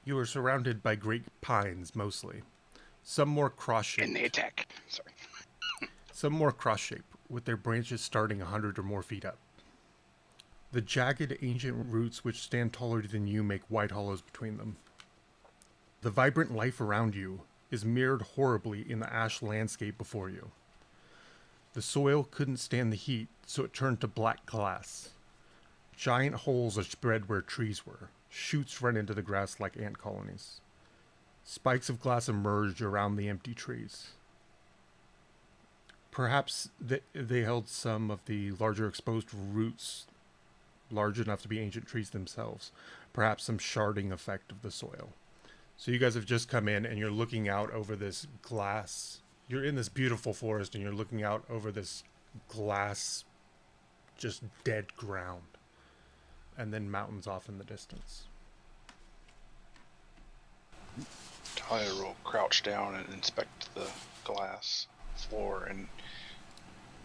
You are surrounded by great pines, mostly. Some more And they cross-shaped. attack. Sorry. Some more cross-shaped, with their branches starting 100 or more feet up. The jagged, ancient roots which stand taller than you make wide hollows between them. The vibrant life around you is mirrored horribly in the ash landscape before you. The soil couldn't stand the heat, so it turned to black glass. Giant holes are spread where trees were. Shoots run into the grass like ant colonies. Spikes of glass emerge around the empty trees. Perhaps they held some of the larger exposed roots, large enough to be ancient trees themselves. Perhaps some sharding effect of the soil. So you guys have just come in and you're looking out over this glass. You're in this beautiful forest and you're looking out over this glass, just dead ground. And then mountains off in the distance. Talia will crouch down and inspect the glass floor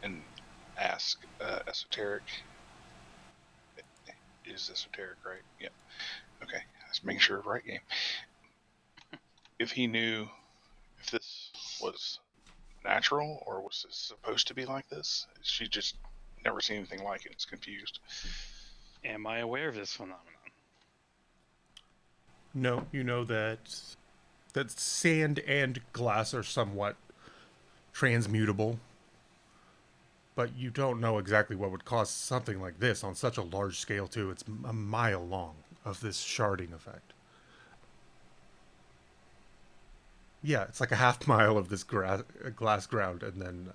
and ask esoteric. Is esoteric right? Yeah. Okay. Let's make sure right game. If he knew if this was natural or was this supposed to be like this, she just never seen anything like it. It's confused. Am I aware of this phenomenon? No, you know that sand and glass are somewhat transmutable, but you don't know exactly what would cause something like this on such a large scale too. It's a mile long of this sharding effect. Yeah, it's like a half mile of this glass ground and then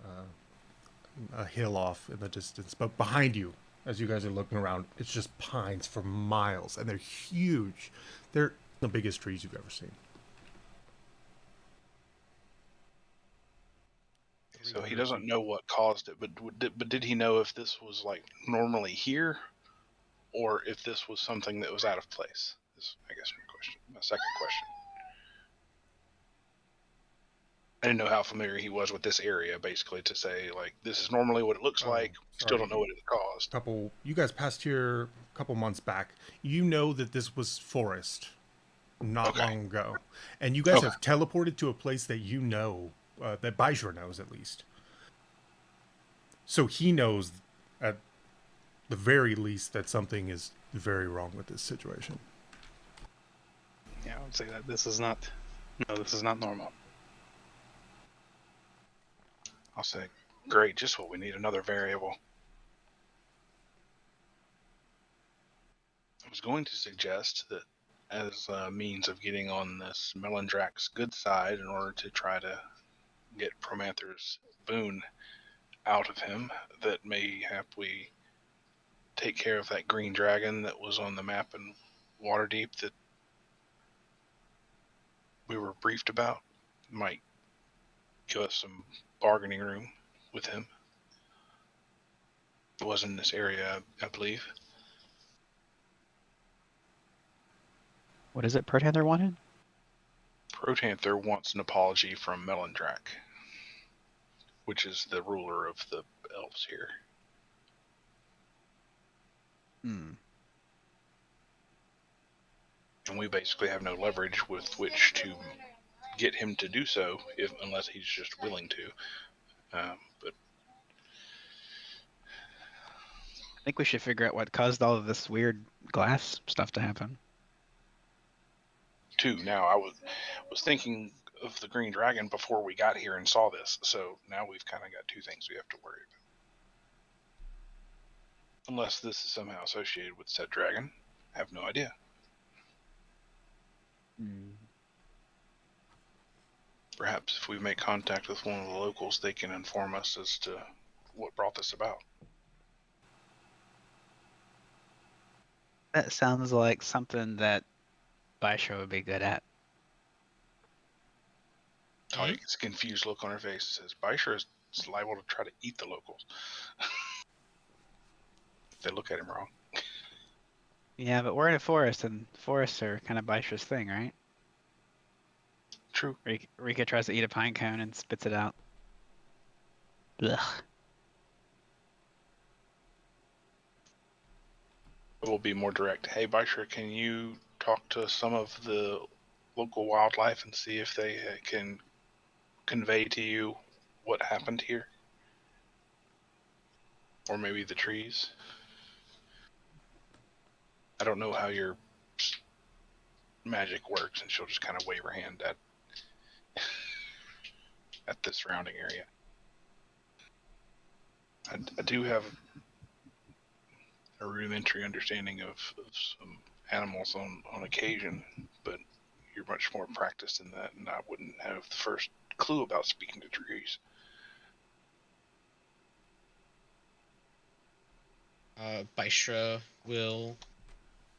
a hill off in the distance. But behind you, as you guys are looking around, it's just pines for miles, and they're huge. They're the biggest trees you've ever seen. So he doesn't know what caused it, but did he know if this was like normally here, or if this was something that was out of place? Is I guess my second question. I didn't know how familiar he was with this area, basically, to say like this is normally what it looks like. Still don't know what it caused. You guys passed here a couple months back. You know that this was forest not long ago, and you guys have teleported to a place that you know that Baishra knows at least. So he knows at the very least that something is very wrong with this situation. Yeah, I would say that this is not normal. I'll say, great, just what we need, another variable. I was going to suggest that as a means of getting on this Melandrach's good side in order to try to get Promanther's boon out of him, that mayhap we take care of that green dragon that was on the map in Waterdeep that we were briefed about. Might give us some bargaining room with him. It was in this area, I believe. What is it Protanther wanted? Protanther wants an apology from Melandrach, which is the ruler of the elves here. And we basically have no leverage with which to get him to do so, unless he's just willing to. But I think we should figure out what caused all of this weird glass stuff to happen. Now I was thinking of the green dragon before we got here and saw this, so now we've kind of got two things we have to worry about. Unless this is somehow associated with said dragon, I have no idea. Perhaps if we make contact with one of the locals, they can inform us as to what brought this about. That sounds like something that Baishra would be good at. Talia gets a confused look on her face and says, Baishra is liable to try to eat the locals. If they look at him wrong. Yeah, but we're in a forest, and forests are kind of Baishra's thing, right? True. Rika tries to eat a pine cone and spits it out. Ugh. It will be more direct. Hey, Baishra, can you talk to some of the local wildlife and see if they can convey to you what happened here? Or maybe the trees? I don't know how your magic works, and she'll just kind of wave her hand at the surrounding area. I do have a rudimentary understanding of some animals on occasion, but you're much more practiced in that, and I wouldn't have the first clue about speaking to trees. Baisha will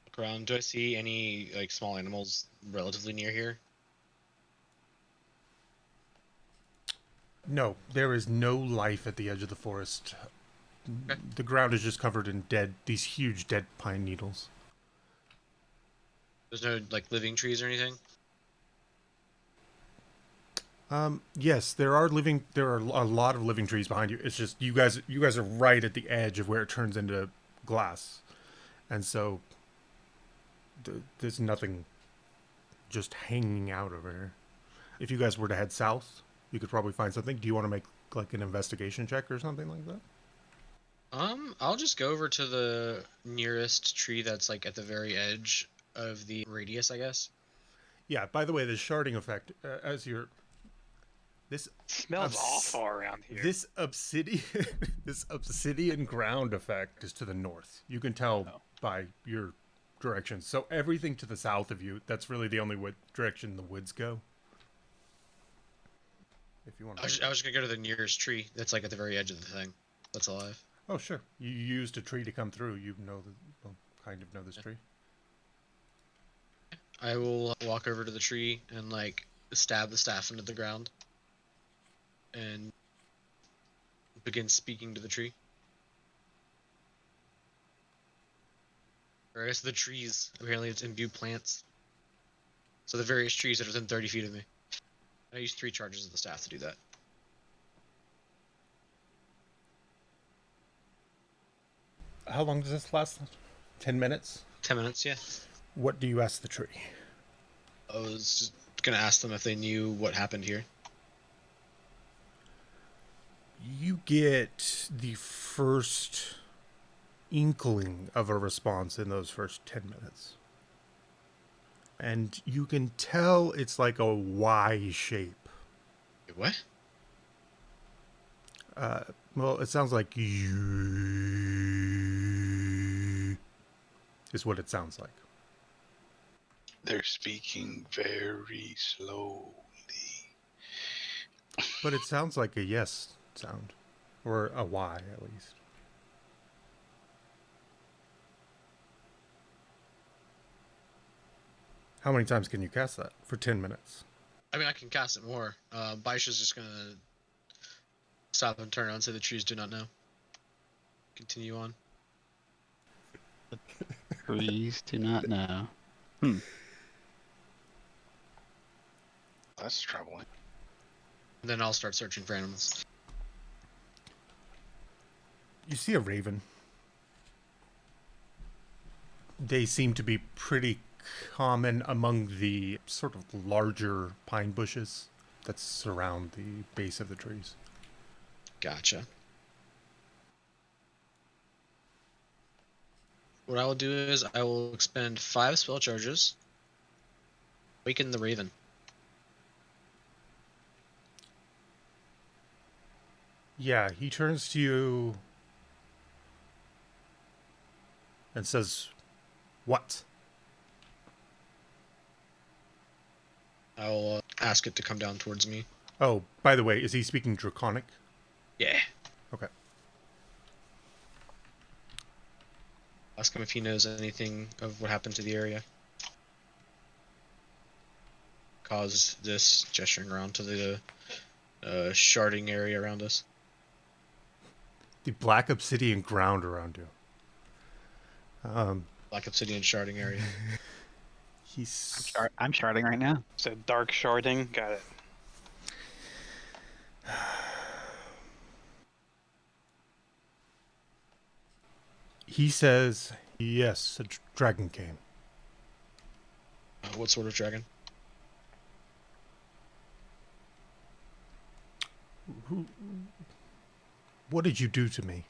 look around. Do I see any like small animals relatively near here? No, there is no life at the edge of the forest. Okay. The ground is just covered in these huge dead pine needles. There's no like living trees or anything? Yes, there are a lot of living trees behind you. It's just you guys are right at the edge of where it turns into glass. And so there's nothing just hanging out over here. If you guys were to head south, you could probably find something. Do you want to make like an investigation check or something like that? I'll just go over to the nearest tree that's like at the very edge of the radius, I guess. Yeah, by the way, the sharding effect, as you're... This Smells awful around here. This obsidian, this obsidian ground effect is to the north. You can tell by your directions. So everything to the south of you, that's really the only direction the woods go. If you want. I was just gonna go to the nearest tree that's like at the very edge of the thing that's alive. Oh sure, you used a tree to come through. You know kind of know this tree. I will walk over to the tree and like stab the staff into the ground and begin speaking to the tree. Or I guess the trees. Apparently it's imbued plants. So the various trees that are within 30 feet of me. I use 3 charges of the staff to do that. How long does this last? 10 minutes? 10 minutes, yeah. What do you ask the tree? I was just gonna ask them if they knew what happened here. You get the first inkling of a response in those first 10 minutes. And you can tell it's like a Y shape. Wait, what? Well, it sounds like you is what it sounds like. They're speaking very slowly. But it sounds like a yes sound. Or a Y, at least. How many times can you cast that? For 10 minutes. I mean, I can cast it more. Baisha's just gonna stop and turn around and say the trees do not know. Continue on. Trees do not know. That's troubling. And then I'll start searching for animals. You see a raven. They seem to be pretty common among the sort of larger pine bushes that surround the base of the trees. Gotcha. What I will do is I will expend 5 spell charges. Awaken the raven. Yeah, he turns to you and says, "What?" I will ask it to come down towards me. Oh, by the way, is he speaking Draconic? Yeah. Okay. Ask him if he knows anything of what happened to the area. Caused this, gesturing around to the sharding area around us. The black obsidian ground around you. Black obsidian sharding area. He's... I'm sharding right now. So dark sharding, got it. He says, "Yes, a dragon came. What sort of dragon? What did you do to me?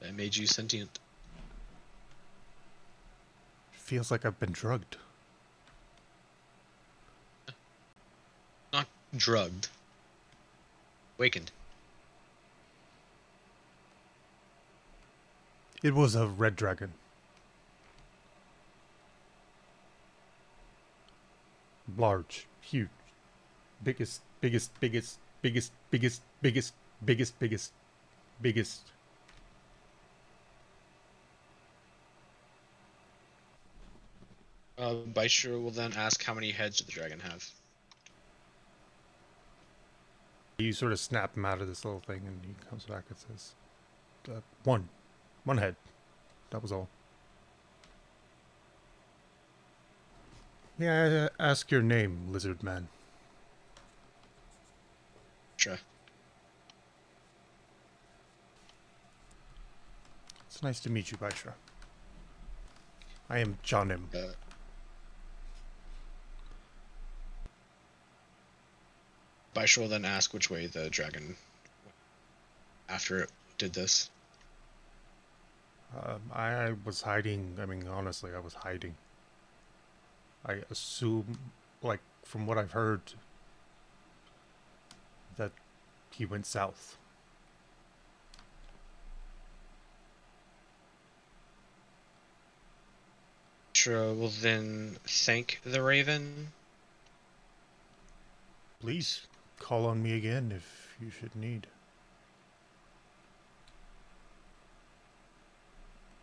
That made you sentient. Feels like I've been drugged. Not drugged. Awakened. It was a red dragon. Large, huge, biggest. Baishra will then ask how many heads did the dragon have? You sort of snap him out of this little thing, and he comes back and says, one head. That was all. May I ask your name, lizard man? Sure. It's nice to meet you, Baishra. I am Jonim. Baishra will then ask which way the dragon went after it did this. I was hiding. I mean, honestly, I was hiding. I assume, like, from what I've heard, that he went south. Baishra will then thank the raven. Please call on me again if you should need.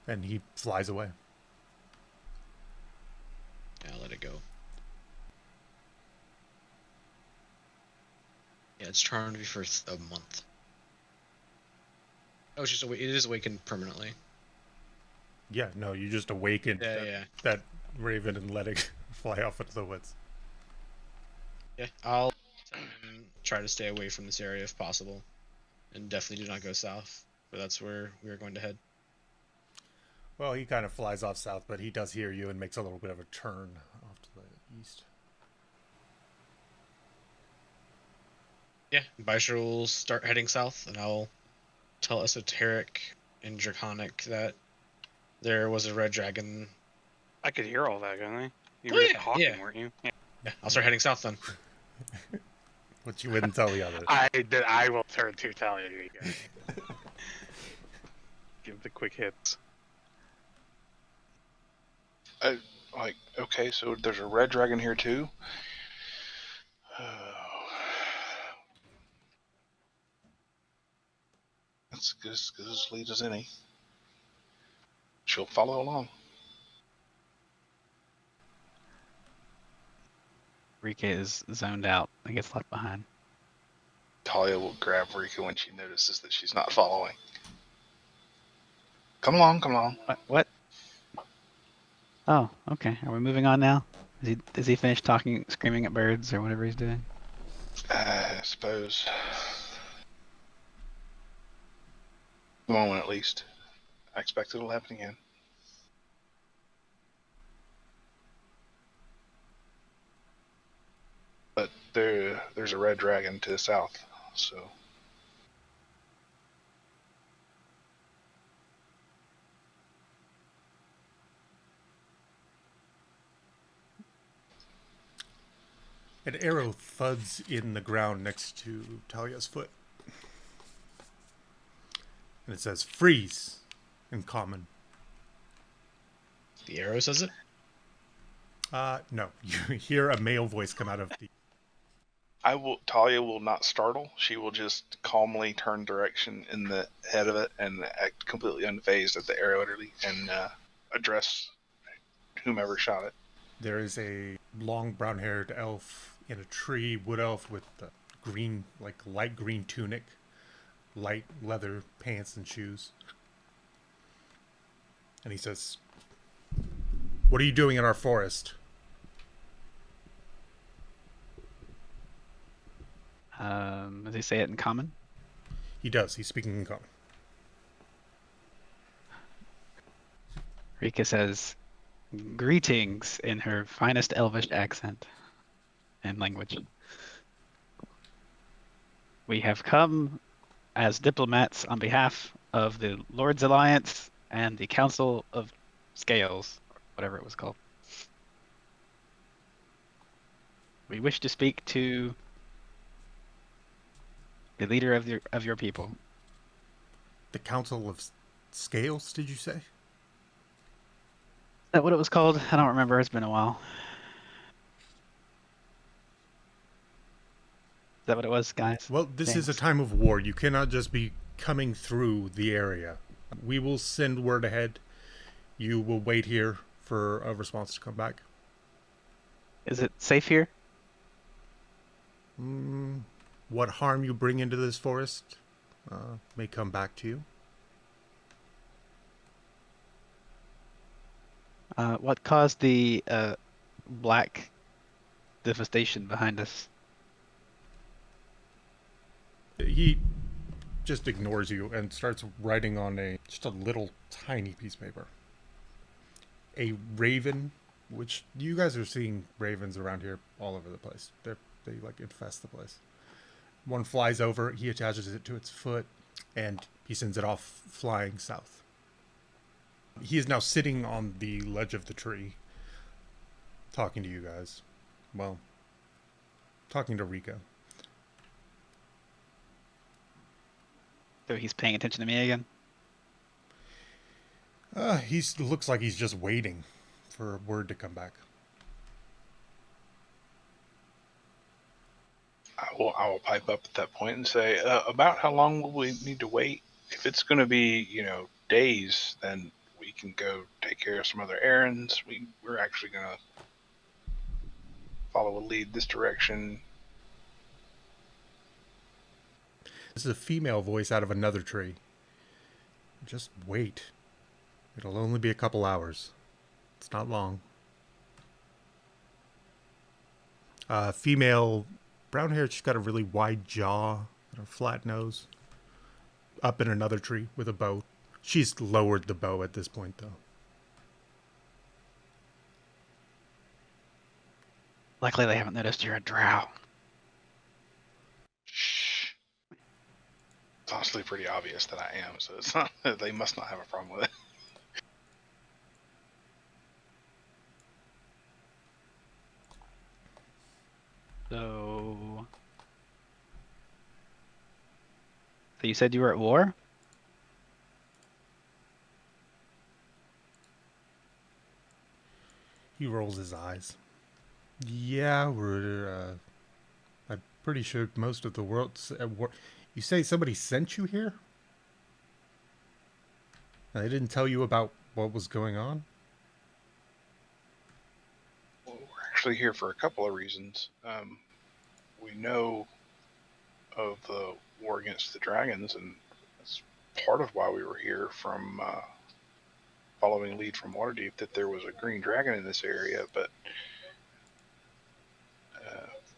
And he flies away. Yeah, let it go. Yeah, it's charmed me for a month. Oh, it's just it is awakened permanently. Yeah, no, you just awakened that raven and let it fly off into the woods. Yeah, I'll tell him try to stay away from this area if possible, and definitely do not go south. But that's where we are going to head. Well, he kind of flies off south, but he does hear you and makes a little bit of a turn off to the east. Yeah, Baishra will start heading south, and I'll tell Esoteric and Draconic that there was a red dragon. I could hear all that, couldn't I? You Oh, were yeah, just talking, yeah. weren't you? Yeah. Yeah, I'll start heading south then. Which you wouldn't tell the others. I will turn to tell you guys. Give the quick hits. Okay, so there's a red dragon here too. That's as good as lead as any. She'll follow along. Rika is zoned out and gets left behind. Talia will grab Rika when she notices that she's not following. Come along, come along. What? Oh, okay. Are we moving on now? Is he finished talking, screaming at birds, or whatever he's doing? I suppose. The moment, at least. I expect it'll happen again. But there's a red dragon to the south, so. An arrow thuds in the ground next to Talia's foot. And it says, freeze, in common. The arrow says it? No. You hear a male voice come out of the... Talia will not startle. She will just calmly turn direction in the head of it and act completely unfazed at the arrow utterly and address whomever shot it. There is a long brown-haired elf in a tree, wood elf with the green, like light green tunic, light leather pants and shoes. And he says, "What are you doing in our forest?" Does he say it in common? He does. He's speaking in common. Rika says, greetings in her finest Elvish accent and language. We have come as diplomats on behalf of the Lord's Alliance and the Council of Scales, whatever it was called. We wish to speak to the leader of your people. The Council of Scales, did you say? Is that what it was called? I don't remember. It's been a while. Is that what it was, guys? Well, this is a James? time of war. You cannot just be coming through the area. We will send word ahead. You will wait here for a response to come back. Is it safe here? What harm you bring into this forest may come back to you. What caused the black devastation behind us? He just ignores you and starts writing on just a little tiny piece of paper. A raven, which you guys are seeing ravens around here all over the place. They like infest the place. One flies over, he attaches it to its foot, and he sends it off flying south. He is now sitting on the ledge of the tree, talking to you guys. Well, talking to Rico. So he's paying attention to me again? He looks like he's just waiting for word to come back. I will pipe up at that point and say, about how long will we need to wait? If it's going to be, days, then we can go take care of some other errands. We're actually going to follow a lead this direction. This is a female voice out of another tree. Just wait. It'll only be a couple hours. It's not long. Female, brown hair, she's got a really wide jaw and a flat nose. Up in another tree with a bow. She's lowered the bow at this point, though. Luckily, they haven't noticed you're a drow. Shh. It's honestly pretty obvious that I am, so it's not. They must not have a problem with it. So you said you were at war? He rolls his eyes. Yeah, I'm pretty sure most of the world's at war. You say somebody sent you here? And they didn't tell you about what was going on? Well, we're actually here for a couple of reasons. We know of the war against the dragons, and that's part of why we were here from following lead from Waterdeep, that there was a green dragon in this area, but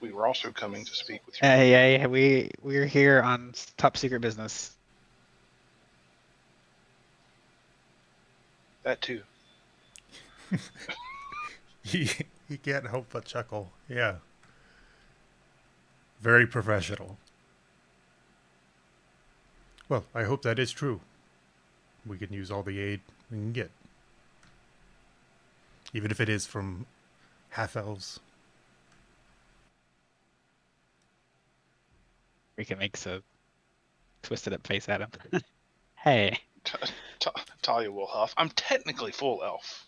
we were also coming to speak with you. Hey, we're here on top secret business. That too. He can't help but chuckle. Yeah. Very professional. Well, I hope that is true. We can use all the aid we can get. Even if it is from half-elves. Rika makes a twisted up face at him. Hey. Talia will huff. I'm technically full elf.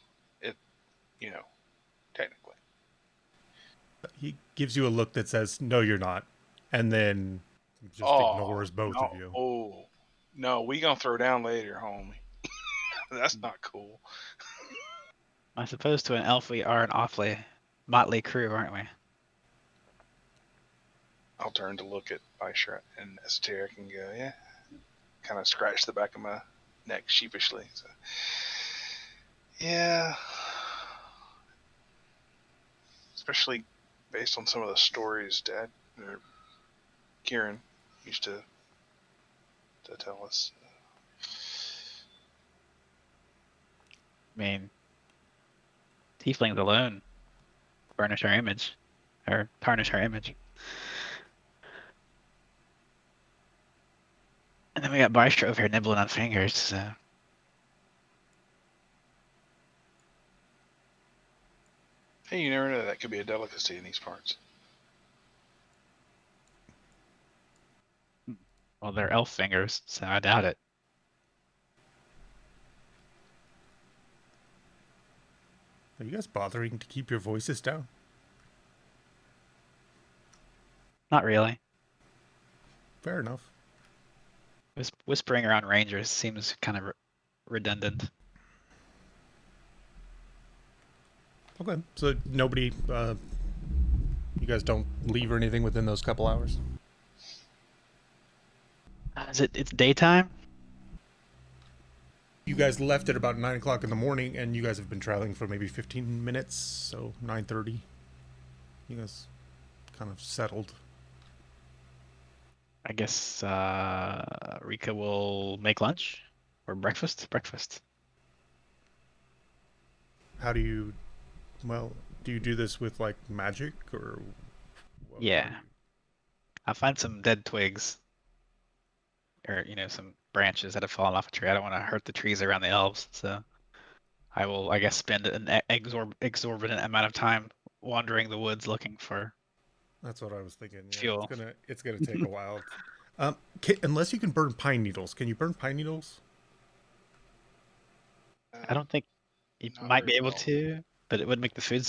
Technically. He gives you a look that says, "No, you're not," and then just ignores both of you. Oh, no, we gonna throw down later, homie. That's not cool. I suppose to an elf we are an awfully motley crew, aren't we? I'll turn to look at Bishra and Esoteric and go, yeah. Kind of scratch the back of my neck sheepishly. So, yeah. Especially based on some of the stories Dad or Kieran used to tell us. I mean, Tieflings alone burnish our image, or tarnish our image. And then we got Bystra over here nibbling on fingers, so. Hey, you never know. That could be a delicacy in these parts. Well, they're elf fingers, so I doubt it. Are you guys bothering to keep your voices down? Not really. Fair enough. Whispering around rangers seems kind of redundant. Okay, so nobody, you guys don't leave or anything within those couple hours? It's daytime? You guys left at about 9 o'clock in the morning, and you guys have been traveling for maybe 15 minutes, so 9:30. You guys kind of settled. I guess Rika will make lunch or breakfast. Breakfast. How do you, well, do you do this with, like, magic, or? Yeah. I'll find some dead twigs, or some branches that have fallen off a tree. I don't want to hurt the trees around the elves, so I will, I guess, spend an exorbitant amount of time wandering the woods looking for. That's what I was thinking. Yeah, Fuel. It's gonna take a while. Unless you can burn pine needles. Can you burn pine needles? I don't think you Not might be very able well. to, but it would make the food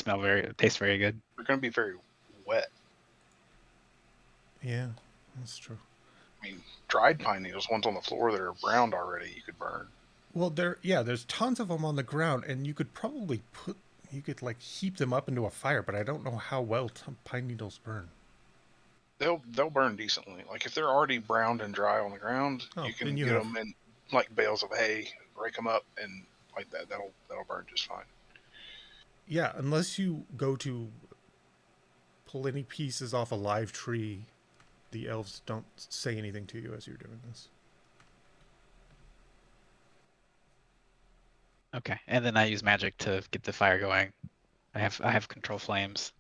taste very good. They're going to be very wet. Yeah, that's true. I mean, dried pine needles, ones on the floor that are browned already, you could burn. Well, there's tons of them on the ground, and you could probably like heap them up into a fire, but I don't know how well pine needles burn. They'll burn decently. Like if they're already browned and dry on the ground, Oh, you can then you get have- them in like bales of hay, rake them up, and like that. That'll burn just fine. Yeah, unless you go to pull any pieces off a live tree, the elves don't say anything to you as you're doing this. Okay, and then I use magic to get the fire going. I have control flames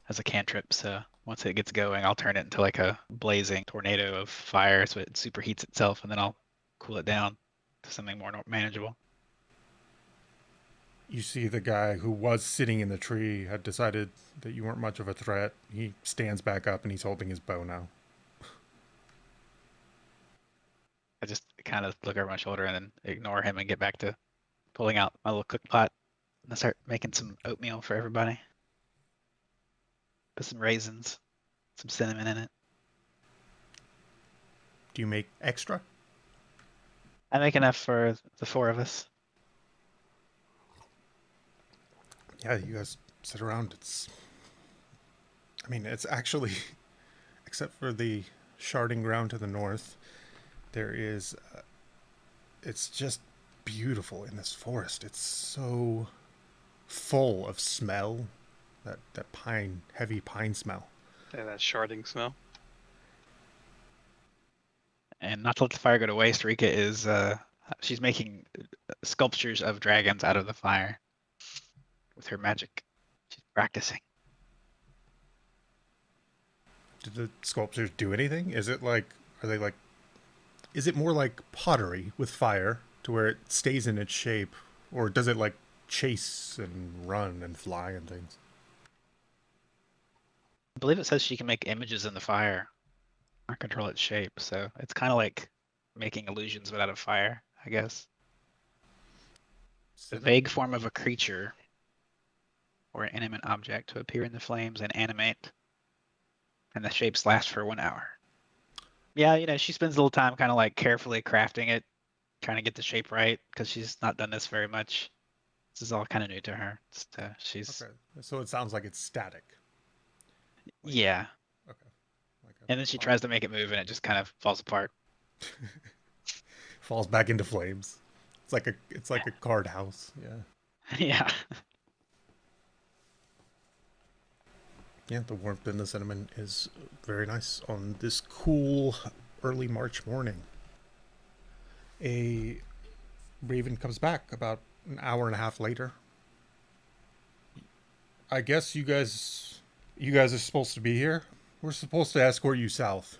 as a cantrip, so once it gets going, I'll turn it into like a blazing tornado of fire, so it superheats itself, and then I'll cool it down to something more manageable. You see the guy who was sitting in the tree had decided that you weren't much of a threat. He stands back up and he's holding his bow now. I just kind of look over my shoulder and then ignore him and get back to pulling out my little cook pot and I start making some oatmeal for everybody. Put some raisins, some cinnamon in it. Do you make extra? I make enough for the 4 of us. Yeah, you guys sit around. It's actually, except for the sharding ground to the north, there is, it's just beautiful in this forest. It's so full of smell, that heavy pine smell. Yeah, that sharding smell. And not to let the fire go to waste, Rika is, she's making sculptures of dragons out of the fire with her magic. She's practicing. Do the sculptures do anything? Is it more like pottery with fire to where it stays in its shape, or does it like chase and run and fly and things? I believe it says she can make images in the fire or control its shape, so it's kind of like making illusions but out of fire, I guess. The vague form of a creature or an animate object to appear in the flames and animate, and the shapes last for 1 hour. Yeah, she spends a little time kind of like carefully crafting it, trying to get the shape right, because she's not done this very much. This is all kind of new to her. She's Okay, so it sounds like it's static. yeah, Okay. and then she tries to make it move, and it just kind of falls apart. Falls back into flames. It's like a card house. Yeah. Yeah. Yeah, the warmth and the cinnamon is very nice on this cool early March morning. A raven comes back about an hour and a half later. I guess you guys are supposed to be here. We're supposed to escort you south.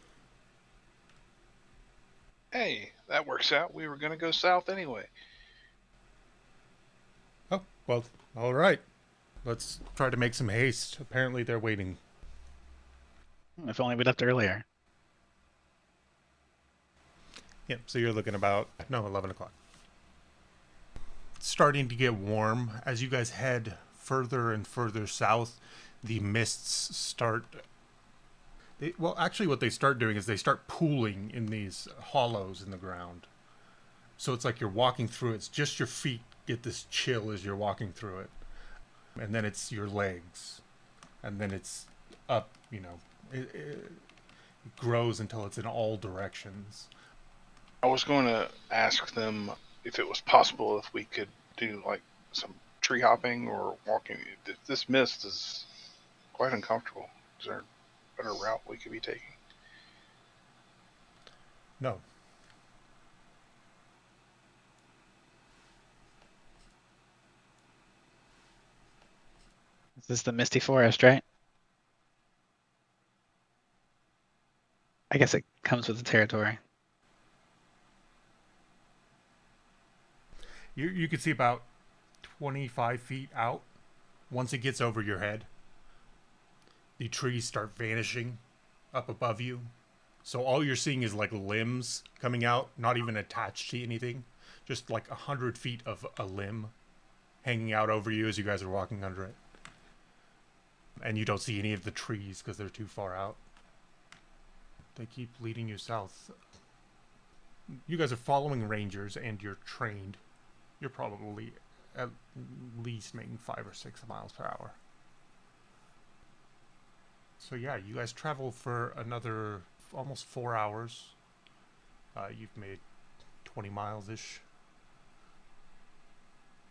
Hey, that works out. We were gonna go south anyway. Oh, well, all right. Let's try to make some haste. Apparently they're waiting. If only we left earlier. Yep, so you're looking about, 11 o'clock. It's starting to get warm. As you guys head further and further south, the mists start... actually what they start doing is they start pooling in these hollows in the ground. So it's like you're walking through it. It's just your feet get this chill as you're walking through it. And then it's your legs. And then it's up, it grows until it's in all directions. I was going to ask them if it was possible if we could do like some tree hopping or walking. This mist is quite uncomfortable. Is there a better route we could be taking? No. This is the Misty Forest, right? I guess it comes with the territory. You can see about 25 feet out. Once it gets over your head, the trees start vanishing up above you. So all you're seeing is like limbs coming out, not even attached to anything. Just like 100 feet of a limb hanging out over you as you guys are walking under it. And you don't see any of the trees because they're too far out. They keep leading you south. You guys are following rangers and you're trained. You're probably at least making 5 or 6 miles per hour. So yeah, you guys travel for another almost 4 hours. You've made 20 miles-ish.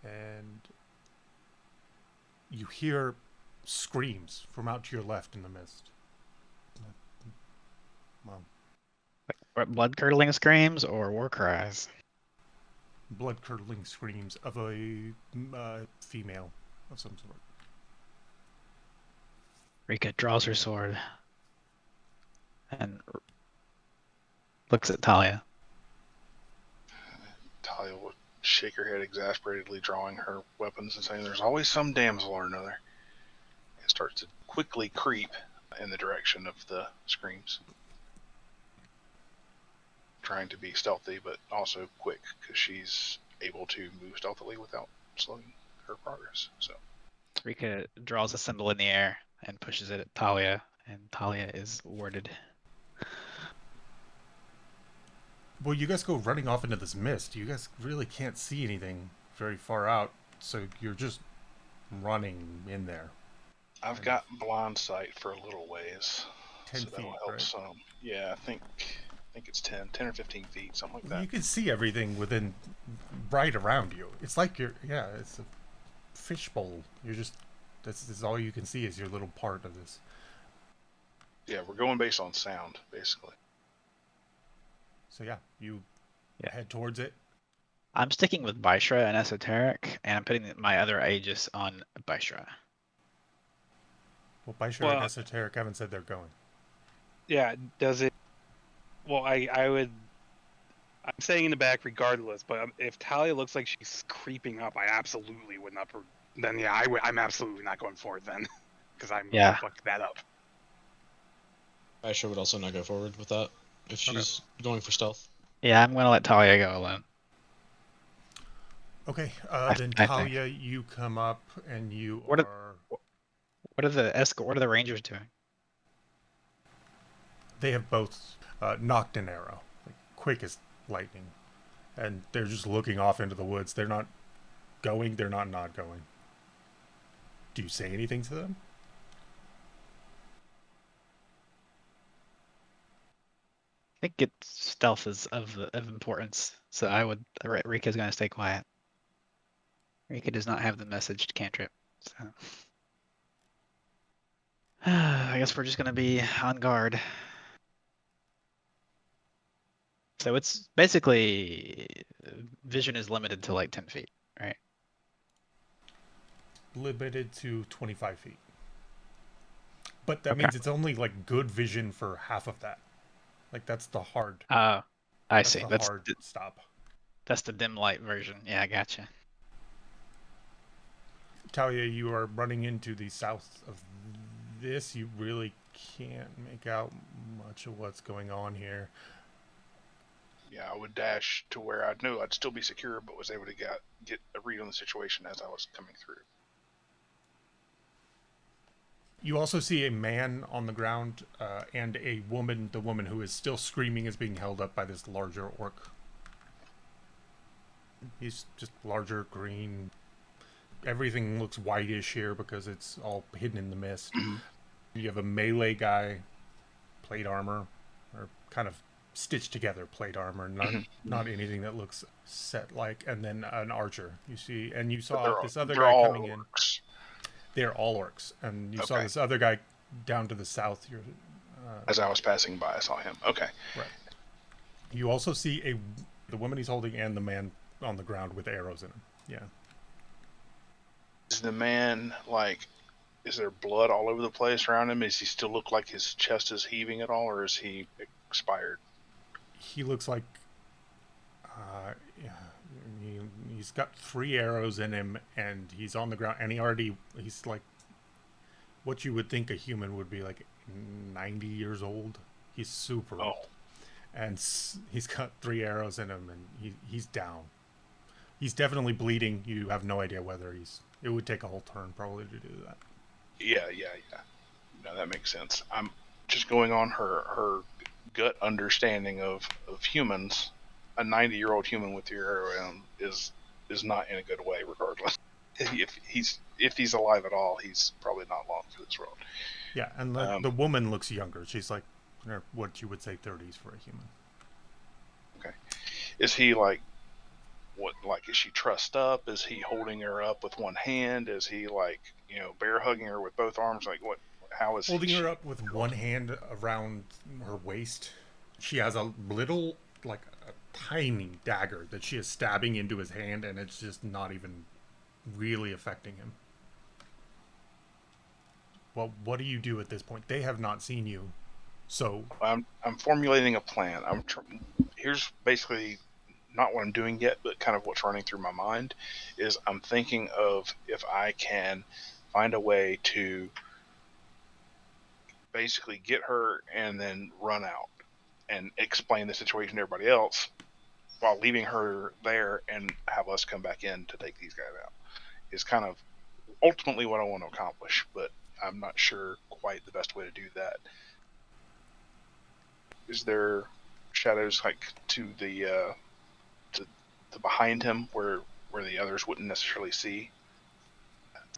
And you hear screams from out to your left in the mist. Well, What, blood-curdling screams or war cries? blood-curdling screams of a female of some sort. Rika draws her sword and looks at Talia. Talia would shake her head exasperatedly, drawing her weapons and saying, "There's always some damsel or another." And starts to quickly creep in the direction of the screams. Trying to be stealthy, but also quick, because she's able to move stealthily without slowing her progress. So Rika draws a symbol in the air and pushes it at Talia, and Talia is warded. Well, you guys go running off into this mist. You guys really can't see anything very far out, so you're just running in there. I've got blind sight for a little ways, 10 so feet, that'll help right? some. Yeah, I think it's 10 or 15 feet, something like that. You can see everything within, right around you. It's like it's a fishbowl. This is all you can see is your little part of this. Yeah, we're going based on sound, basically. So yeah, you head towards it. I'm sticking with Bishra and Esoteric, and I'm putting my other Aegis on Bishra. Well, Bishra and Esoteric haven't said they're going. Yeah, does it... Well, I'm staying in the back regardless, but if Talia looks like she's creeping up, I absolutely would not... Then yeah, I'm absolutely not going forward then. Because I'm going to fuck that up. I sure would also not go forward with that if she's going for stealth. Yeah, I'm going to let Talia go alone. Okay, then I Talia, you come up and you What are... What are the Rangers doing? They have both knocked an arrow, like, quick as lightning. And they're just looking off into the woods. They're not going, they're not going. Do you say anything to them? I think stealth is of importance, so I would. Rika's going to stay quiet. Rika does not have the messaged cantrip, so I guess we're just going to be on guard. So it's basically vision is limited to like 10 feet, right? limited to 25 feet. But that Okay. means it's only like good vision for half of that. Like that's the hard. I That's see. the That's hard stop. that's the dim light version. Yeah, I gotcha. Talia, you are running into the south of this. You really can't make out much of what's going on here. Yeah, I would dash to where I knew I'd still be secure, but was able to get a read on the situation as I was coming through. You also see a man on the ground and a woman. The woman who is still screaming is being held up by this larger orc. He's just larger, green. Everything looks whitish here because it's all hidden in the mist. You have a melee guy, plate armor, or kind of stitched together plate armor, not anything that looks set like, and then an archer. You see, and you saw this other guy coming in. They're all orcs, and you saw this other guy down to the south. As I was passing by, I saw him. Okay. Right. You also see the woman he's holding and the man on the ground with arrows in him. Yeah. Is the man is there blood all over the place around him? Does he still look like his chest is heaving at all, or is he expired? He looks like he's got 3 arrows in him, and he's on the ground, and he's like what you would think a human would be, like 90 years old. He's super old, and he's got 3 arrows in him, and he's down. He's definitely bleeding. You have no idea whether it would take a whole turn probably to do that. Yeah. No, that makes sense. I'm just going on her gut understanding of humans. A 90-year-old human with your arrow in is not in a good way, regardless. If he's alive at all, he's probably not long for this world. Yeah, and the woman looks younger. She's like what you would say 30s for a human. Okay. Is he is she trussed up? Is he holding her up with one hand? Is he bear hugging her with both arms? How is holding her up with one hand around her waist? She has a little, a tiny dagger that she is stabbing into his hand, and it's just not even really affecting him. Well, what do you do at this point? They have not seen you, so I'm formulating a plan. Here's basically not what I'm doing yet, but kind of what's running through my mind is I'm thinking of if I can find a way to basically get her and then run out and explain the situation to everybody else while leaving her there and have us come back in to take these guys out is kind of ultimately what I want to accomplish, but I'm not sure quite the best way to do that. Is there shadows to the behind him where the others wouldn't necessarily see?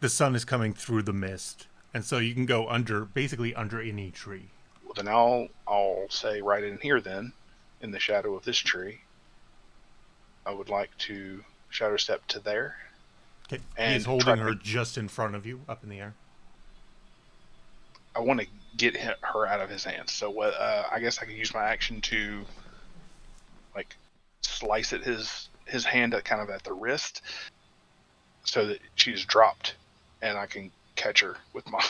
The sun is coming through the mist, and so you can go basically under any tree. Well, then I'll say right in here then, in the shadow of this tree, I would like to shadow step to there. Okay. He's holding her just in front of you, up in the air. I want to get her out of his hands, so I guess I could use my action to slice at his hand at the wrist, so that she's dropped, and I can catch her with my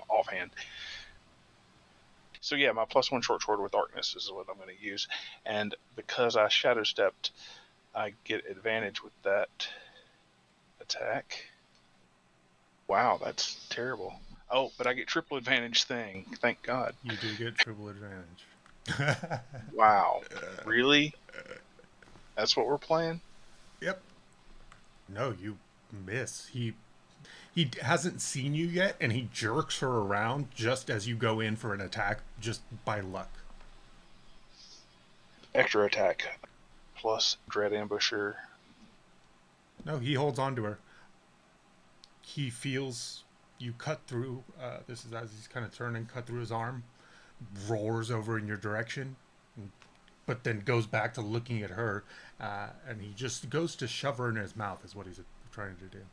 offhand. So yeah, my +1 short sword with darkness is what I'm going to use, and because I shadow stepped, I get advantage with that attack. Wow, that's terrible. Oh, but I get triple advantage thing. Thank God. You do get triple advantage. Wow, really? That's what we're playing? Yep. No, you miss. He hasn't seen you yet, and he jerks her around just as you go in for an attack, just by luck. Extra attack. Plus Dread Ambusher. No, he holds on to her. He feels you cut through. This is as he's kind of turning, cut through his arm, roars over in your direction, but then goes back to looking at her, and he just goes to shove her in his mouth is what he's trying to do.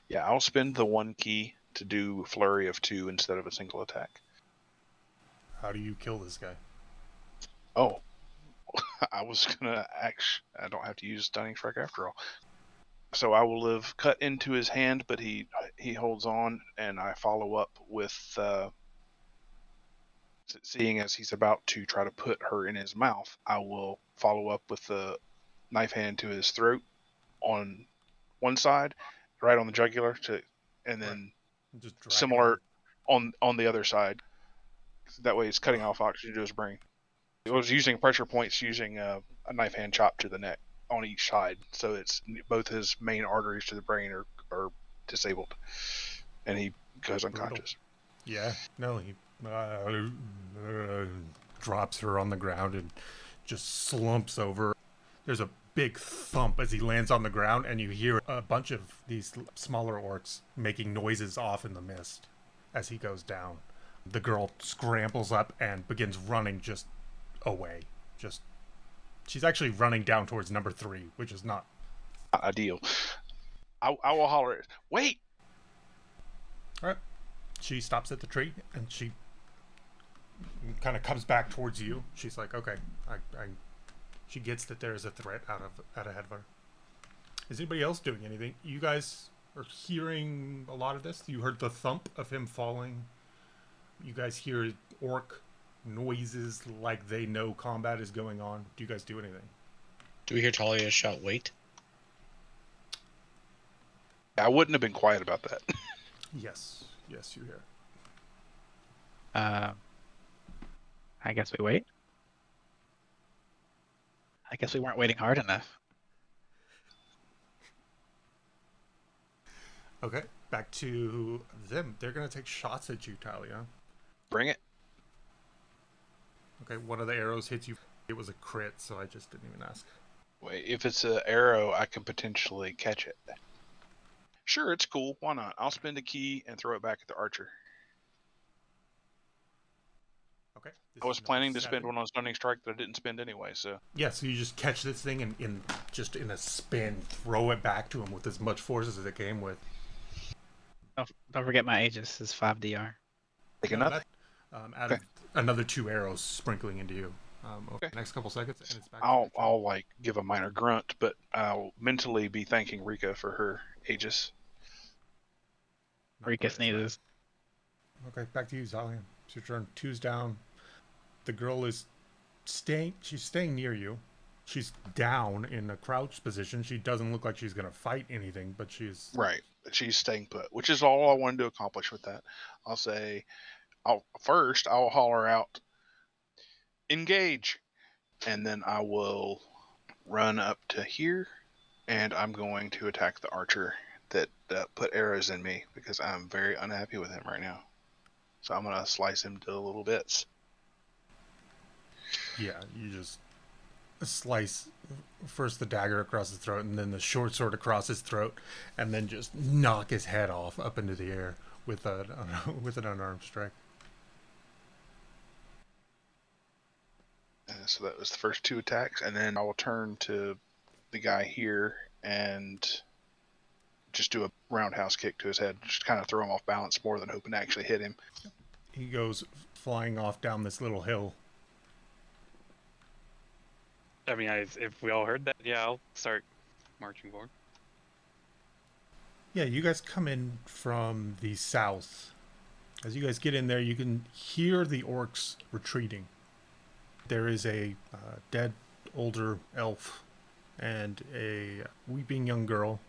Yeah, I'll spend the 1 key to do Flurry of 2 instead of a single attack. How do you kill this guy? Oh, I was gonna I don't have to use Stunning Strike after all. So I will have cut into his hand, but he holds on, and I follow up with, seeing as he's about to try to put her in his mouth, I will follow up with the knife hand to his throat on one side, right on the jugular, and then Just drag it similar in. on the other side. That way, it's cutting off oxygen to his brain. It was using pressure points, using a knife hand chop to the neck on each side, so it's both his main arteries to the brain are disabled, and he goes unconscious. Yeah, no, he drops her on the ground and just slumps over. There's a big thump as he lands on the ground, and you hear a bunch of these smaller orcs making noises off in the mist as he goes down. The girl scrambles up and begins running just away. She's actually running down towards number 3, which is not ideal. I will holler, wait! all right. She stops at the tree and she kind of comes back towards you. She's like, okay, she gets that there is a threat out ahead of her. Is anybody else doing anything? You guys are hearing a lot of this. You heard the thump of him falling. You guys hear orc noises like they know combat is going on. Do you guys do anything? Do we hear Talia shout, wait? I wouldn't have been quiet about that. Yes, you hear. I guess we wait. I guess we weren't waiting hard enough. Okay, back to them. They're going to take shots at you, Talia. Bring it. Okay, one of the arrows hits you. It was a crit, so I just didn't even ask. Wait, if it's an arrow, I can potentially catch it. Sure, it's cool. Why not? I'll spend a key and throw it back at the archer. Okay. I was planning to spend one on Stunning Strike that I didn't spend anyway, so... Yeah, so you just catch this thing and in a spin, throw it back to him with as much force as it came with. Don't forget my Aegis is 5 DR. Take another? Out of another 2 arrows sprinkling into you. Okay. Next couple seconds, and it's back. I'll like give a minor grunt, but I'll mentally be thanking Rika for her Aegis. Rika sneezes. Okay, back to you, Zalian. It's your turn. 2's down. The girl is she's staying near you. She's down in a crouched position. She doesn't look like she's going to fight anything, but she's... Right. She's staying put, which is all I wanted to accomplish with that. I'll say, I'll holler out, engage, and then I will run up to here, and I'm going to attack the archer that put arrows in me, because I'm very unhappy with him right now. So I'm going to slice him to little bits. Yeah, you just slice first the dagger across his throat, and then the short sword across his throat, and then just knock his head off up into the air with an unarmed strike. So that was the first 2 attacks, and then I will turn to the guy here and just do a roundhouse kick to his head, just kind of throw him off balance more than hoping to actually hit him. He goes flying off down this little hill. I mean, if we all heard that, yeah, I'll start marching forward. Yeah, you guys come in from the south. As you guys get in there, you can hear the orcs retreating. There is a dead older elf and a weeping young girl.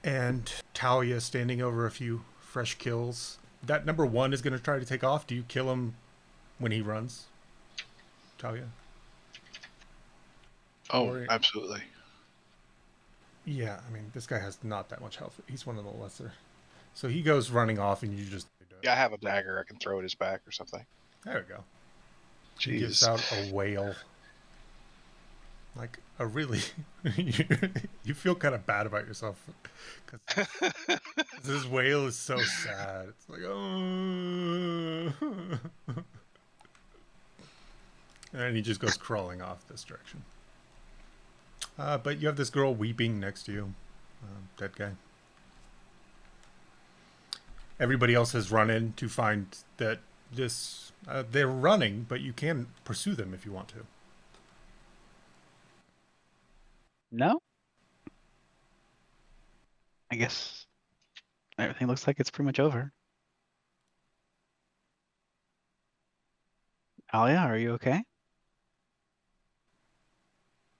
And Talia standing over a few fresh kills. That number 1 is going to try to take off. Do you kill him when he runs, Talia? Oh, absolutely. Yeah, I mean, this guy has not that much health. He's one of the lesser. So he goes running off, and you just... Yeah, I have a dagger. I can throw at his back or something. There we go. Jeez. He gives out a wail. Like, a really... you feel kind of bad about yourself. Because this wail is so sad. It's like, oh... And he just goes crawling off this direction. But you have this girl weeping next to you. Dead guy. Everybody else has run in to find that this... they're running, but you can pursue them if you want to. No? guess everything looks like it's pretty much over. Alia, are you okay?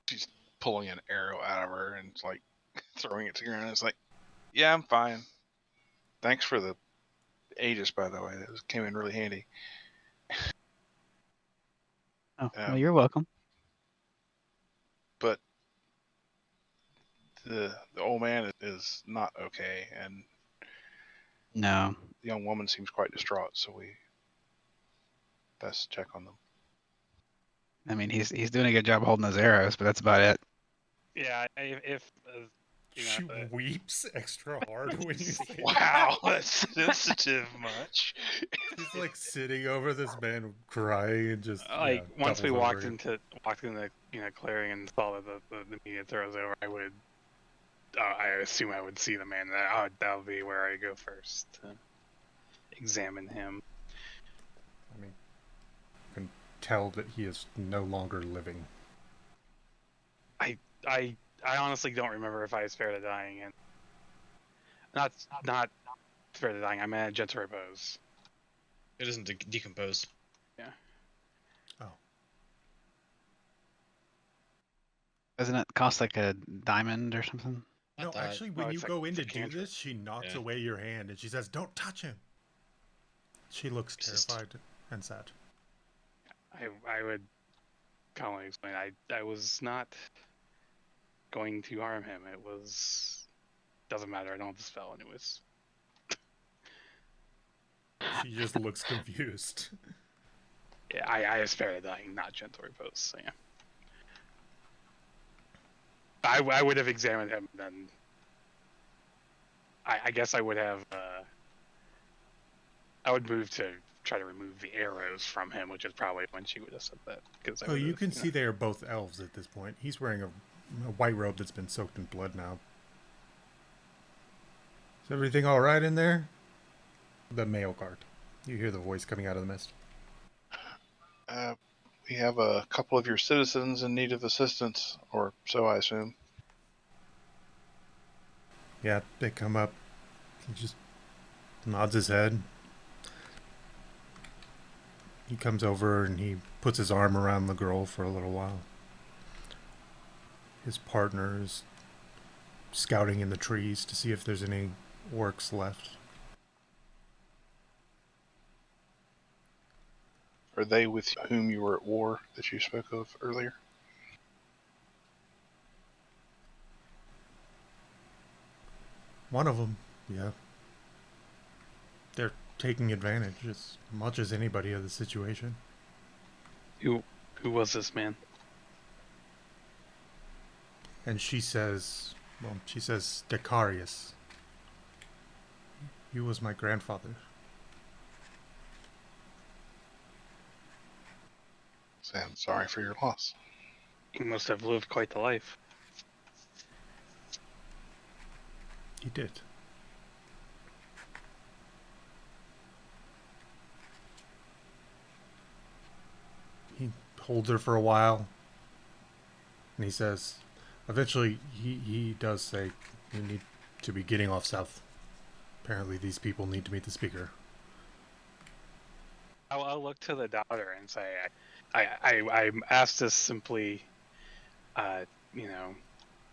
She's pulling an arrow out of her and like throwing it to the ground. It's like, yeah, I'm fine. Thanks for the Aegis, by the way. That came in really handy. Oh, well, you're welcome. But the old man is not okay, and No. the young woman seems quite distraught. So we best check on them. I mean, he's doing a good job holding those arrows, but that's about it. Yeah, if you She know, weeps extra hard when you say that. Wow, that's sensitive much. She's like sitting over this man crying and just like yeah, once we doubles walked over. into the clearing and saw that the media throws over, I assume I would see the man. That would be where I go first to examine him. I mean, you can tell that he is no longer living. I honestly don't remember if I was fair to dying and not fair to dying. I meant gentle repose. It doesn't decompose. Doesn't it cost like a diamond or something? I No, thought- actually, when no, you it's go like- in it's to a do cantrip. this, she knocks Yeah. away your hand and she says, "Don't touch him." She looks Just- terrified and sad. I would calmly explain. I was not going to harm him. It doesn't matter. I don't have the spell anyways. She just looks confused. Yeah, I was fair to dying, not gentle repose. So yeah. I would have examined him then. I guess I would have. I would move to try to remove the arrows from him, which is probably when she would have said that. Because Oh, you can see they are both elves at this point. He's wearing a white robe that's been soaked in blood now. Is everything all right in there? The mail cart. You hear the voice coming out of the mist. We have a couple of your citizens in need of assistance, or so I assume. Yeah, they come up. He just nods his head. He comes over and he puts his arm around the girl for a little while. His partner is scouting in the trees to see if there's any orcs left. Are they with whom you were at war that you spoke of earlier? One of them, yeah. They're taking advantage as much as anybody of the situation. Who was this man? And she says Decarius. He was my grandfather. Sam, sorry for your loss. He must have lived quite the life. He did. He holds her for a while. And he says, eventually, he does say, you need to be getting off south. Apparently, these people need to meet the speaker. I'll look to the daughter and say, I asked this simply,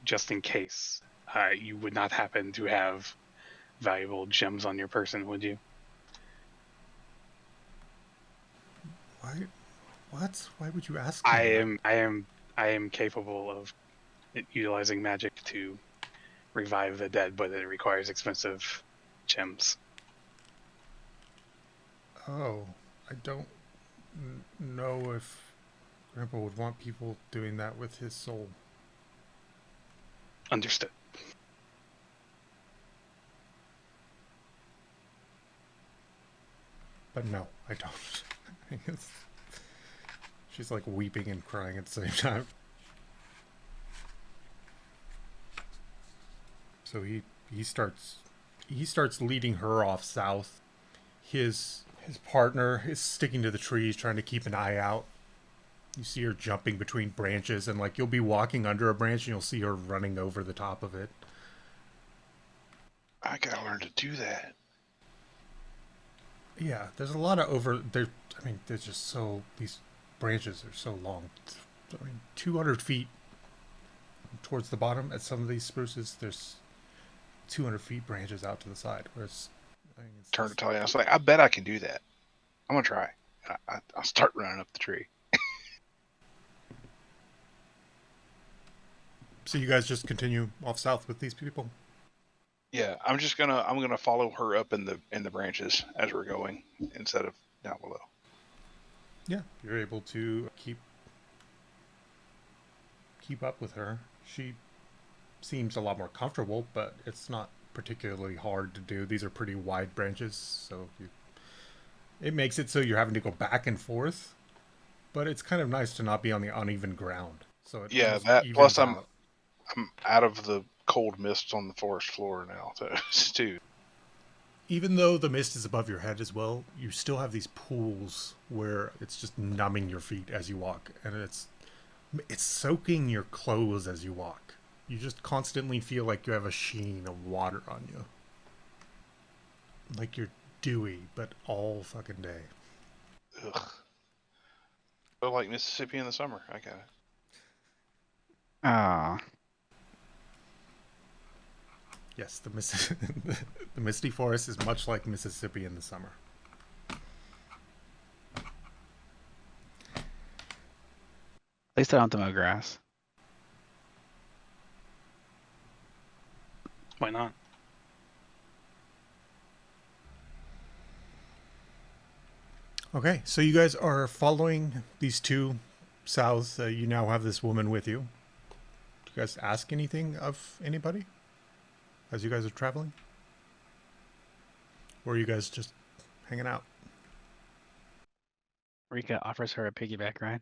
just in case you would not happen to have valuable gems on your person, would you? Why? What? Why would you ask? I me that? I am capable of utilizing magic to revive the dead, but it requires expensive gems. Oh, I don't know if Grandpa would want people doing that with his soul. Understood. But no, I don't. She's like weeping and crying at the same time. So he starts leading her off south. His partner is sticking to the trees, trying to keep an eye out. You see her jumping between branches, and like you'll be walking under a branch and you'll see her running over the top of it. I gotta learn to do that. Yeah, there's a lot of over there. I mean, there's just so these branches are so long. I mean, 200 feet towards the bottom at some of these spruces. There's 200 feet branches out to the side. Whereas, I mean, it's Turn to just- Talia. I was like, I bet I can do that. I'm gonna try. I'll start running up the tree. So you guys just continue off south with these people? Yeah, I'm gonna follow her up in the branches as we're going instead of down below. Yeah, you're able to keep up with her. She seems a lot more comfortable, but it's not particularly hard to do. These are pretty wide branches, so it makes it so you're having to go back and forth, but it's kind of nice to not be on the uneven ground. So it Yeah, almost that evens plus out. I'm out of the cold mists on the forest floor now, too. Even though the mist is above your head as well, you still have these pools where it's just numbing your feet as you walk, and it's soaking your clothes as you walk. You just constantly feel like you have a sheen of water on you. Like you're dewy, but all fucking day. Ugh. Feel like Mississippi in the summer. I got it. Ah, Yes, the Misty Forest is much like Mississippi in the summer. at least I don't have to mow grass. Why not? Okay, so you guys are following these two south. You now have this woman with you. Do you guys ask anything of anybody as you guys are traveling? Or are you guys just hanging out? Rika offers her a piggyback ride.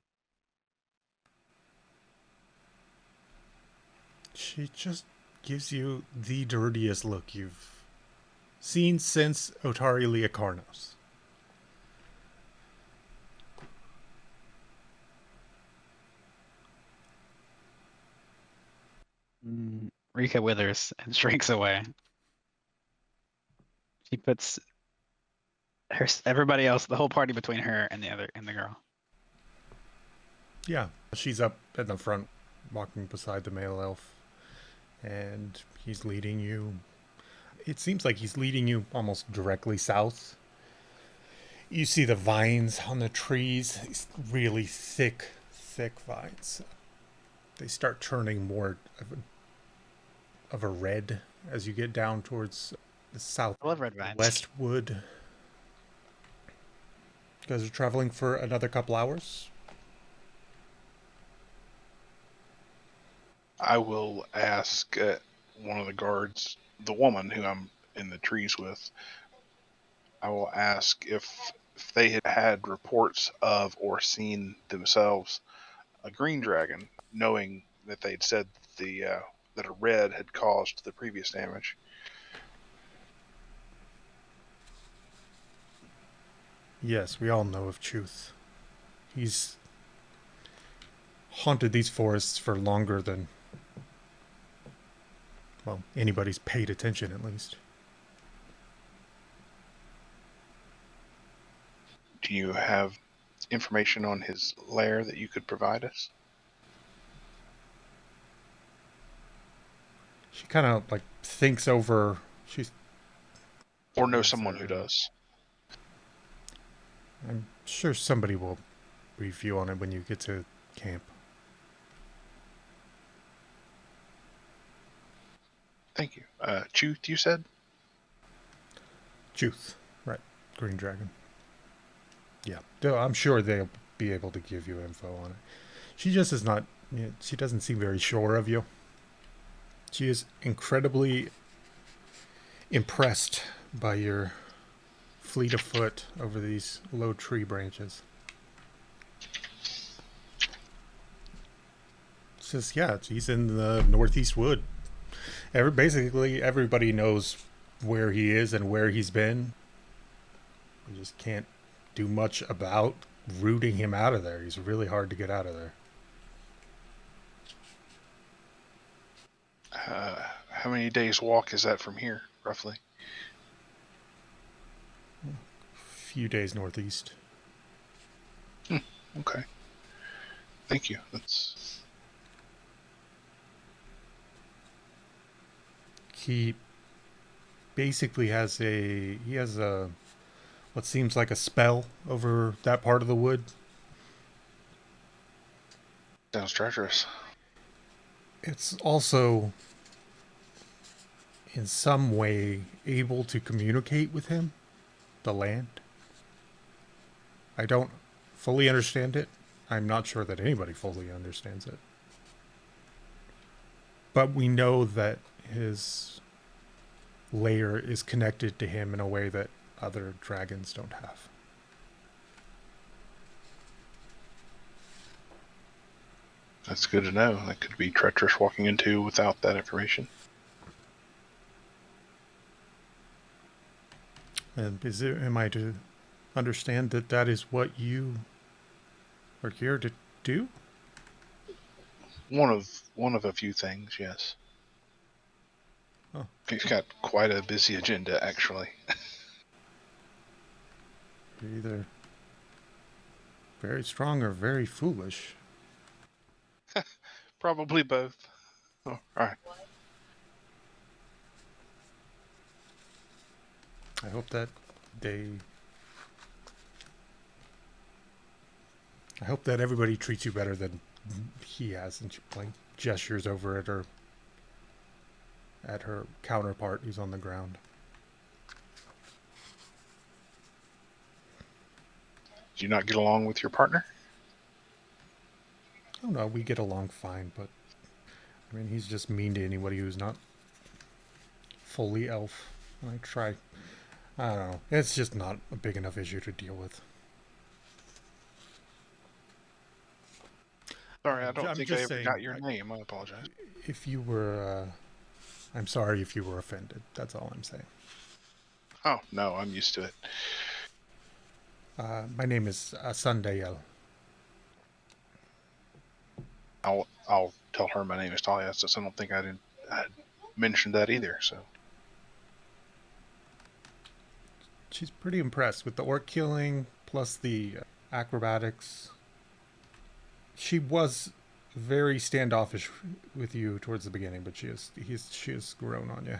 She just gives you the dirtiest look you've seen since Otari Leocarnos. Rika withers and shrinks away. She puts everybody else, the whole party between her and the girl. Yeah, she's up at the front, walking beside the male elf, and he's leading you. It seems like he's leading you almost directly south. You see the vines on the trees, these really thick vines. They start turning more of a red as you get down towards the south. I love red vines. Westwood. You guys are traveling for another couple hours? I will ask one of the guards, the woman who I'm in the trees with. I will ask if they had had reports of or seen themselves a green dragon, knowing that they'd said that a red had caused the previous damage. Yes, we all know of Chuth. He's haunted these forests for longer than, well, anybody's paid attention at least. Do you have information on his lair that you could provide us? She kind of like thinks over. Or know someone who does? I'm sure somebody will brief you on it when you get to camp. Thank you. Chuth, you said? Chuth, right? Green dragon. Yeah, I'm sure they'll be able to give you info on it. She just is not. She doesn't seem very sure of you. She is incredibly impressed by your fleet of foot over these low tree branches. Says, yeah, he's in the northeast wood. Basically, everybody knows where he is and where he's been. We just can't do much about rooting him out of there. He's really hard to get out of there. How many days walk is that from here? roughly? Few days northeast. Okay. Thank you. That's He basically has a what seems like a spell over that part of the wood. sounds treacherous. It's also in some way able to communicate with him, the land. I don't fully understand it. I'm not sure that anybody fully understands it. But we know that his lair is connected to him in a way that other dragons don't have. That's good to know. That could be treacherous walking into without that information. And am I to understand that that is what you are here to do? One of a few things, yes. Oh. He's got quite a busy agenda, actually. You're either very strong or very foolish. Probably both. Oh, all right. I hope that I hope that everybody treats you better than he has, and she like gestures over at her counterpart who's on the ground. Do you not get along with your partner? Oh no, we get along fine, but I mean he's just mean to anybody who's not fully elf. And I don't know. It's just not a big enough issue to deal with. Sorry, I don't I'm think just I ever saying, got your name. I apologize. If you were, I'm sorry if you were offended. That's all I'm saying. Oh, no, I'm used to it. My name is Sundael. I'll tell her my name is Talia, since I don't think I mentioned that either, so. She's pretty impressed with the orc killing, plus the acrobatics. She was very standoffish with you towards the beginning, but she has grown on you.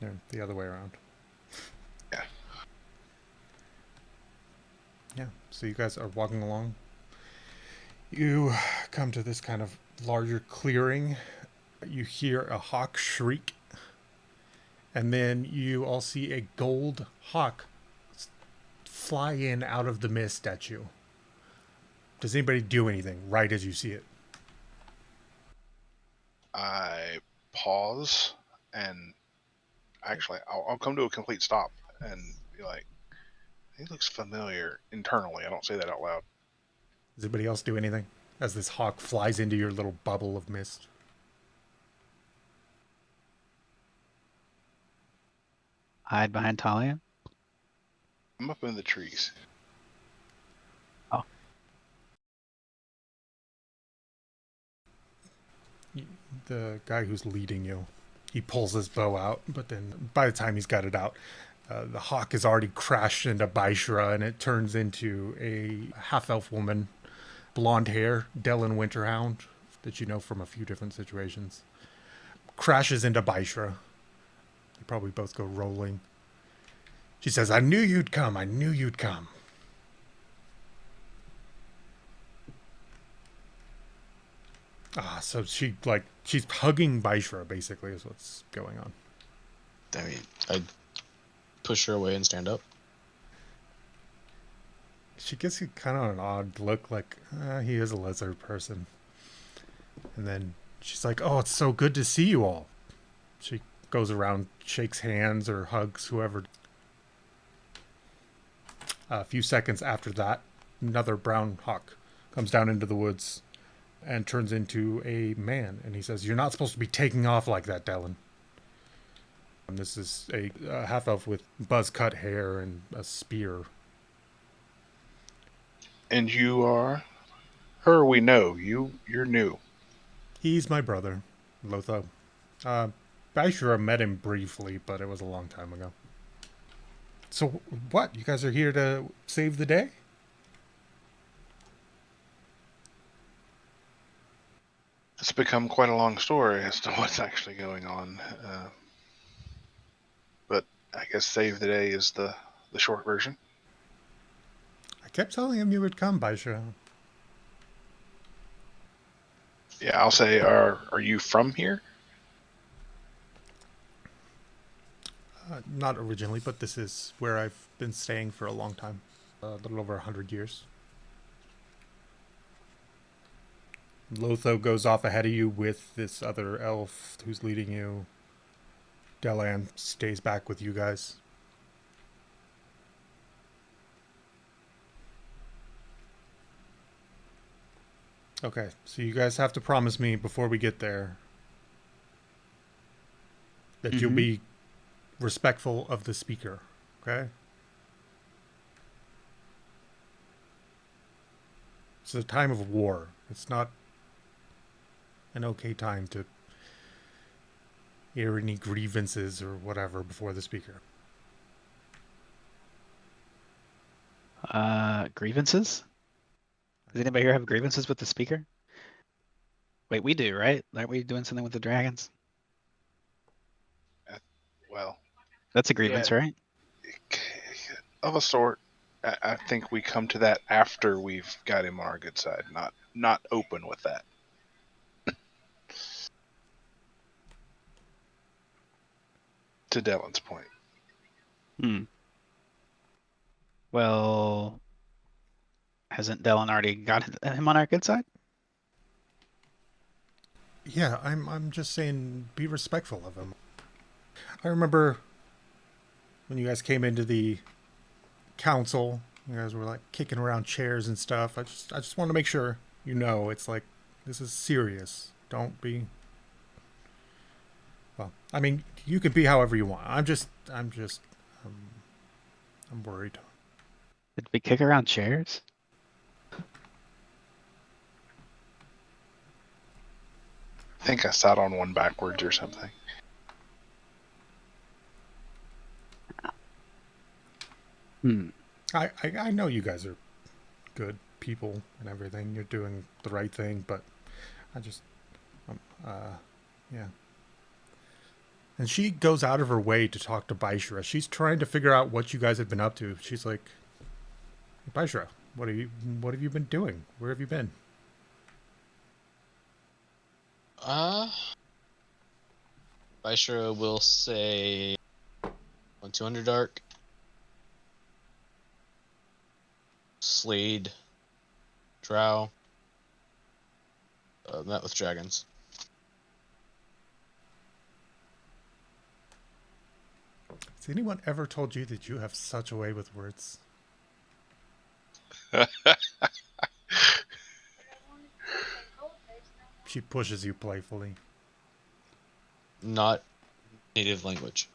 No, the other way around. Yeah. Yeah, so you guys are walking along. You come to this kind of larger clearing. You hear a hawk shriek. And then you all see a gold hawk fly in out of the mist at you. Does anybody do anything right as you see it? I pause and actually I'll come to a complete stop and be like, he looks familiar internally. I don't say that out loud. Does anybody else do anything as this hawk flies into your little bubble of mist? Hide behind Talia. I'm up in the trees. Oh. The guy who's leading you, he pulls his bow out, but then by the time he's got it out, the hawk has already crashed into Baishra, and it turns into a half-elf woman, blonde hair, Delaan Winterhound, that you know from a few different situations. Crashes into Baishra. They probably both go rolling. She says, I knew you'd come. I knew you'd come. So she's hugging Baishra, basically, is what's going on. I mean, I push her away and stand up. She gives you kind of an odd look, like, he is a lizard person. And then she's like, oh, it's so good to see you all. She goes around, shakes hands or hugs whoever. A few seconds after that, another brown hawk comes down into the woods and turns into a man. And he says, you're not supposed to be taking off like that, Delaan. And this is a half-elf with buzz-cut hair and a spear. And you are? Her we know. You're new. He's my brother, Lotho. Baishra met him briefly, but it was a long time ago. So what? You guys are here to save the day? It's become quite a long story as to what's actually going on. But I guess save the day is the short version. I kept telling him you would come, Baishra. Yeah, I'll say, are you from here? Not originally, but this is where I've been staying for a long time. A little over 100 years. Lotho goes off ahead of you with this other elf who's leading you. Delaan stays back with you guys. Okay, so you guys have to promise me before we get there that you'll be respectful of the speaker, okay? It's a time of war. It's not an okay time to air any grievances or whatever before the speaker. Grievances? Does anybody here have grievances with the speaker? Wait, we do, right? Aren't we doing something with the dragons? Well, That's a grievance, right? of a sort. I think we come to that after we've got him on our good side, not open with that. To Delan's point. Well, hasn't Delaan already got him on our good side? Yeah, I'm just saying be respectful of him. I remember when you guys came into the council, you guys were like kicking around chairs and stuff. I just want to make sure you know it's like this is serious. Don't be. Well, I mean, you can be however you want. I'm worried. Did we kick around chairs? I think I sat on one backwards or something. I know you guys are good people and everything. You're doing the right thing, but I just, yeah. And she goes out of her way to talk to Baishra. She's trying to figure out what you guys have been up to. She's like, Baishra, what have you been doing? Where have you been? Baishra will say 200 Dark. Slade. Drow. Met with dragons. Has anyone ever told you that you have such a way with words? She pushes you playfully. Not native language.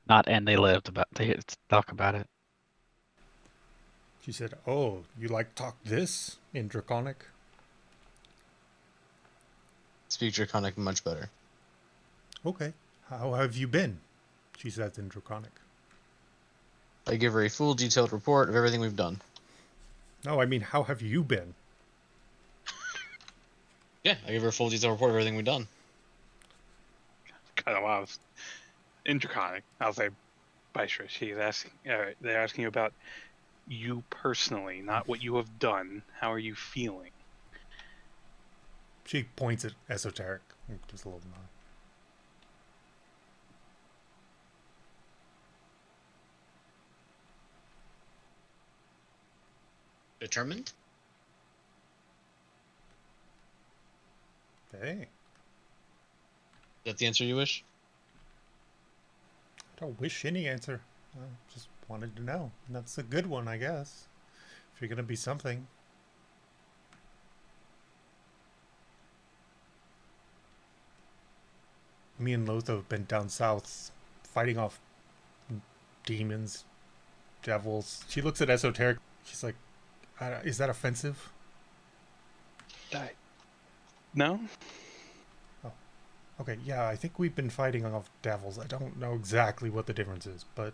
Not, and they lived about to talk about it. She said, "Oh, you like talk this in Draconic?" Speak Draconic much better. Okay. How have you been? She says in Draconic. I give her a full detailed report of everything we've done. No, I mean, how have you been? Yeah, I give her a full detailed report of everything we've done. Kind of wild. In Draconic, I'll say, Baishra, she's asking. They're asking you about you personally, not what you have done. How are you feeling? She points at Esoteric. Just a little nod. Determined? Hey. Is that the answer you wish? I don't wish any answer. I just wanted to know. And that's a good one, I guess. If you're going to be something. Me and Lotho have been down south fighting off demons, devils. She looks at Esoteric. She's like, is that offensive? No? Okay, yeah, I think we've been fighting off devils. I don't know exactly what the difference is, but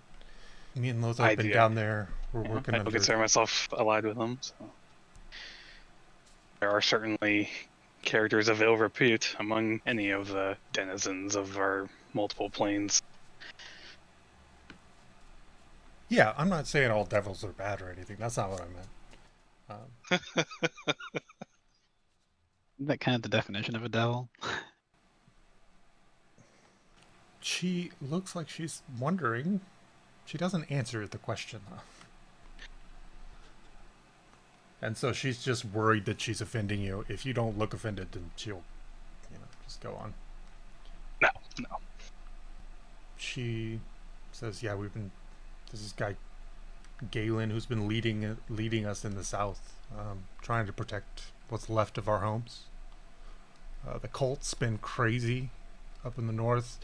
me and Lotho I have been do. down there. We're Yeah, working I don't under... consider myself allied with them. So. There are certainly characters of ill repute among any of the denizens of our multiple planes. Yeah, I'm not saying all devils are bad or anything. That's not what I meant. Isn't that kind of the definition of a devil? She looks like she's wondering. She doesn't answer the question, though. And so she's just worried that she's offending you. If you don't look offended, then she'll, just go on. No. She says, yeah, there's this guy, Galin, who's been leading us in the south, trying to protect what's left of our homes. The cult's been crazy up in the north,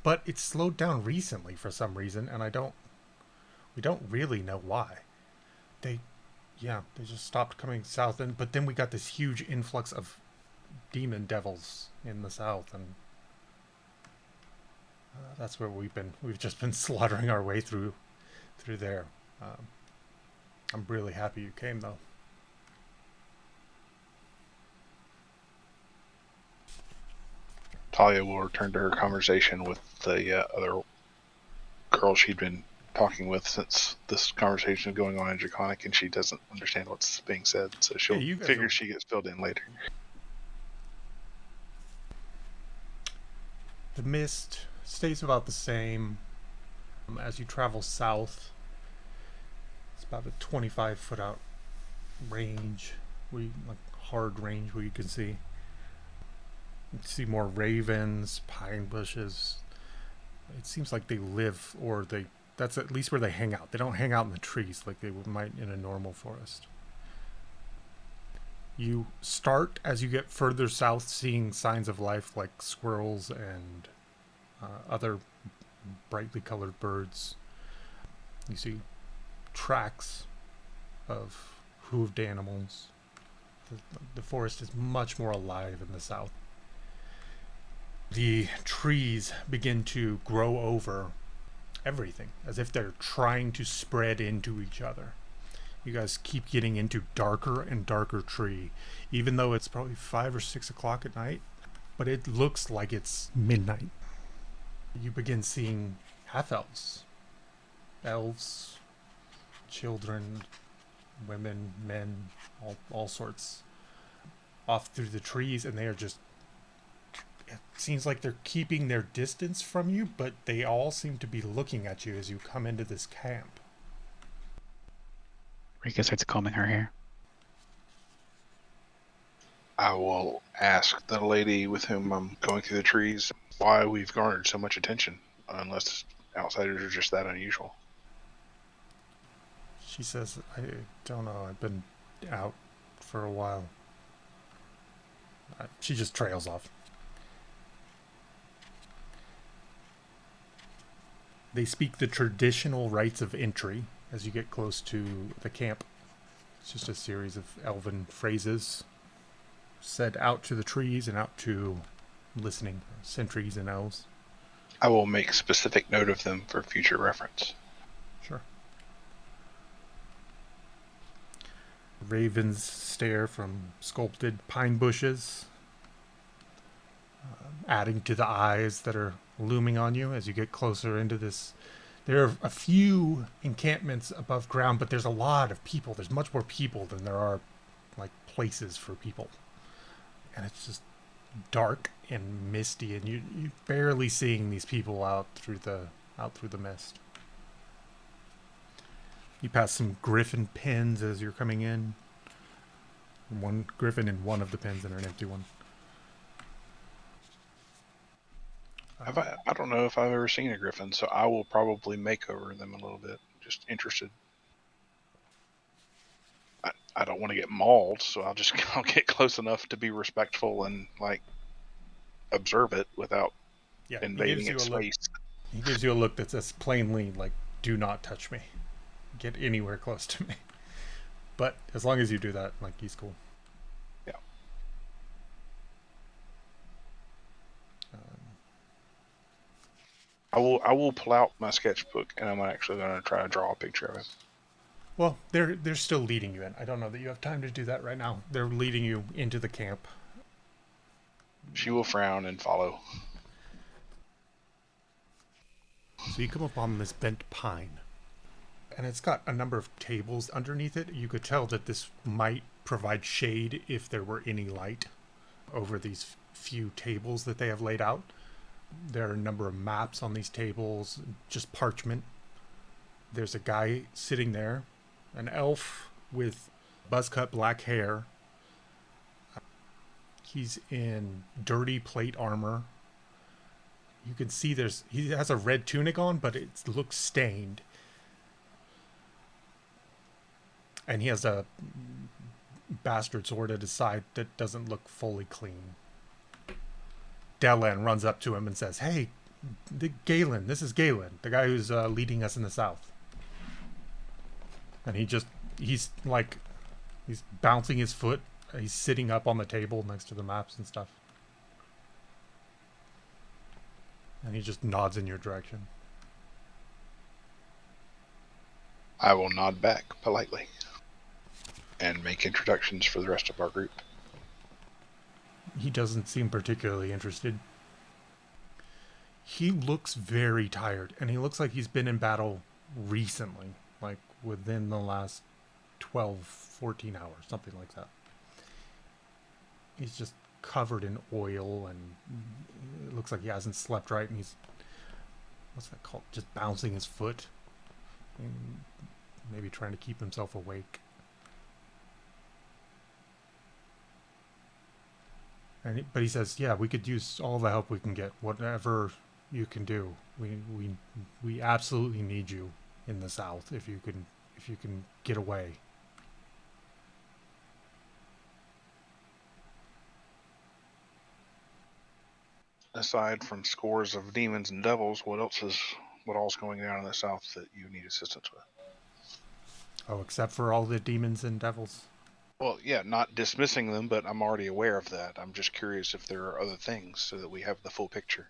but it's slowed down recently for some reason, and we don't really know why. They just stopped coming south, but then we got this huge influx of demon devils in the south, and that's where we've just been slaughtering our way through there. I'm really happy you came, though. Talia will return to her conversation with the other girl she'd been talking with since this conversation is going on in Draconic, and she doesn't understand what's being said, so she'll figure she gets filled in later. The mist stays about the same as you travel south. It's about a 25-foot out range, hard range where you can see more ravens, pine bushes. It seems like they live, or that's at least where they hang out. They don't hang out in the trees like they might in a normal forest. You start, as you get further south, seeing signs of life like squirrels and other brightly colored birds. You see tracks of hooved animals. The forest is much more alive in the south. The trees begin to grow over everything, as if they're trying to spread into each other. You guys keep getting into darker and darker tree, even though it's probably 5 or 6 o'clock at night, but it looks like it's midnight. You begin seeing half-elves, elves, children, women, men, all sorts, off through the trees, and they are just... It seems like they're keeping their distance from you, but they all seem to be looking at you as you come into this camp. Rika starts combing her hair. I will ask the lady with whom I'm going through the trees why we've garnered so much attention, unless outsiders are just that unusual. She says, I don't know, I've been out for a while. She just trails off. They speak the traditional rites of entry as you get close to the camp. It's just a series of elven phrases said out to the trees and out to listening sentries and elves. I will make specific note of them for future reference. Sure. Ravens stare from sculpted pine bushes, adding to the eyes that are looming on you as you get closer into this. There are a few encampments above ground, but there's a lot of people. There's much more people than there are places for people. And it's just dark and misty, and you're barely seeing these people out through the mist. You pass some griffin pens as you're coming in. One griffin in one of the pens and an empty one. I don't know if I've ever seen a griffin, so I will probably make over them a little bit. Just interested. I don't want to get mauled, so I'll get close enough to be respectful and observe it without invading its space. He gives you a look that says plainly, do not touch me. Get anywhere close to me. But as long as you do that, he's cool. Yeah. I will pull out my sketchbook and I'm actually going to try to draw a picture of him. Well, they're still leading you in. I don't know that you have time to do that right now. They're leading you into the camp. She will frown and follow. So you come upon this bent pine, and it's got a number of tables underneath it. You could tell that this might provide shade if there were any light over these few tables that they have laid out. There are a number of maps on these tables, just parchment. There's a guy sitting there, an elf with buzz-cut black hair. He's in dirty plate armor. You can see he has a red tunic on, but it looks stained. And he has a bastard sword at his side that doesn't look fully clean. Delaan runs up to him and says, "Hey, Galin, this is Galin, the guy who's leading us in the south." And he's bouncing his foot. He's sitting up on the table next to the maps and stuff. And he just nods in your direction. I will nod back politely and make introductions for the rest of our group. He doesn't seem particularly interested. He looks very tired, and he looks like he's been in battle recently, like within the last 12, 14 hours, something like that. He's just covered in oil, and it looks like he hasn't slept right, and he's, what's that called, just bouncing his foot, and maybe trying to keep himself awake. But he says, "Yeah, we could use all the help we can get. Whatever you can do, we absolutely need you in the south. If you can get away." Aside from scores of demons and devils, what all's going down in the south that you need assistance with? Oh, except for all the demons and devils. Well, yeah, not dismissing them, but I'm already aware of that. I'm just curious if there are other things so that we have the full picture.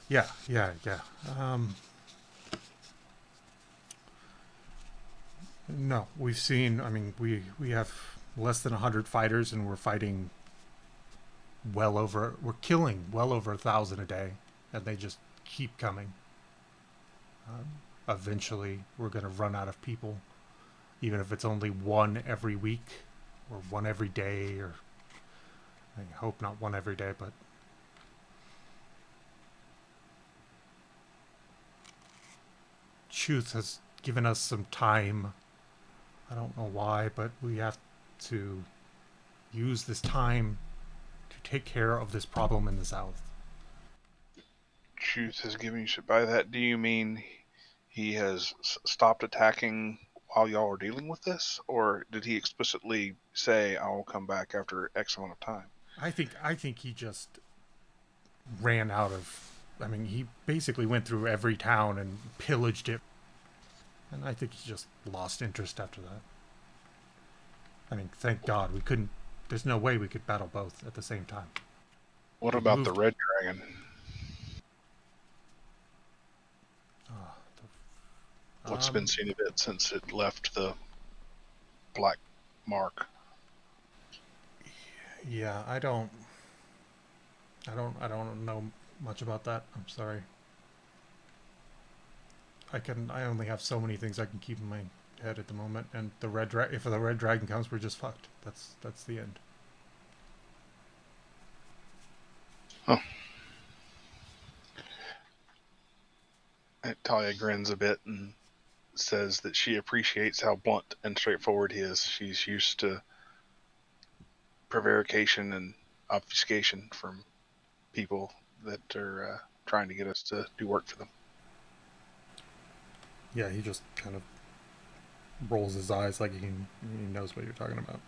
Yeah. No, we've seen. I mean, we have less than 100 fighters, and we're fighting we're killing well over 1,000 a day, and they just keep coming. Eventually, we're going to run out of people, even if it's only one every week or one every day, or I hope not one every day, but Chuth has given us some time. I don't know why, but we have to use this time to take care of this problem in the south. Chuth has given you. By that, do you mean he has stopped attacking while y'all are dealing with this, or did he explicitly say, "I will come back after X amount of time"? I think he just ran out of. I mean, he basically went through every town and pillaged it, and I think he just lost interest after that. I mean, thank God we couldn't. There's no way we could battle both at the same time. What about the Red Dragon? What's been seen of it since it left the black mark? Yeah, I don't know much about that. I'm sorry. I only have so many things I can keep in my head at the moment, and if the red dragon comes, we're just fucked. That's the end. Oh. Talia grins a bit and says that she appreciates how blunt and straightforward he is. She's used to prevarication and obfuscation from people that are trying to get us to do work for them. Yeah, he just kind of rolls his eyes like he knows what you're talking about.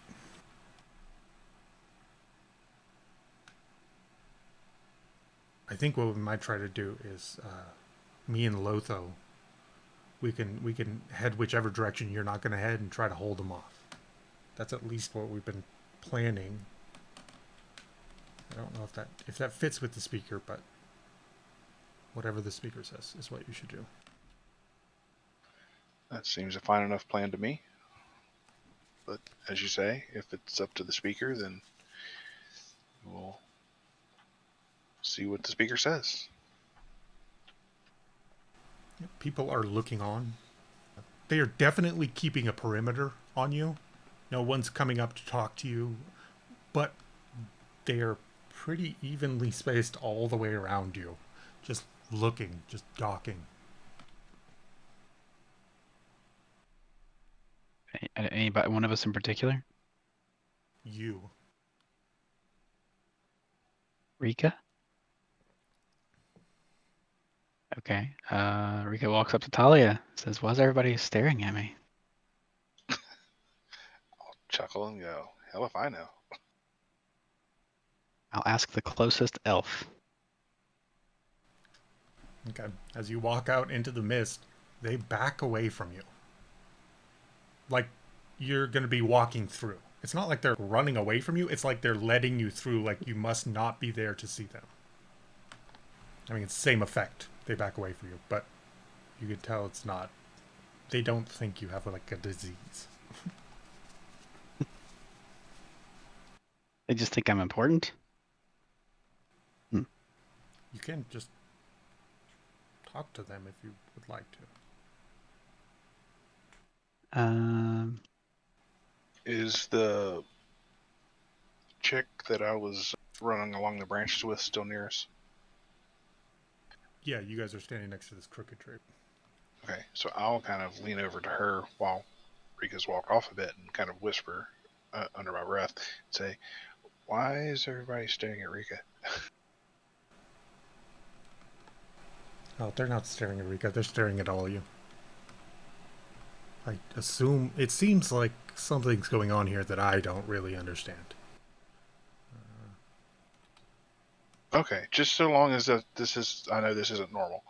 I think what we might try to do is me and Lotho, we can head whichever direction you're not going to head and try to hold them off. That's at least what we've been planning. I don't know if that fits with the speaker, but Whatever the speaker says is what you should do. That seems a fine enough plan to me. But as you say, if it's up to the speaker, then we'll see what the speaker says. People are looking on. They are definitely keeping a perimeter on you. No one's coming up to talk to you, but they are pretty evenly spaced all the way around you. Just looking, just gawking. Anybody, one of us in particular? You. Rika? Okay. Rika walks up to Talia, says, "Why's everybody staring at me?" I'll chuckle and go, hell if I know. I'll ask the closest elf. Okay. As you walk out into the mist, they back away from you. Like you're going to be walking through. It's not like they're running away from you. It's like they're letting you through, like you must not be there to see them. I mean, it's the same effect. They back away from you, but you can tell it's not. They don't think you have like a disease. They just think I'm important. You can just talk to them if you would like to. Is the chick that I was running along the branches with still near us? Yeah, you guys are standing next to this crooked tree. Okay, so I'll kind of lean over to her while Rika's walk off a bit and kind of whisper under my breath and say, "Why is everybody staring at Rika?" Oh, they're not staring at Rika. They're staring at all of you. I assume it seems like something's going on here that I don't really understand. Okay, just so long as this is, I know this isn't normal.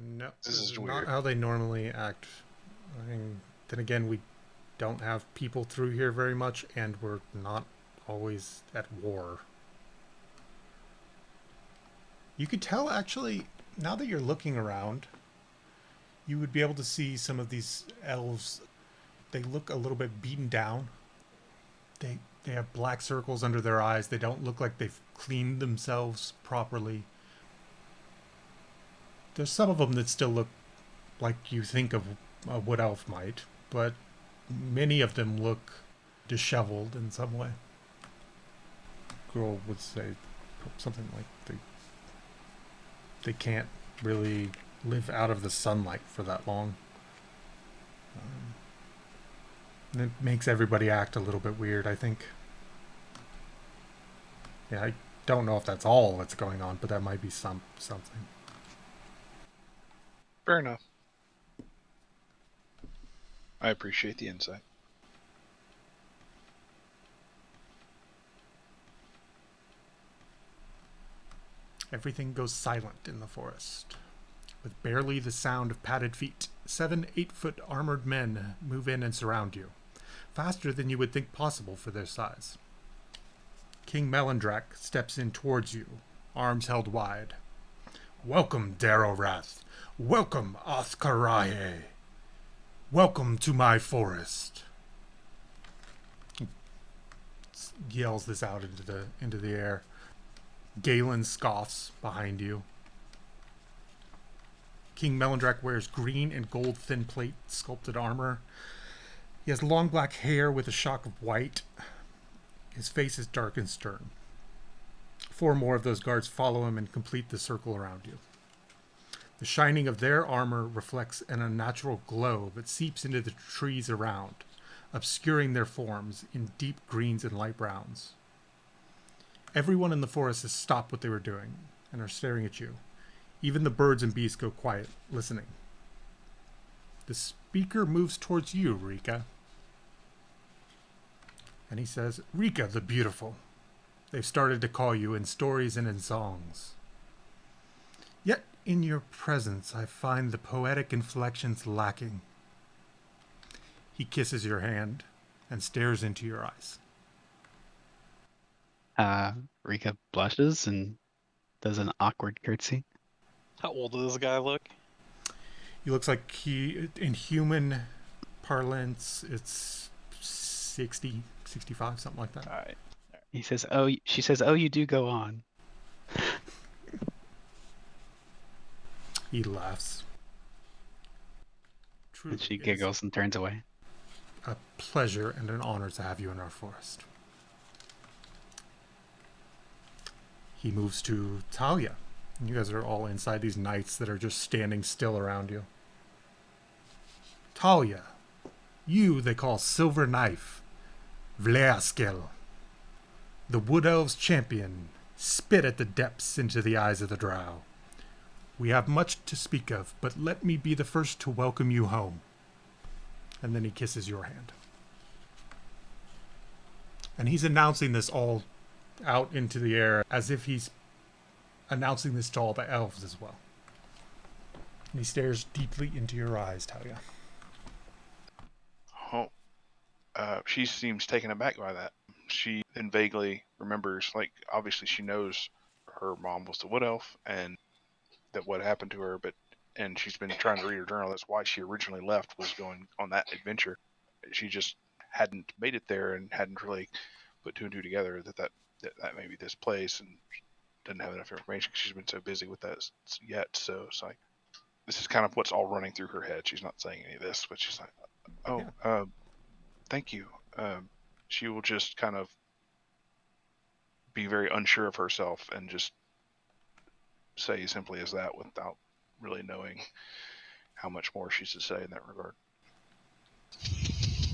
No, This is not weird. how they normally act. I mean, then again, we don't have people through here very much, and we're not always at war. You could tell, actually, now that you're looking around, you would be able to see some of these elves. They look a little bit beaten down. They have black circles under their eyes. They don't look like they've cleaned themselves properly. There's some of them that still look like you think of a wood elf might, but many of them look disheveled in some way. Girl would say something like they can't really live out of the sunlight for that long. And it makes everybody act a little bit weird, I think. Yeah, I don't know if that's all that's going on, but that might be something. Fair enough. I appreciate the insight. Everything goes silent in the forest. With barely the sound of padded feet, 7 8-foot armored men move in and surround you, faster than you would think possible for their size. King Melandrach steps in towards you, arms held wide. "Welcome, Darorath. Welcome, Othkaraye. Welcome to my forest." He yells this out into the air. Galin scoffs behind you. King Melandrach wears green and gold thin plate sculpted armor. He has long black hair with a shock of white. His face is dark and stern. 4 more of those guards follow him and complete the circle around you. The shining of their armor reflects an unnatural glow that seeps into the trees around, obscuring their forms in deep greens and light browns. Everyone in the forest has stopped what they were doing and are staring at you. Even the birds and beasts go quiet, listening. The speaker moves towards you, Rika. And he says, "Rika the Beautiful. They've started to call you in stories and in songs. Yet in your presence I find the poetic inflections lacking." He kisses your hand and stares into your eyes. Rika blushes and does an awkward curtsy. How old does this guy look? He looks like in human parlance, it's 60, 65, something like that. All right. He says, "Oh," she says, "Oh, you do go on." He laughs. Truly, And she it is giggles and turns away. a pleasure and an honor to have you in our forest. He moves to Talia. You guys are all inside these knights that are just standing still around you. Talia, you they call Silver Knife, Vlaaskel, the Wood Elves champion, spit at the depths into the eyes of the drow. We have much to speak of, but let me be the first to welcome you home. And then he kisses your hand. And he's announcing this all out into the air as if he's announcing this to all the elves as well. And he stares deeply into your eyes, Talia. Oh, she seems taken aback by that. She then vaguely remembers, like, obviously she knows her mom was the Wood Elf and that what happened to her, and she's been trying to read her journal. That's why she originally left, was going on that adventure. She just hadn't made it there and hadn't really put two and two together that may be this place, and doesn't have enough information because she's been so busy with that yet. So it's like, this is kind of what's all running through her head. She's not saying any of this, but she's like, oh, yeah. Thank you. She will just kind of be very unsure of herself and just say simply as that without really knowing how much more she's to say in that regard.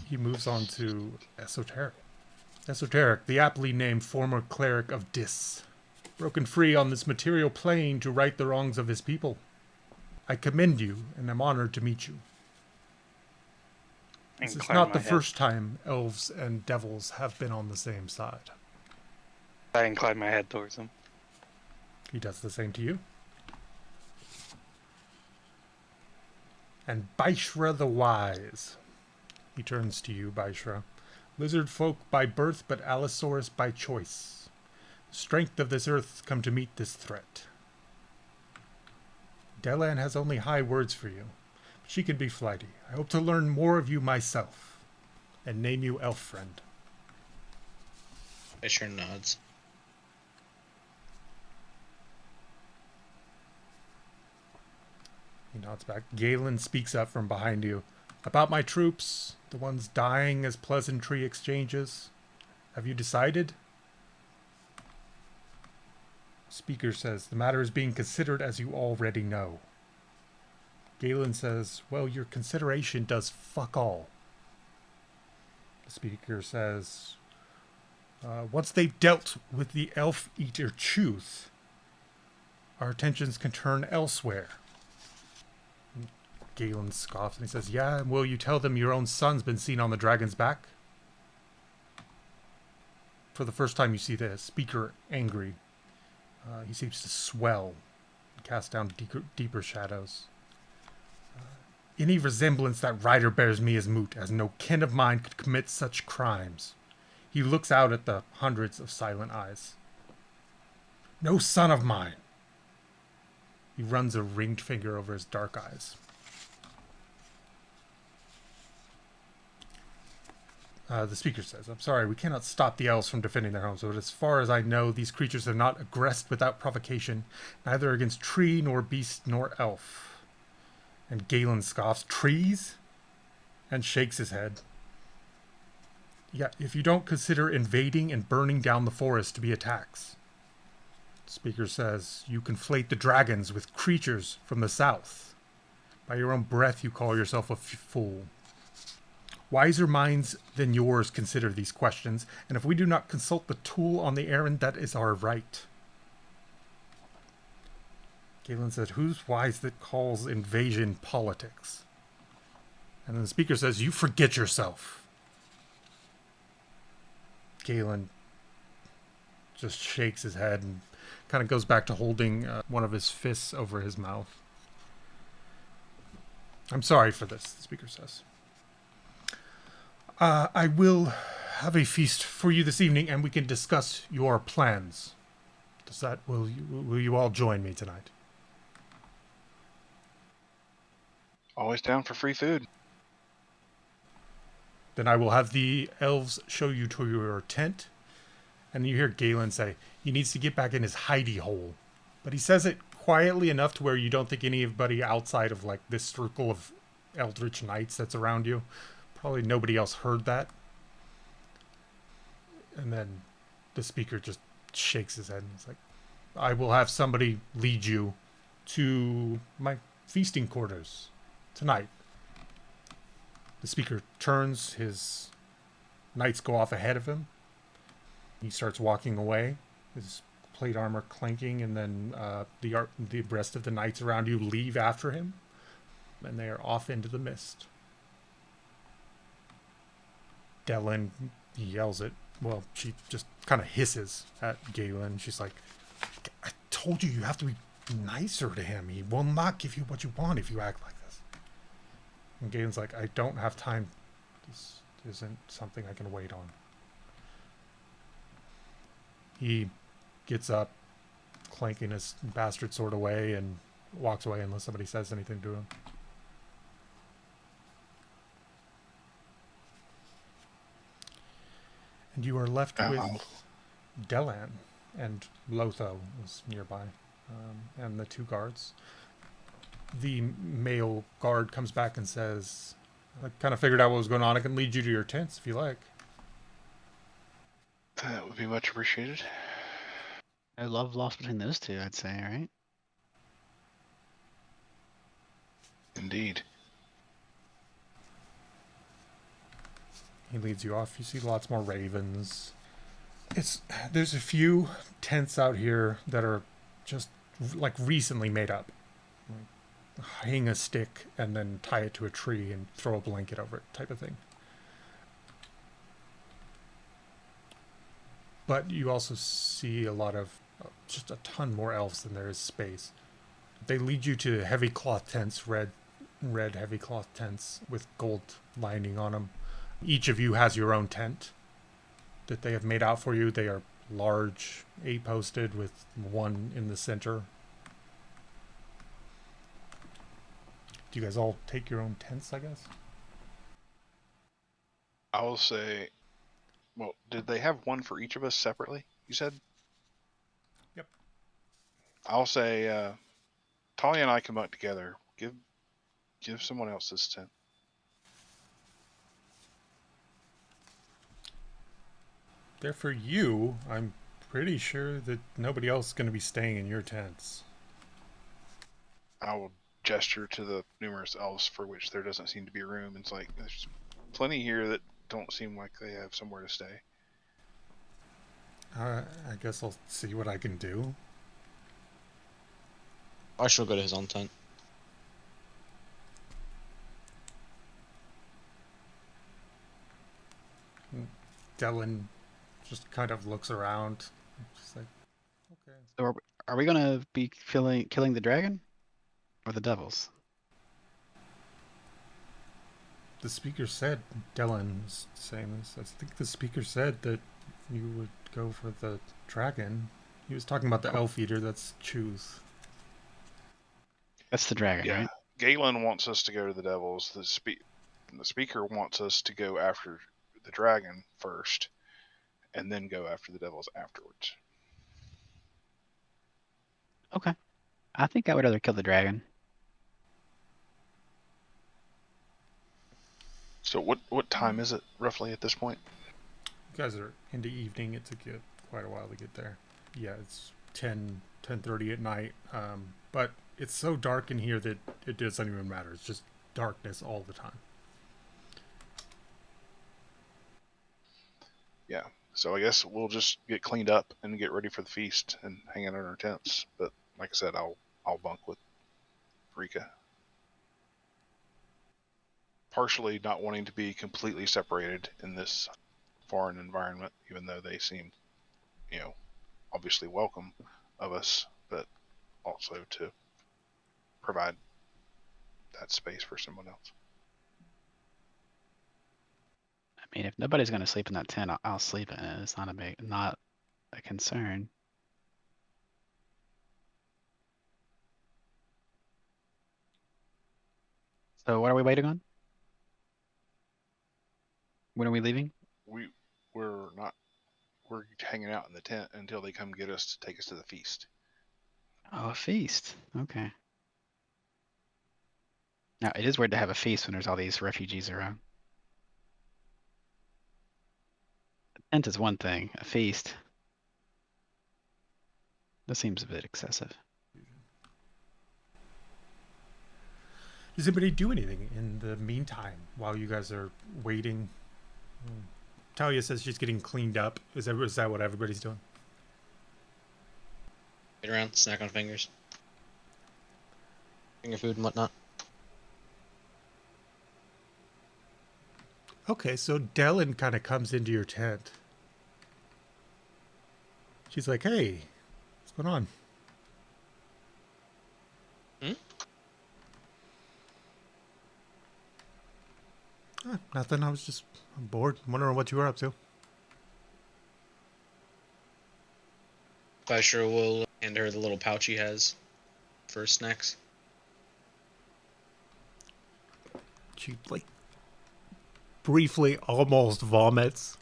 He moves on to Esoteric. Esoteric, the aptly named former cleric of Dis, broken free on this material plane to right the wrongs of his people. I commend you and am honored to meet you. This is not the first time elves and devils have been on the same side. I incline my head towards him. He does the same to you. And Baishra the Wise. He turns to you, Baishra. Lizard folk by birth, but Allosaurus by choice. The strength of this earth come to meet this threat. Delaan has only high words for you. She can be flighty. I hope to learn more of you myself, and name you elf friend. Fisher nods. He nods back. Galin speaks up from behind you. About my troops, the ones dying as pleasantry exchanges. Have you decided? Speaker says, the matter is being considered as you already know. Galin says, well, your consideration does fuck all. The speaker says, once they've dealt with the elf-eater Chuth, our attentions can turn elsewhere. Galin scoffs and he says, yeah, and will you tell them your own son's been seen on the dragon's back? For the first time you see the speaker angry. He seems to swell and cast down deeper shadows. Any resemblance that rider bears me is moot, as no kin of mine could commit such crimes. He looks out at the hundreds of silent eyes. No son of mine. He runs a ringed finger over his dark eyes. The speaker says, I'm sorry, we cannot stop the elves from defending their homes, but as far as I know, these creatures have not aggressed without provocation, neither against tree, nor beast, nor elf. And Galin scoffs, trees? And shakes his head. Yeah, if you don't consider invading and burning down the forest to be attacks. The speaker says, you conflate the dragons with creatures from the south. By your own breath, you call yourself a fool. Wiser minds than yours consider these questions, and if we do not consult the tool on the errand, that is our right. Galin said, who's wise that calls invasion politics? And then the speaker says, you forget yourself. Galin just shakes his head and kind of goes back to holding one of his fists over his mouth. I'm sorry for this, the speaker says. I will have a feast for you this evening, and we can discuss your plans. Will you all join me tonight? Always down for free food. Then I will have the elves show you to your tent. And you hear Galin say, he needs to get back in his hidey hole. But he says it quietly enough to where you don't think anybody outside of like this circle of eldritch knights that's around you. Probably nobody else heard that. And then the speaker just shakes his head and he's like, I will have somebody lead you to my feasting quarters tonight. The speaker turns, his knights go off ahead of him. He starts walking away, his plate armor clanking, and then the rest of the knights around you leave after him, and they are off into the mist. Delaan yells at, well, she just kind of hisses at Galin. She's like, I told you have to be nicer to him. He will not give you what you want if you act like this. And Galen's like, I don't have time. This isn't something I can wait on. He gets up, clanking his bastard sword away, and walks away unless somebody says anything to him. And you are left with Delaan, and Lotho was nearby, and the two guards. The male guard comes back and says, I kind of figured out what was going on. I can lead you to your tents if you like. That would be much appreciated. No love lost between those two, I'd say, right? Indeed. He leads you off. You see lots more ravens. There's a few tents out here that are just like recently made up. Hang a stick and then tie it to a tree and throw a blanket over it type of thing. But you also see a lot of, just a ton more elves than there is space. They lead you to heavy cloth tents, red heavy cloth tents with gold lining on them. Each of you has your own tent that they have made out for you. They are large, 8-posted with one in the center. Do you guys all take your own tents, I guess? I will say, well, did they have one for each of us separately, you said? Yep. I'll say, Talia and I come up together. Give someone else this tent. They're for you. I'm pretty sure that nobody else is going to be staying in your tents. I will gesture to the numerous elves for which there doesn't seem to be room. It's like, there's plenty here that don't seem like they have somewhere to stay. I guess I'll see what I can do. I shall go to his own tent. Delaan just kind of looks around. Just like, okay. So are we gonna be killing the dragon? Or the devils? The speaker said, Delaan was saying this, I think the speaker said that you would go for the dragon. He was talking about the elf eater, that's Chuth. That's the dragon, Yeah. right? Galin wants us to go to the devils. The speaker wants us to go after the dragon first, and then go after the devils afterwards. Okay. I think I would rather kill the dragon. So what time is it roughly at this point? You guys are into evening. It took you quite a while to get there. Yeah, it's 10:30 at night. But it's so dark in here that it doesn't even matter. It's just darkness all the time. Yeah. So I guess we'll just get cleaned up and get ready for the feast and hang out in our tents. But like I said, I'll bunk with Rika. Partially not wanting to be completely separated in this foreign environment, even though they seem, obviously welcome of us, but also to provide that space for someone else. I mean, if nobody's gonna sleep in that tent, I'll sleep in it. It's not a concern. So what are we waiting on? When are we leaving? We're not. We're hanging out in the tent until they come get us to take us to the feast. Oh, a feast. Okay. Now, it is weird to have a feast when there's all these refugees around. A tent is one thing. A feast. That seems a bit excessive. Does anybody do anything in the meantime while you guys are waiting? Talia says she's getting cleaned up. Is that what everybody's doing? Get around, snack on fingers. Finger food and whatnot. Okay, so Delaan kind of comes into your tent. She's like, "Hey, what's going on?" Nothing. I was just bored, wondering what you were up to. Fisher will hand her the little pouch he has for snacks. She like briefly almost vomits.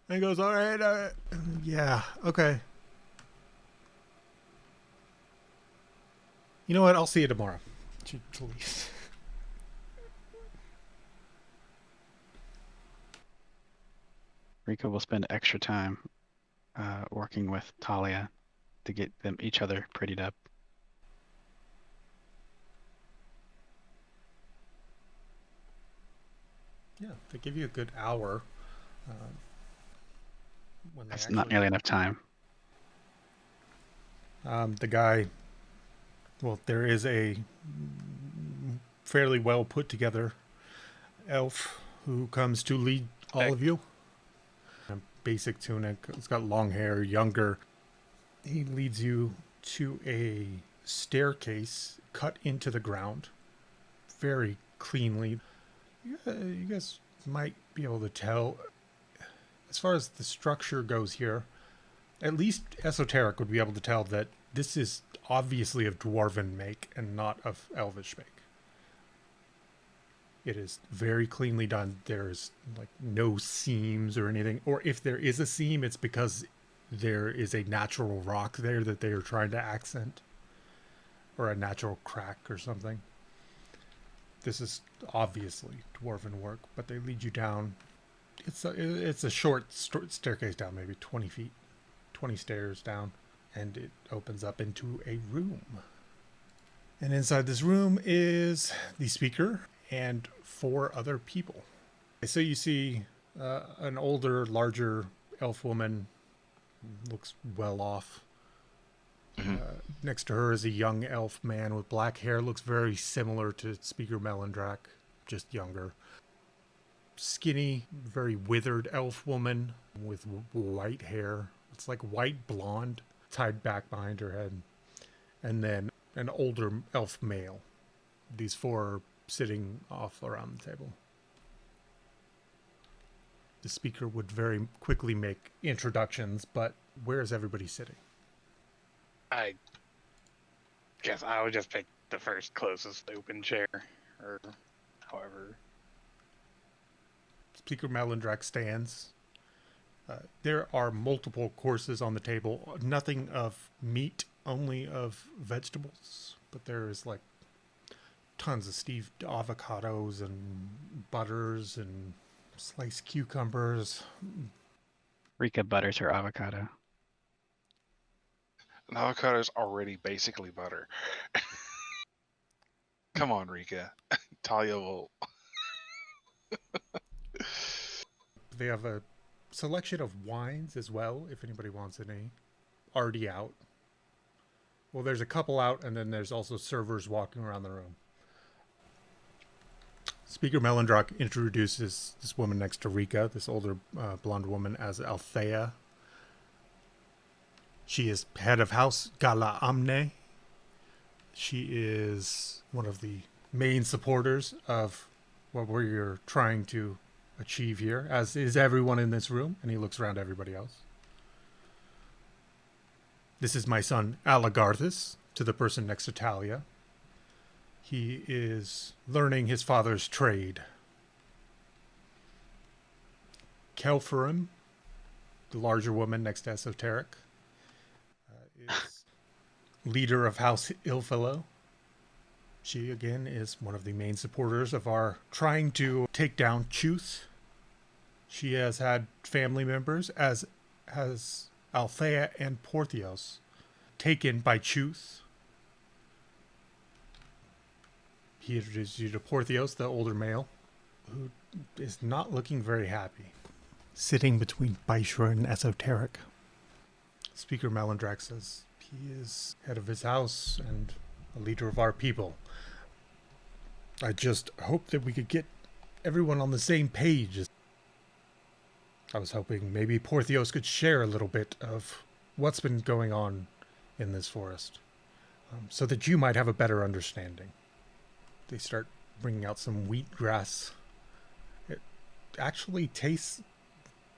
And goes, "All right, yeah, okay. You know what? I'll see you tomorrow." She leaves. Rika will spend extra time working with Talia to get them each other prettied up. Yeah, they give you a good hour. When they That's not nearly enough time. The guy, well, there is a fairly well put together elf who comes to lead all of you. A basic tunic, it's got long hair, younger. He leads you to a staircase cut into the ground very cleanly. You guys might be able to tell, as far as the structure goes here, at least Esoteric would be able to tell that this is obviously of dwarven make and not of elvish make. It is very cleanly done. There's like no seams or anything. Or if there is a seam, it's because there is a natural rock there that they are trying to accent. Or a natural crack or something. This is obviously dwarven work, but they lead you down. It's a short staircase down, maybe 20 feet. 20 stairs down. And it opens up into a room. And inside this room is the speaker and 4 other people. So you see an older, larger elf woman, looks well off. Next to her is a young elf man with black hair, looks very similar to Speaker Melandrach, just younger. Skinny, very withered elf woman with white hair. It's like white blonde, tied back behind her head. And then an older elf male. These 4 are sitting off around the table. The speaker would very quickly make introductions, but where is everybody sitting? I guess I would just pick the first closest open chair, or however. Speaker Melandrach stands. There are multiple courses on the table. Nothing of meat, only of vegetables. But there is like tons of stewed avocados and butters and sliced cucumbers. Rika butters her avocado. An avocado is already basically butter. Come on, Rika. Talia will. They have a selection of wines as well, if anybody wants any. Already out. Well, there's a couple out, and then there's also servers walking around the room. Speaker Melandrach introduces this woman next to Rika, this older blonde woman, as Althea. She is head of house Galaamne. She is one of the main supporters of what we're trying to achieve here, as is everyone in this room, and he looks around at everybody else. This is my son Alagarthus, to the person next to Talia. He is learning his father's trade. Kelfarim, the larger woman next to Esoteric, is leader of House Ilfellow. She, again, is one of the main supporters of our trying to take down Chuth. She has had family members, as has Althea and Porthios, taken by Chuth. He introduced you to Porthios, the older male, who is not looking very happy. Sitting between Baishra and Esoteric. Speaker Melandrach says he is head of his house and a leader of our people. I just hope that we could get everyone on the same page. I was hoping maybe Porthios could share a little bit of what's been going on in this forest, so that you might have a better understanding. They start bringing out some wheatgrass. It actually tastes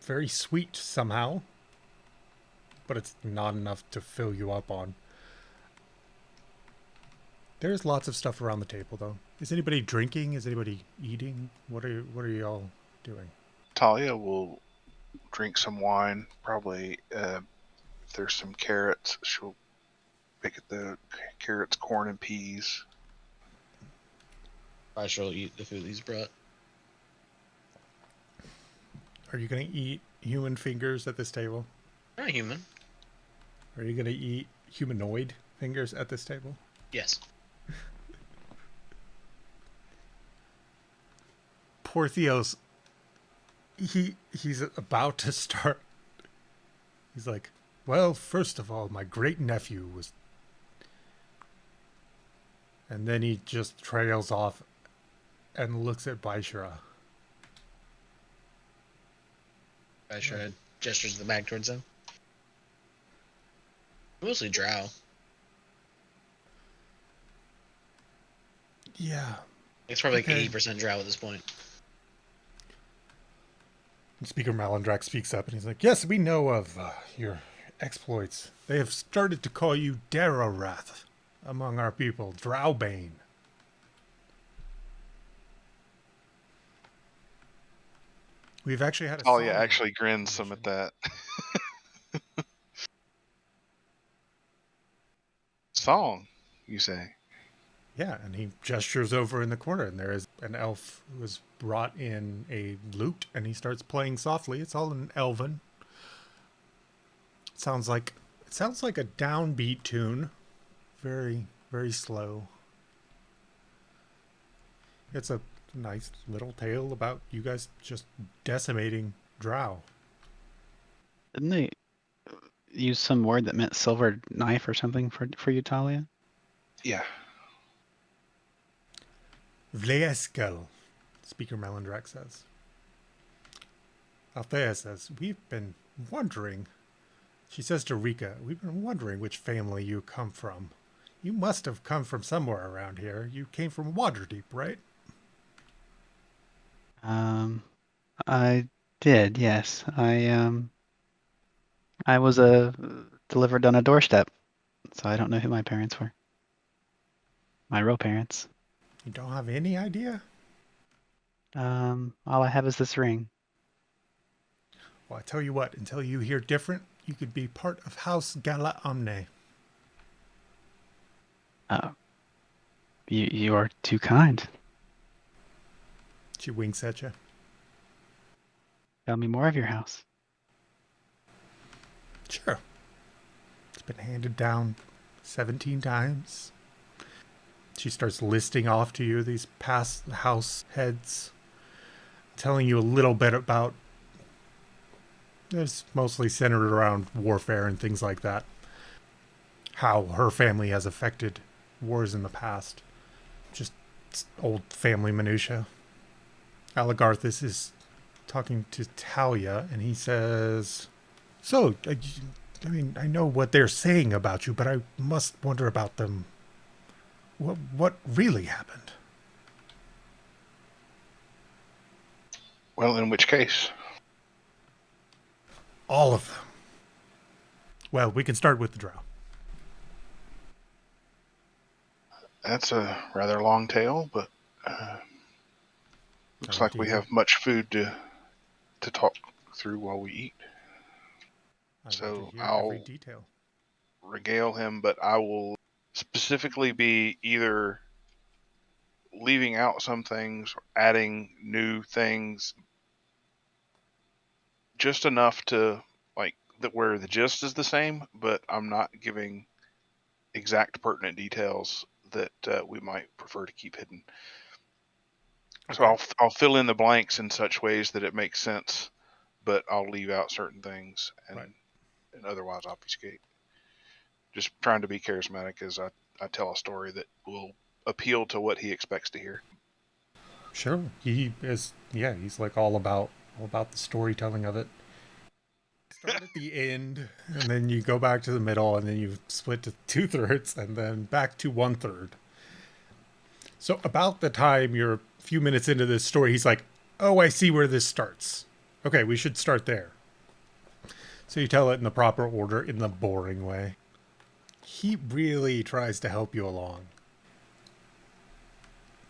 very sweet somehow, but it's not enough to fill you up on. There's lots of stuff around the table, though. Is anybody drinking? Is anybody eating? What are y'all doing? Talia will drink some wine. Probably, if there's some carrots, she'll pick at the carrots, corn, and peas. I shall eat the food he's brought. Are you going to eat human fingers at this table? Not human. Are you going to eat humanoid fingers at this table? Yes. Porthios, he's about to start. He's like, well, first of all, my great nephew was... And then he just trails off and looks at Baishra. Baishra gestures the bag towards him. Mostly drow. Yeah. It's probably Okay. like 80% drow at this point. Speaker Melandrach speaks up and he's like, yes, we know of your exploits. They have started to call you Dararath among our people, Drowbane. We've actually had a Talia song- actually grins some at that. Song, you say? Yeah, and he gestures over in the corner, and there is an elf who has brought in a lute, and he starts playing softly. It's all in Elven. It sounds like a downbeat tune, very, very slow. It's a nice little tale about you guys just decimating Drow. Didn't they use some word that meant silver knife or something for you, Talia? Yeah. Vleeskel, Speaker Melandrach says. Althea says, we've been wondering. She says to Rika, we've been wondering which family you come from. You must have come from somewhere around here. You came from Waterdeep, right? I did, yes. I was delivered on a doorstep, so I don't know who my parents were. My real parents. You don't have any idea? All I have is this ring. Well, I tell you what, until you hear different, you could be part of House Gala Omne. You are too kind. She winks at you. Tell me more of your house. Sure. It's been handed down 17 times. She starts listing off to you these past house heads, telling you a little bit about... It's mostly centered around warfare and things like that. How her family has affected wars in the past. Just old family minutia. Aligarthus is talking to Talia, and he says, so, I mean, I know what they're saying about you, but I must wonder about them. What really happened? Well, in which case? All of them. Well, we can start with the drow. That's a rather long tale, but looks like we Indeed. have much food to talk through while we eat. I want So to hear every I'll detail. regale him, but I will specifically be either leaving out some things or adding new things, just enough to like that where the gist is the same, but I'm not giving exact pertinent details that we might prefer to keep hidden. So I'll fill in the blanks in such ways that it makes sense, but I'll leave out certain things and Right. and otherwise obfuscate. Just trying to be charismatic as I tell a story that will appeal to what he expects to hear. Sure. He is, yeah, he's like all about the storytelling of it. Start at the end, and then you go back to the middle, and then you split to 2/3, and then back to 1/3. So about the time you're a few minutes into this story, he's like, oh, I see where this starts. Okay, we should start there. So you tell it in the proper order, in the boring way. He really tries to help you along.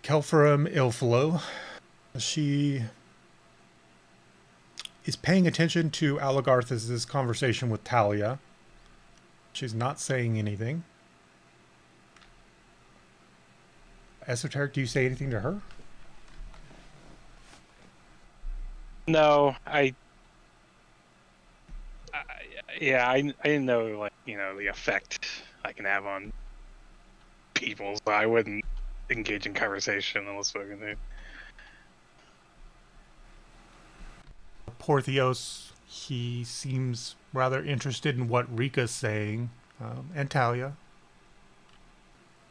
Kelpharim Ilfalo, she is paying attention to Alagarthus' conversation with Talia. She's not saying anything. Esoteric, do you say anything to her? No, I didn't know, like, the effect I can have on people, so I wouldn't engage in conversation unless spoken to. Porthios, he seems rather interested in what Rika's saying, and Talia.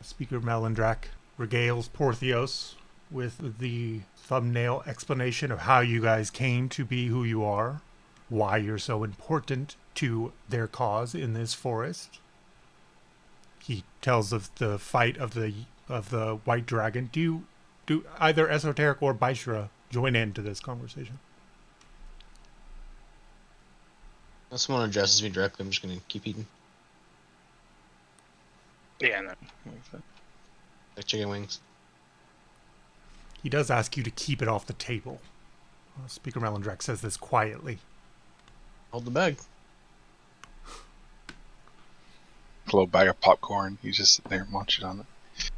Speaker Melandrach regales Porthios with the thumbnail explanation of how you guys came to be who you are, why you're so important to their cause in this forest. He tells of the fight of the white dragon. Do either Esoteric or Baishra join into this conversation? If someone addresses me directly, I'm just gonna keep eating. Yeah, no. Like chicken wings. He does ask you to keep it off the table. Speaker Melandrach says this quietly. Hold the bag. A little bag of popcorn. He's just sitting there munching on it.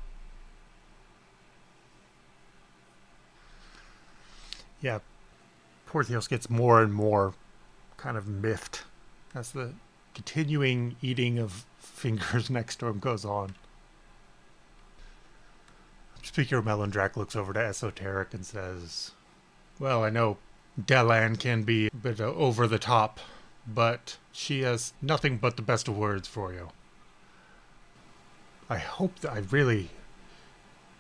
Yeah, Porthios gets more and more kind of miffed as the continuing eating of fingers next to him goes on. Speaker Melandrach looks over to Esoteric and says, well, I know Delaan can be a bit over the top, but she has nothing but the best of words for you. I hope that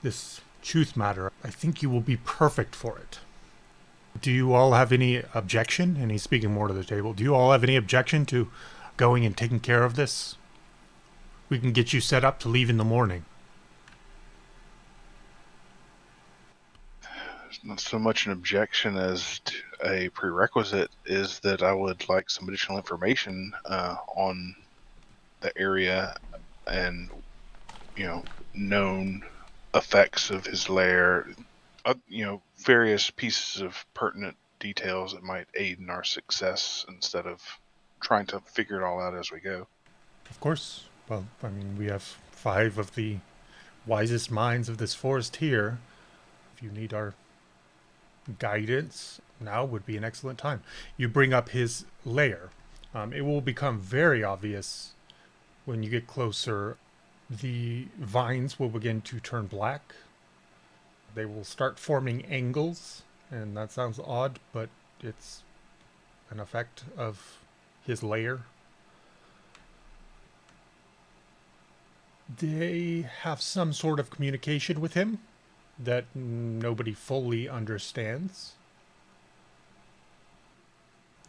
this Chuth matter, I think you will be perfect for it. Do you all have any objection? And he's speaking more to the table. Do you all have any objection to going and taking care of this? We can get you set up to leave in the morning. It's not so much an objection as a prerequisite is that I would like some additional information on the area and, known effects of his lair, various pieces of pertinent details that might aid in our success instead of trying to figure it all out as we go. Of course. Well, I mean, we have 5 of the wisest minds of this forest here. If you need our guidance, now would be an excellent time. You bring up his lair. It will become very obvious when you get closer. The vines will begin to turn black. They will start forming angles, and that sounds odd, but it's an effect of his lair. They have some sort of communication with him that nobody fully understands.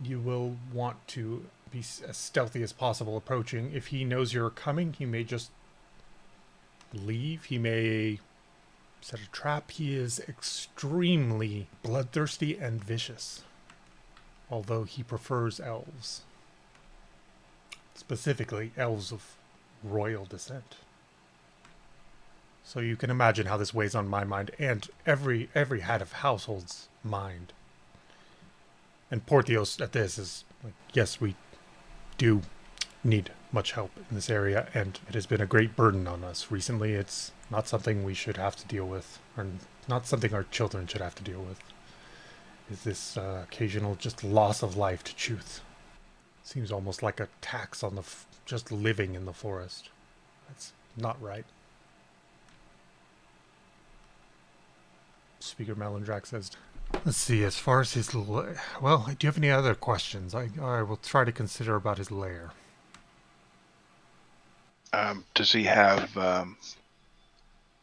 You will want to be as stealthy as possible approaching. If he knows you're coming, he may just leave. He may set a trap. He is extremely bloodthirsty and vicious, although he prefers elves. Specifically, elves of royal descent. So you can imagine how this weighs on my mind and every head of household's mind. And Portios at this is like, yes, we do need much help in this area, and it has been a great burden on us recently. It's not something we should have to deal with, or not something our children should have to deal with. Is this occasional just loss of life to Chuth? Seems almost like a tax on the just living in the forest. That's not right. Speaker Melandrach says, let's see, as far as his well, do you have any other questions? I will try to consider about his lair. Does he have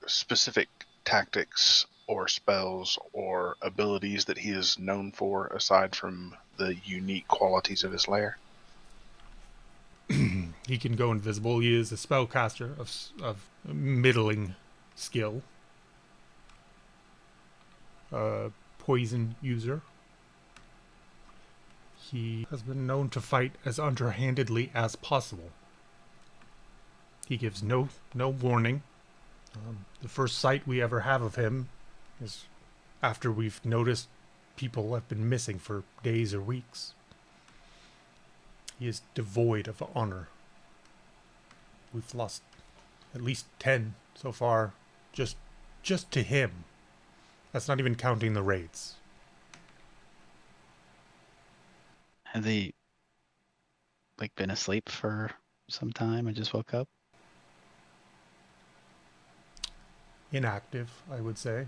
specific tactics or spells or abilities that he is known for aside from the unique qualities of his lair? He can go invisible. He is a spellcaster of middling skill. Poison user. He has been known to fight as underhandedly as possible. He gives no warning. The first sight we ever have of him is after we've noticed people have been missing for days or weeks. He is devoid of honor. We've lost at least 10 so far, just to him. That's not even counting the raids. Have they been asleep for some time and just woke up? Inactive, I would say.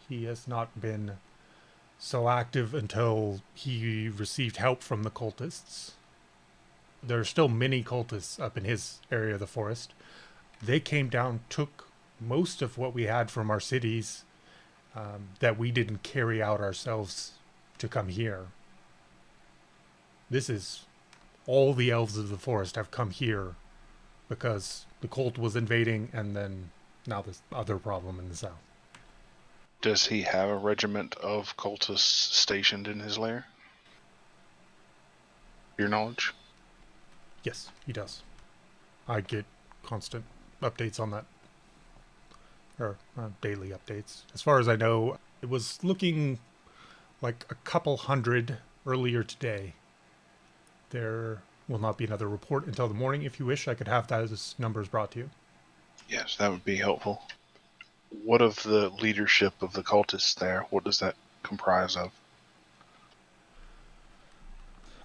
He has not been so active until he received help from the cultists. There are still many cultists up in his area of the forest. They came down, took most of what we had from our cities that we didn't carry out ourselves to come here. This is all the elves of the forest have come here because the cult was invading, and then now this other problem in the south. Does he have a regiment of cultists stationed in his lair? Your knowledge? Yes, he does. I get constant updates on that. Or daily updates. As far as I know, it was looking like a couple hundred earlier today. There will not be another report until the morning. If you wish, I could have those numbers brought to you. Yes, that would be helpful. What of the leadership of the cultists there? What does that comprise of?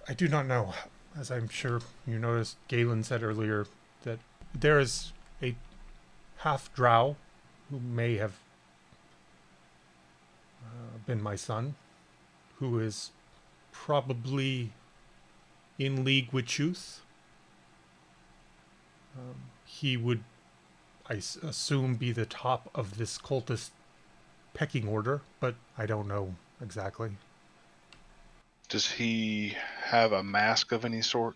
I do not know. As I'm sure you noticed, Galin said earlier that there is a half-drow who may have been my son, who is probably in league with Chuth. He would, I assume, be the top of this cultist pecking order, but I don't know exactly. Does he have a mask of any sort?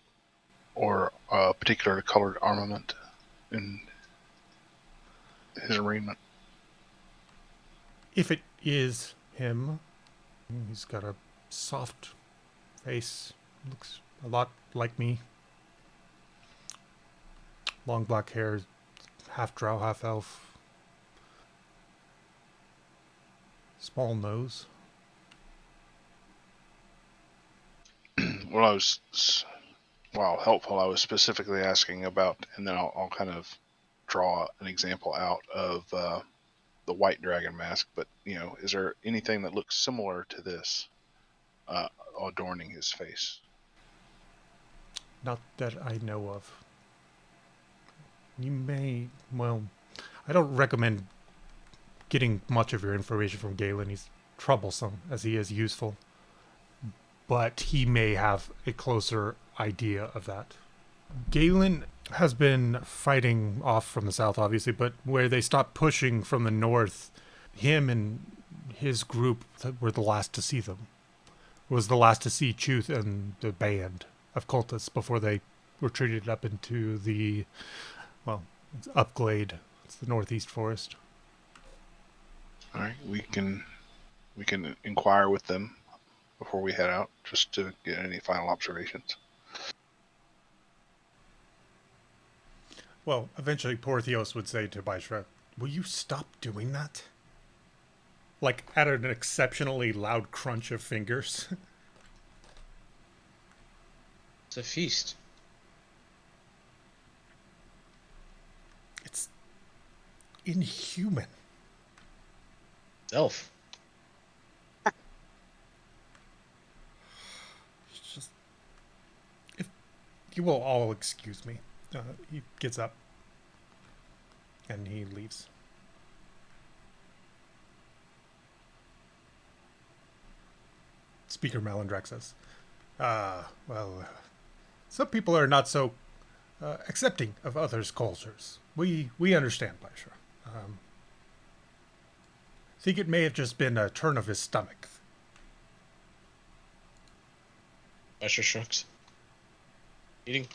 Or a particular colored armament in his arraignment? If it is him, he's got a soft face, looks a lot like me. Long black hair, half drow, half elf. Small nose. Well, while helpful, I was specifically asking about, and then I'll kind of draw an example out of the white dragon mask. But is there anything that looks similar to this adorning his face? Not that I know of. You may, well, I don't recommend getting much of your information from Galin. He's troublesome as he is useful. But he may have a closer idea of that. Galin has been fighting off from the south, obviously, but where they stopped pushing from the north, him and his group were the last to see them. Was the last to see Chuth and the band of cultists before they retreated up into the, well, it's Upglade. It's the northeast forest. All right, we can inquire with them before we head out, just to get any final observations. Well, eventually Porthios would say to Baishra, will you stop doing that? Like, at an exceptionally loud crunch of fingers. It's a feast. It's inhuman. Elf. It's just... If you will all excuse me. He gets up. And he leaves. Speaker Melandrach says, some people are not so accepting of others' cultures. We understand, Baishra. Think it may have just been a turn of his stomach. Basher shrugs. Eating.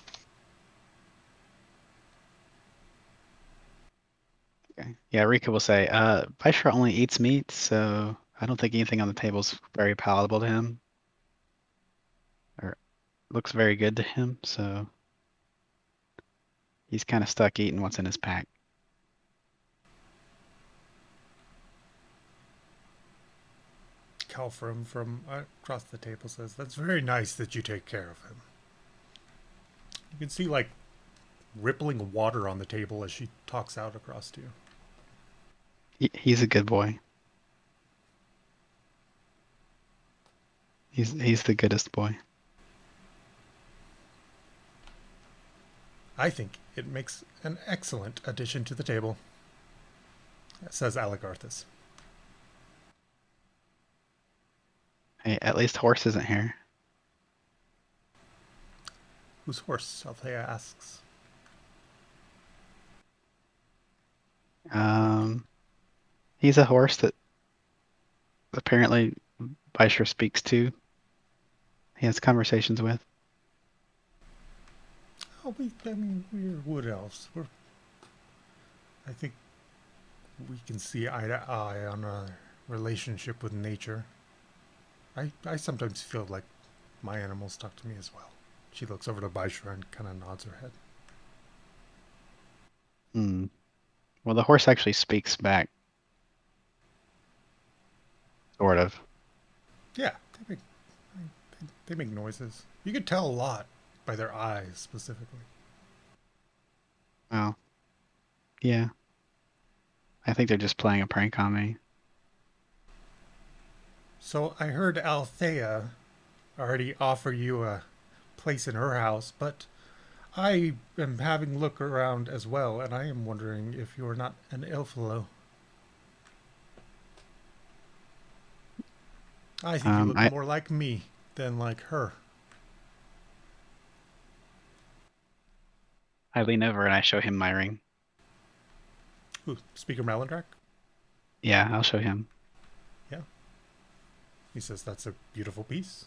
Okay. Yeah, Rika will say, Baishra only eats meat, so I don't think anything on the table is very palatable to him. Or looks very good to him, so he's kind of stuck eating what's in his pack. Calfram from across the table says, that's very nice that you take care of him. You can see, like, rippling water on the table as she talks out across to you. He's a good boy. He's the goodest boy. I think it makes an excellent addition to the table, says Aligarthus. Hey, at least Horse isn't here. Whose horse? Althea asks. He's a horse that apparently Baishra speaks to. He has conversations with. Oh, we're wood elves. I think we can see eye to eye on a relationship with nature. I sometimes feel like my animals talk to me as well. She looks over to Baishra and kind of nods her head. Well, the horse actually speaks back. Sort of. Yeah, they make noises. You could tell a lot by their eyes, specifically. Well, yeah. I think they're just playing a prank on me. So I heard Althea already offer you a place in her house, but I am having a look around as well, and I am wondering if you're not an elfalo. I think you look more like me than like her. I lean over and I show him my ring. Ooh, Speaker Melandrach? Yeah, I'll show him. Yeah. He says that's a beautiful piece.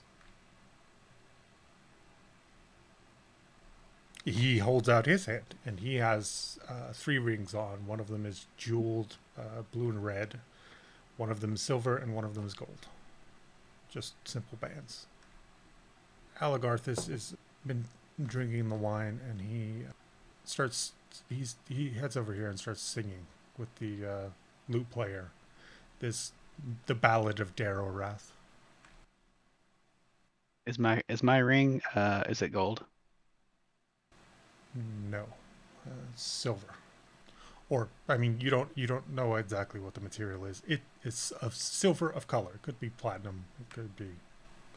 He holds out his hand, and he has 3 rings on. One of them is jeweled blue and red. One of them is silver, and one of them is gold. Just simple bands. Aligarthus has been drinking the wine, and he heads over here and starts singing with the lute player. The Ballad of Darorath. Is my ring is it gold? No, silver. Or I mean, you don't know exactly what the material is. It's of silver of color. It could be platinum. It could be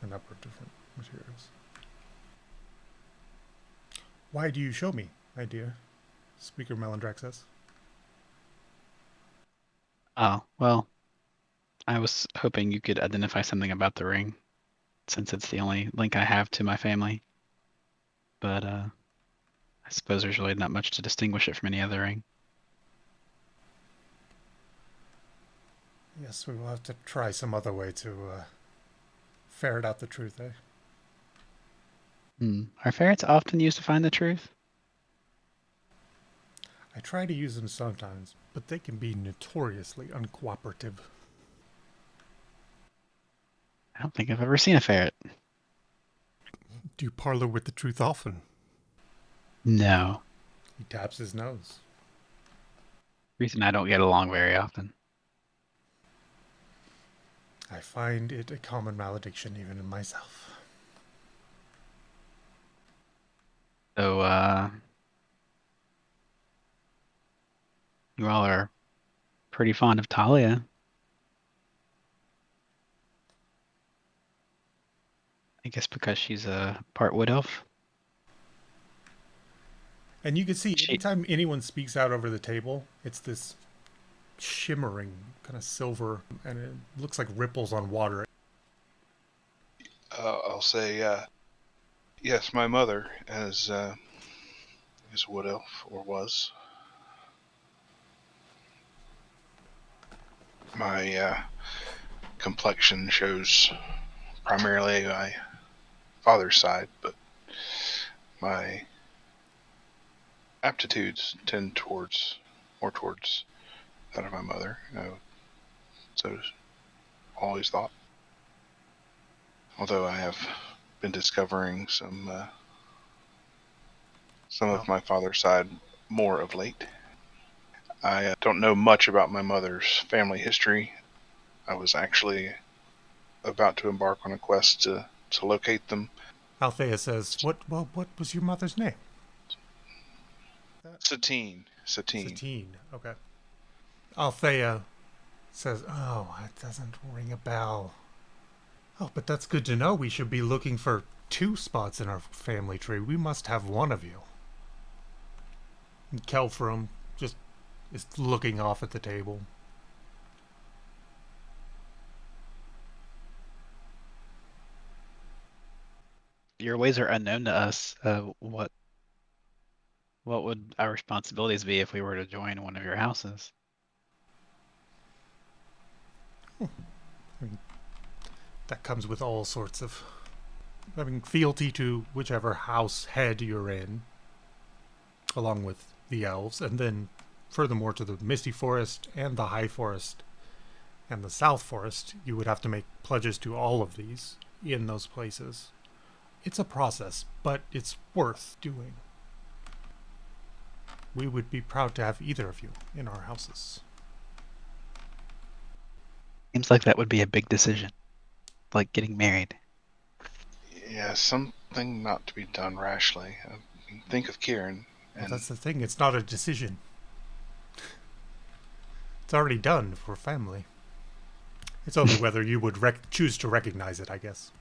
a number of different materials. Why do you show me, my dear? Speaker Melandrach says. Oh, well, I was hoping you could identify something about the ring, since it's the only link I have to my family. But I suppose there's really not much to distinguish it from any other ring. Yes, we will have to try some other way to ferret out the truth, eh? Are ferrets often used to find the truth? I try to use them sometimes, but they can be notoriously uncooperative. I don't think I've ever seen a ferret. Do you parlor with the truth often? No. He taps his nose. Reason I don't get along very often. I find it a common malediction even in myself. So, you all are pretty fond of Talia. I guess because she's a part wood elf. And you can see She- anytime anyone speaks out over the table, it's this shimmering kind of silver, and it looks like ripples on water. I'll say, yes, my mother is a wood elf, or was. My complexion shows primarily my father's side, but my aptitudes tend more towards that of my mother. So always thought. Although I have been discovering some of my father's side more of late. I don't know much about my mother's family history. I was actually about to embark on a quest to locate them. Althea says, what was your mother's name? Satine. Satine. Okay. Althea says, oh, it doesn't ring a bell. Oh, but that's good to know. We should be looking for 2 spots in our family tree. We must have one of you. And Kelfram just is looking off at the table. Your ways are unknown to us. What would our responsibilities be if we were to join one of your houses? That comes with all sorts of having fealty to whichever house head you're in, along with the elves, and then furthermore to the Misty Forest and the High Forest and the South Forest. You would have to make pledges to all of these in those places. It's a process, but it's worth doing. We would be proud to have either of you in our houses. Seems like that would be a big decision, like getting married. Yeah, something not to be done rashly. Think of Kieran. Well, And that's the thing, it's not a decision. It's already done for family. It's only whether you would choose to recognize it, I guess.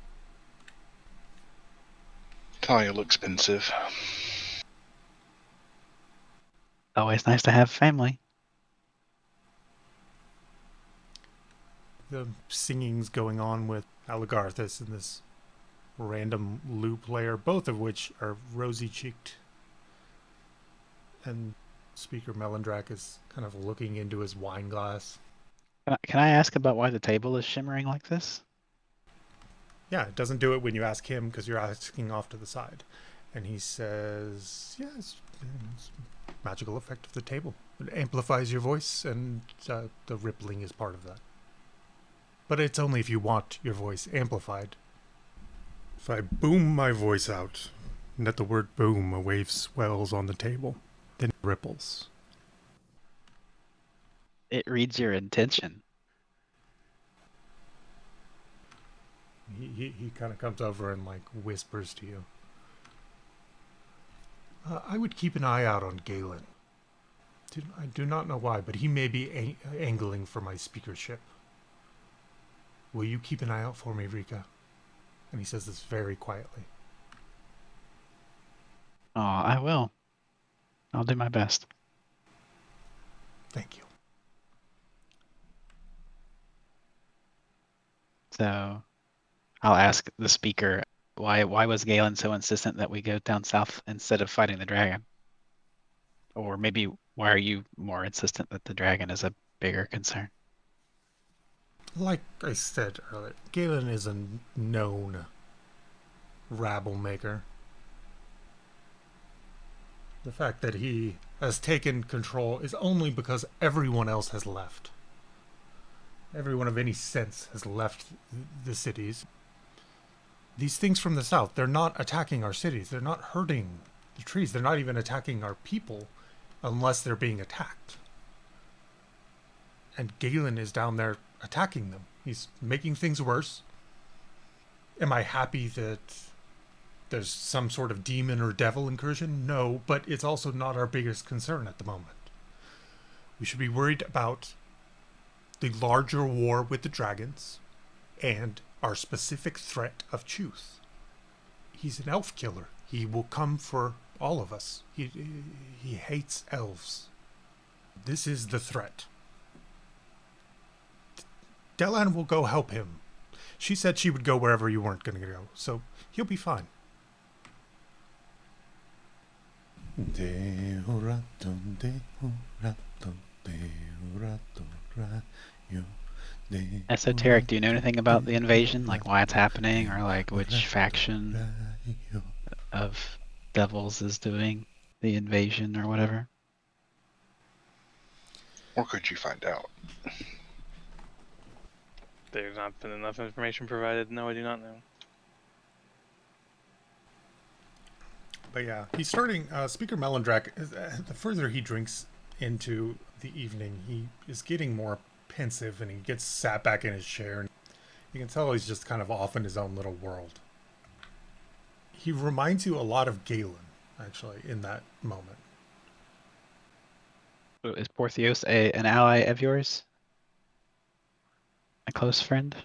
Talia looks pensive. Always nice to have family. The singing's going on with Aligarthus and this random lute player, both of which are rosy-cheeked. And Speaker Melandrach is kind of looking into his wine glass. Can I ask about why the table is shimmering like this? Yeah, it doesn't do it when you ask him because you're asking off to the side. And he says, yeah, it's magical effect of the table. It amplifies your voice, and the rippling is part of that. But it's only if you want your voice amplified. If I boom my voice out, and at the word boom, a wave swells on the table, then it ripples. It reads your intention. He kind of comes over and like whispers to you. I would keep an eye out on Galin. I do not know why, but he may be angling for my speakership. Will you keep an eye out for me, Rika? And he says this very quietly. Oh, I will. I'll do my best. Thank you. So, I'll ask the speaker, why was Galen so insistent that we go down south instead of fighting the dragon? Or maybe why are you more insistent that the dragon is a bigger concern? Like I said earlier, Galin is a known rabble maker. The fact that he has taken control is only because everyone else has left. Everyone of any sense has left the cities. These things from the south, they're not attacking our cities. They're not hurting the trees. They're not even attacking our people unless they're being attacked. And Galin is down there attacking them. He's making things worse. Am I happy that there's some sort of demon or devil incursion? No, but it's also not our biggest concern at the moment. We should be worried about the larger war with the dragons and our specific threat of Chuth. He's an elf killer. He will come for all of us. He hates elves. This is the threat. Delaan will go help him. She said she would go wherever you weren't going to go, so he'll be fine. Esoteric, do you know anything about the invasion? Like why it's happening, or like which faction of devils is doing the invasion or whatever? Or could you find out? There's not been enough information provided. No, I do not know. But yeah, he's starting, Speaker Melandrach, the further he drinks into the evening, he is getting more pensive, and he gets sat back in his chair, and you can tell he's just kind of off in his own little world. He reminds you a lot of Galin, actually, in that moment. So is Portheos an ally of yours? A close friend?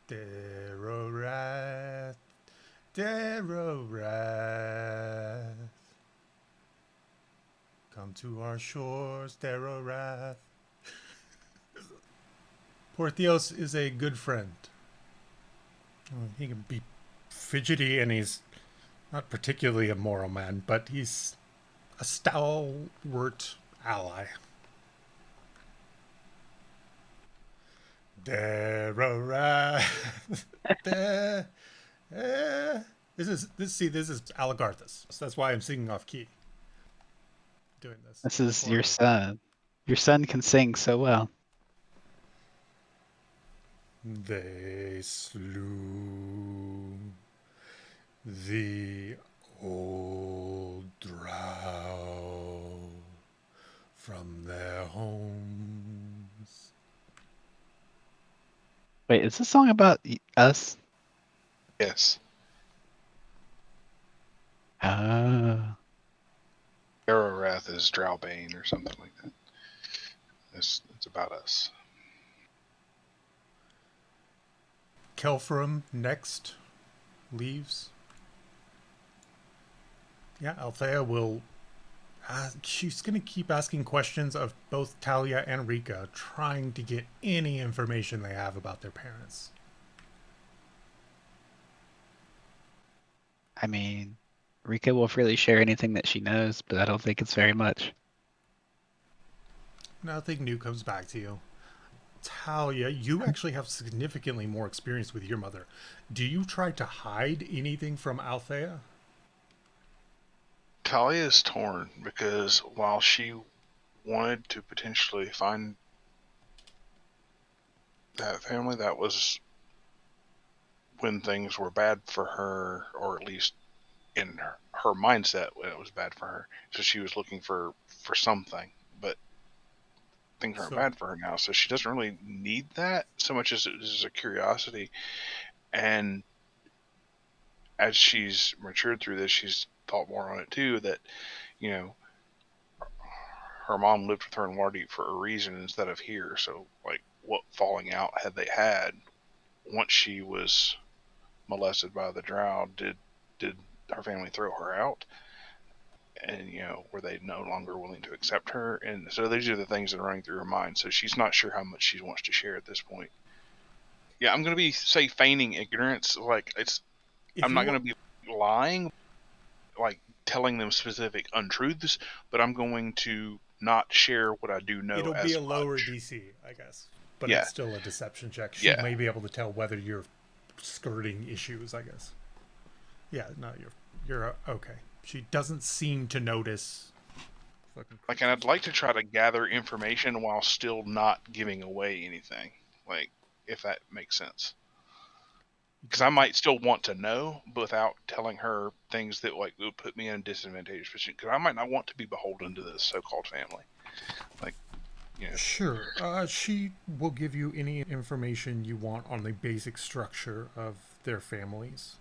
Derorath, Derorath, come to our shores, Derorath. Portheos is a good friend. He can be fidgety, and he's not particularly a moral man, but he's a stalwart ally. Derorath. This is Alagarthus. So that's why I'm singing off key. Doing this. This is your son. Your son can sing so well. They slew the old drow from their homes. Wait, is this song about us? Yes. Oh. Ararath is Drowbane or something like that. It's about us. Kelfram next leaves. Yeah, Althea will. She's going to keep asking questions of both Talia and Rika, trying to get any information they have about their parents. I mean, Rika will freely share anything that she knows, but I don't think it's very much. Nothing new comes back to you. Talia, you actually have significantly more experience with your mother. Do you try to hide anything from Althea? Talia is torn because while she wanted to potentially find that family, that was when things were bad for her, or at least in her mindset when it was bad for her. So she was looking for something, but things aren't bad for her now, so she doesn't really need that so much as it is a curiosity. And as she's matured through this, she's thought more on it too, that, you know, her mom lived with her in Waterdeep for a reason instead of here. So, like, what falling out had they had once she was molested by the drow? Did her family throw her out? And, you know, were they no longer willing to accept her? And so these are the things that are running through her mind. So she's not sure how much she wants to share at this point. Yeah, I'm going to say feigning ignorance. Like, I'm not going to be lying, like telling them specific untruths, but I'm going to not share what I do know. It'll be a lower DC, I guess. But Yeah. it's still a deception check. She may be able to tell whether you're skirting issues, I guess. Yeah, no, you're okay. She doesn't seem to notice. Like, and I'd like to try to gather information while still not giving away anything. Like, if that makes sense. Because I might still want to know, but without telling her things that like would put me in a disadvantageous position. Because I might not want to be beholden to this so-called family. Like, you know. Sure. She will give you any information you want on the basic structure of their families.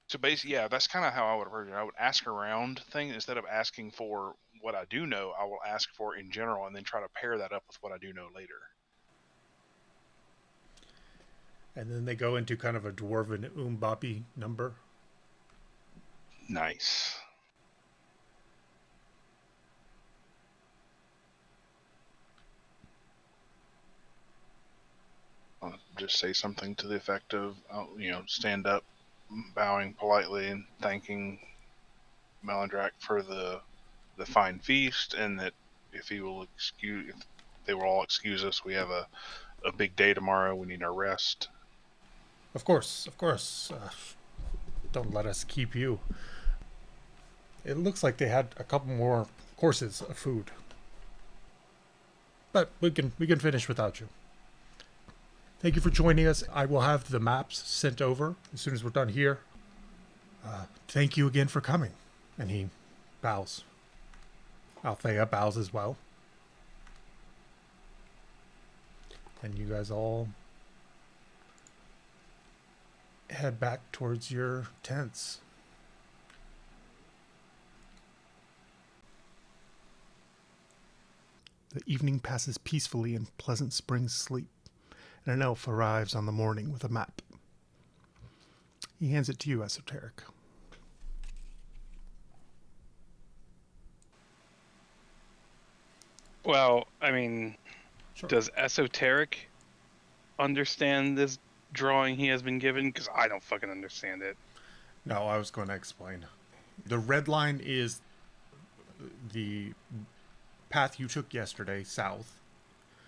So basically, yeah, that's kind of how I would approach it. I would ask around thing instead of asking for what I do know. I will ask for in general, and then try to pair that up with what I do know later. And then they go into kind of a dwarven umbapi number. Nice. I'll just say something to the effect of, stand up, bowing politely and thanking Melandrach for the fine feast, and that if they will all excuse us, we have a big day tomorrow. We need our rest. Of course, of course. Don't let us keep you. It looks like they had a couple more courses of food, but we can finish without you. Thank you for joining us. I will have the maps sent over as soon as we're done here. Thank you again for coming. And he bows. Althea bows as well. And you guys all head back towards your tents. The evening passes peacefully in pleasant spring sleep, and an elf arrives on the morning with a map. He hands it to you, Esoteric. Well, I mean, Sure. does Esoteric understand this drawing he has been given? Because I don't fucking understand it. No, I was going to explain. The red line is the path you took yesterday, south,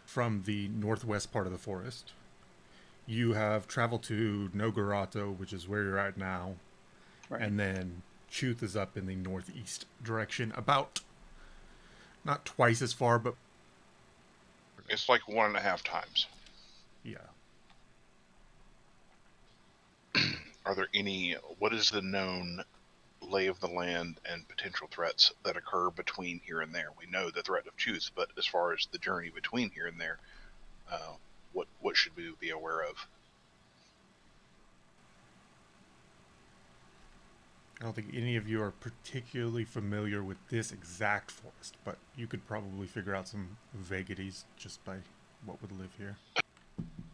from the northwest part of the forest. You have traveled to Nogarato, which is where you're at now. Right. And then Chuth is up in the northeast direction, about not twice as far, but It's like 1.5 times. yeah. Are there what is the known lay of the land and potential threats that occur between here and there? We know the threat of Chuth, but as far as the journey between here and there, what should we be aware of? I don't think any of you are particularly familiar with this exact forest, but you could probably figure out some vagaries just by what would live here.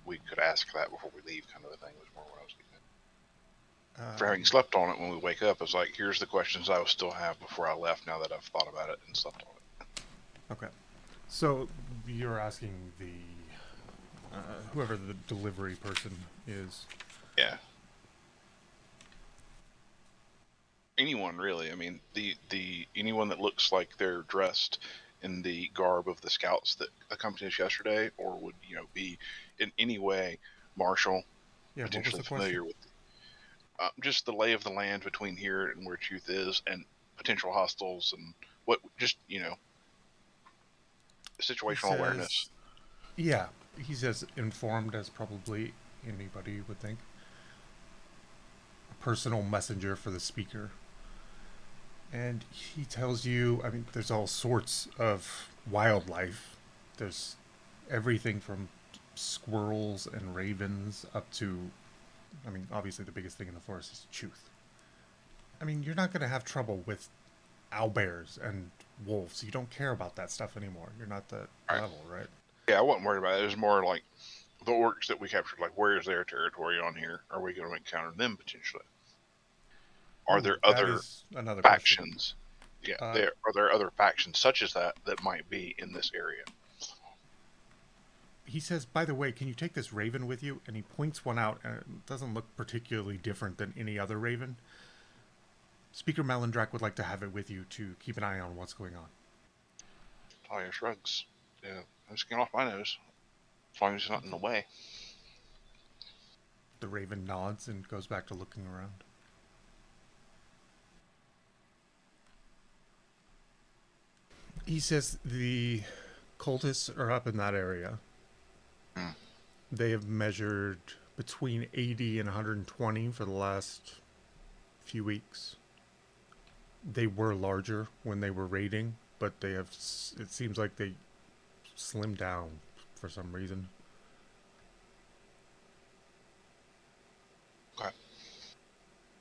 We could ask that before we leave, kind of the thing was more what I was getting at. For having slept on it when we wake up, it's like, here's the questions I will still have before I left now that I've thought about it and slept on it. Okay. So you're asking the whoever the delivery person is. Yeah. Anyone really. I mean, the anyone that looks like they're dressed in the garb of the scouts that accompanied us yesterday, or would be in any way martial, Yeah, what was potentially the familiar question? with just the lay of the land between here and where Chuth is, and potential hostiles, and what situational awareness. Yeah, he's as informed as probably anybody would think. A personal messenger for the speaker. And he tells you, I mean, there's all sorts of wildlife. There's everything from squirrels and ravens up to, I mean, obviously the biggest thing in the forest is Chuth. I mean, you're not going to have trouble with owlbears and wolves. You don't care about that stuff anymore. You're not that level, right? Yeah, I wasn't worried about it. It was more like the orcs that we captured. Like, where is their territory on here? Are we going to encounter them potentially? Are there other factions? Question. Yeah, are there other factions such as that might be in this area? He says, by the way, can you take this raven with you? And he points one out, and it doesn't look particularly different than any other raven. Speaker Melandrach would like to have it with you to keep an eye on what's going on. Talia shrugs. Yeah, I'm just getting off my nose. As long as it's not in the way. The raven nods and goes back to looking around. He says the cultists are up in that area. They have measured between 80 and 120 for the last few weeks. They were larger when they were raiding, but they have. It seems like they slimmed down for some reason. Okay.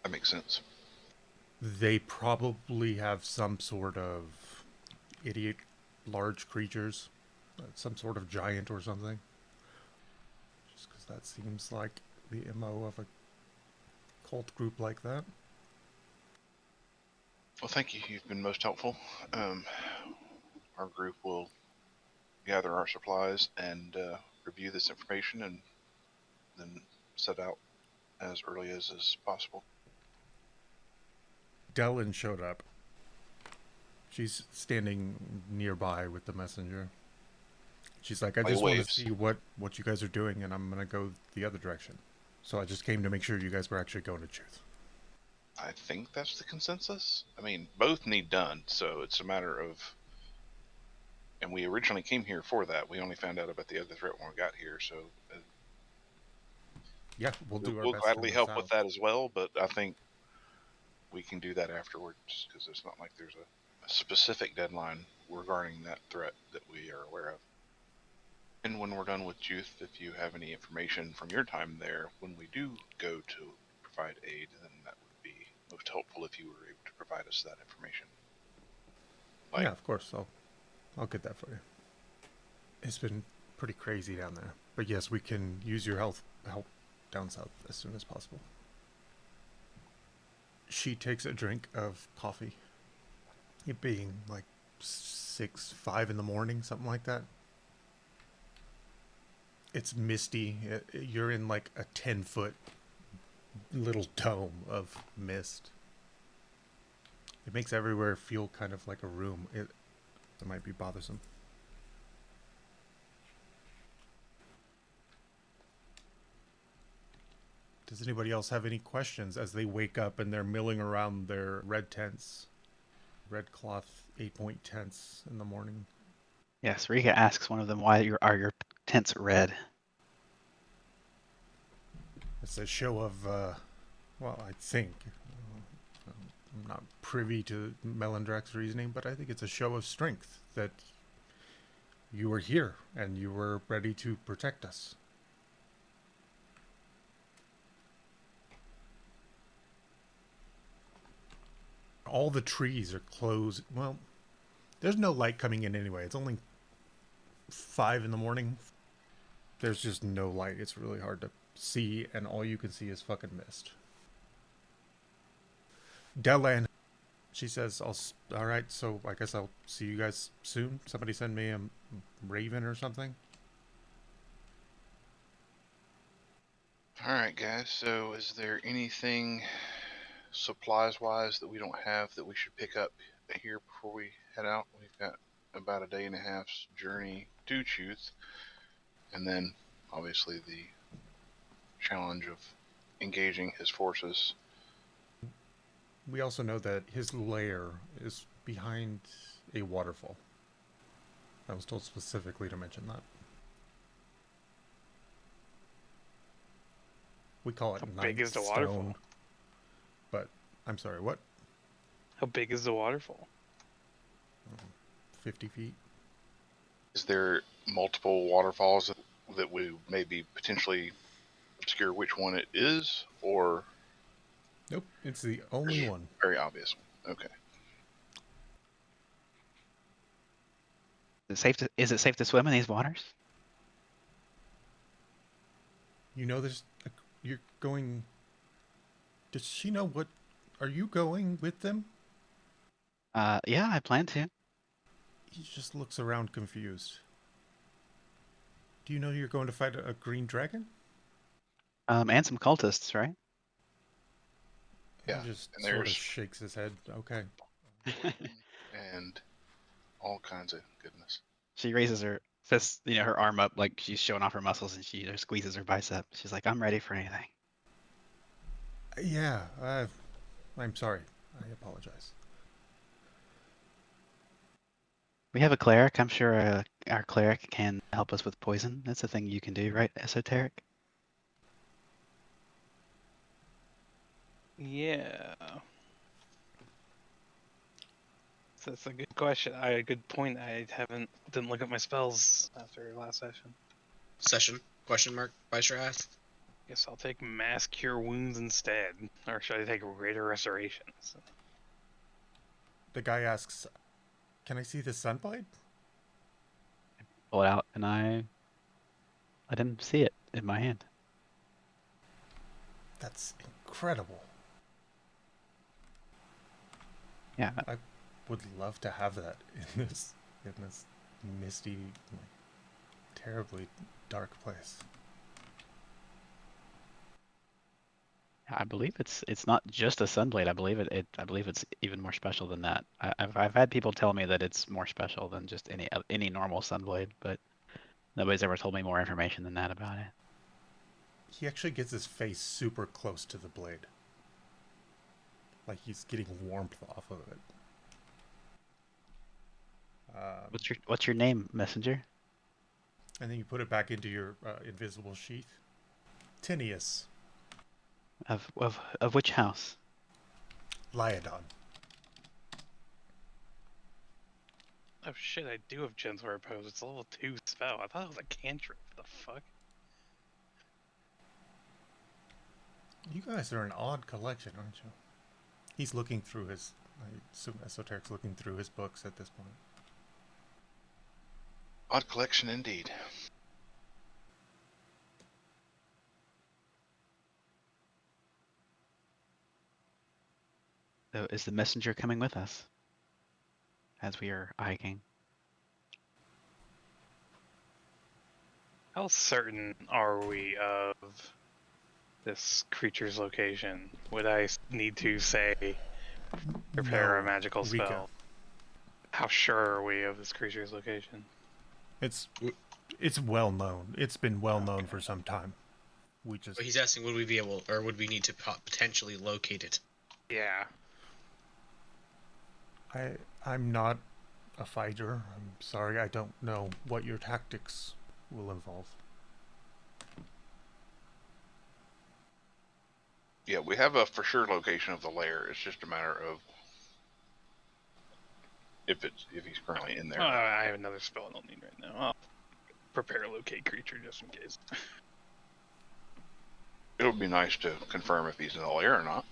That makes sense. They probably have some sort of idiot large creatures, some sort of giant or something. Just because that seems like the MO of a cult group like that. Well, thank you. You've been most helpful. Our group will gather our supplies and review this information and then set out as early as is possible. Delaan showed up. She's standing nearby with the messenger. She's like, I just want to see what you guys are doing, and I'm going to go the other direction. So I just came to make sure you guys were actually going to Chuth. I think that's the consensus. I mean, both need done, so it's a matter of... And we originally came here for that. We only found out about the other threat when we got here, so... Yeah, we'll do our We'll best. gladly help with that as well, but I think we can do that afterwards, because it's not like there's a specific deadline regarding that threat that we are aware of. And when we're done with Chuth, if you have any information from your time there, when we do go to provide aid, then that would be most helpful if you were able to provide us that information. Yeah, of course. I'll get that for you. It's been pretty crazy down there. But yes, we can use your help down south as soon as possible. She takes a drink of coffee. It being like 5 in the morning, something like that. It's misty. You're in like a 10-foot little dome of mist. It makes everywhere feel kind of like a room. It might be bothersome. Does anybody else have any questions as they wake up and they're milling around their red tents? Red cloth 8-point tents in the morning. Yes, Rika asks one of them, why are your tents red? It's a show of, well, I think. I'm not privy to Melandrach's reasoning, but I think it's a show of strength that you were here and you were ready to protect us. All the trees are closed. Well, there's no light coming in anyway. It's only 5 in the morning. There's just no light. It's really hard to see, and all you can see is fucking mist. Delaan, she says, all right, so I guess I'll see you guys soon. Somebody send me a raven or something. All right, guys. So is there anything supplies-wise that we don't have that we should pick up here before we head out? We've got about a day and a half's journey to Chuth, and then obviously the challenge of engaging his forces. We also know that his lair is behind a waterfall. I was told specifically to mention that. We call it How big is the Nightstone, waterfall? But I'm sorry, what? How big is the waterfall? 50 feet. Is there multiple waterfalls that we maybe potentially obscure which one it is, or? Nope, it's the only one. Very obvious one. Okay. Is it safe to swim in these waters? You know, you're going. Does she know what? Are you going with them? Yeah, I plan to. He just looks around confused. Do you know you're going to fight a green dragon? And some cultists, right? Yeah, He just and sort of there's- shakes his head. Okay. And all kinds of goodness. She raises her fist, her arm up like she's showing off her muscles, and she squeezes her bicep. She's like, I'm ready for anything. Yeah, I'm sorry. I apologize. We have a cleric. I'm sure our cleric can help us with poison. That's a thing you can do, right, Esoteric? Yeah. So that's a good question. A good point. I didn't look at my spells after last session. Session? Question mark? Beistra asked. Guess I'll take Mass Cure Wounds instead. Or should I take Greater Restoration? So, The guy asks, "Can I see the Sunblade?" Pull it out, and I let him see it in my hand. That's incredible. Yeah, I would love to have that in this misty, terribly dark place. I believe it's not just a Sunblade. I believe I believe it's even more special than that. I've had people tell me that it's more special than just any normal Sunblade, but nobody's ever told me more information than that about it. He actually gets his face super close to the blade. Like he's getting warmth off of it. What's your name, Messenger? And then you put it back into your invisible sheath. Tinius. Of which house? Lyodon. oh shit, I do have Gentle Repose. It's a level 2 spell. I thought it was a cantrip. What the fuck? You guys are an odd collection, aren't you? He's looking through his... I assume Esoteric's looking through his books at this point. Odd collection indeed. So is the messenger coming with us as we are hiking? How certain are we of this creature's location? Would I need to say prepare No, a magical Rika. spell? How sure are we of this creature's location? It's well known. It's been well known for some time. We just... But he's asking, would we be able, or would we need to potentially locate it? Yeah. I'm not a fighter. I'm sorry, I don't know what your tactics will involve. Yeah, we have a for sure location of the lair. It's just a matter of if he's currently in there. Oh, I have another spell I don't need right now. I'll prepare locate creature just in case. It would be nice to confirm if he's in the lair or not.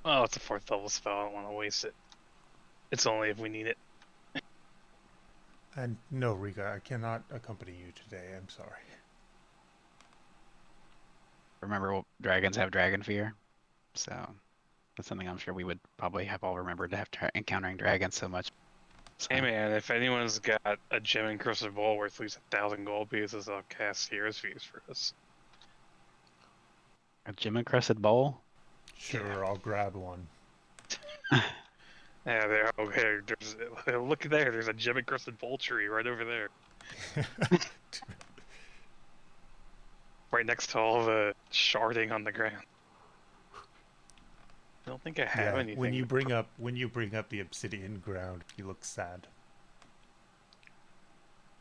Oh, it's a 4th level spell. I don't want to waste it. It's only if we need it. And no, Rika, I cannot accompany you today. I'm sorry. Remember, dragons have dragon fear, so that's something I'm sure we would probably have all remembered after encountering dragons so much. So, Hey man, if anyone's got a gem encrusted bowl worth at least 1,000 gold pieces, I'll cast Hero's Feast for us. a gem encrusted bowl? Sure, I'll grab one. Yeah, there. Okay, look there. There's a gem encrusted bowl tree right over there, right next to all the sharding on the ground. I don't think I have Yeah, anything. when you bring up the obsidian ground, you look sad.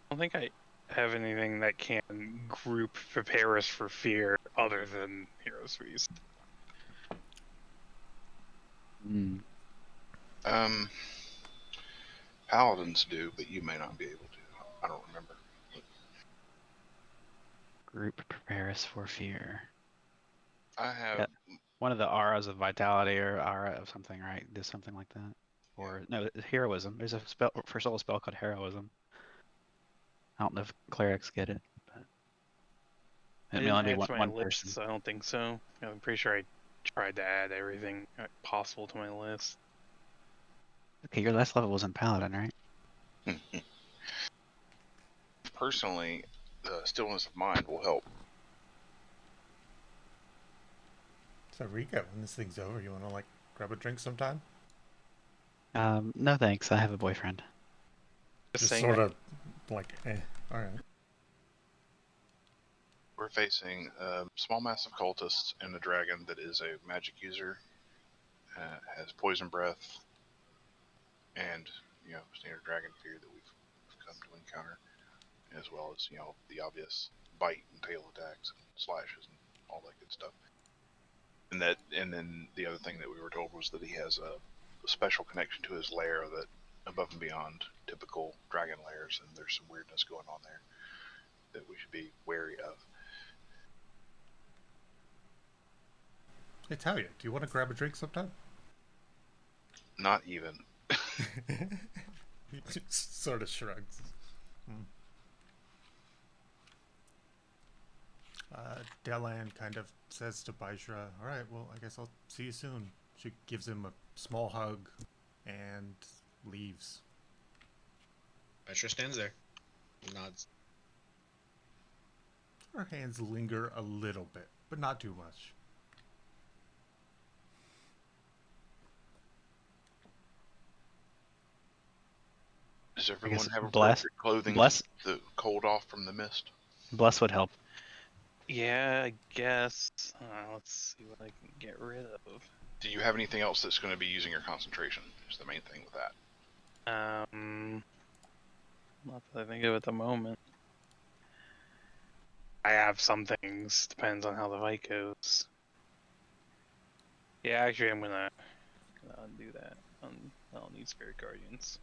I don't think I have anything that can group prepare us for fear other than Hero's Feast. Mm. Paladins do, but you may not be able to. I don't remember. Group prepare us for fear. I have. Yeah. One of the auras of vitality or aura of something, right? Does something like that. Or no, heroism. There's a spell first level spell called heroism. I don't know if clerics get it, but I it may didn't only be add to my one list, person. so I don't think so. I'm pretty sure I tried to add everything possible to my list. Okay, your last level was in paladin, right? Personally, the stillness of mind will help. So Rika, when this thing's over, you want to grab a drink sometime? No thanks. I have a boyfriend. Just saying sort that- of all right. We're facing a small mass of cultists and a dragon that is a magic user, has poison breath, and standard dragon fear that we've come to encounter, as well as the obvious bite and tail attacks and slashes and all that good stuff. And then the other thing that we were told was that he has a special connection to his lair that above and beyond typical dragon lairs, and there's some weirdness going on there that we should be wary of. Hey, Talia, do you want to grab a drink sometime? Not even. He just sort of shrugs. Delaan kind of says to Baishra, all right, well, I guess I'll see you soon. She gives him a small hug and leaves. Baishra stands there. Nods. Her hands linger a little bit, but not too much. Does everyone guess have bless- appropriate clothing bless- to keep the cold off from the mist? Bless would help. Yeah, I guess. Let's see what I can get rid of. Do you have anything else that's going to be using your concentration? Is the main thing with that. Not that I think of at the moment. I have some things. Depends on how the fight goes. Yeah, actually, I'm gonna undo that. I'll need Spirit Guardians.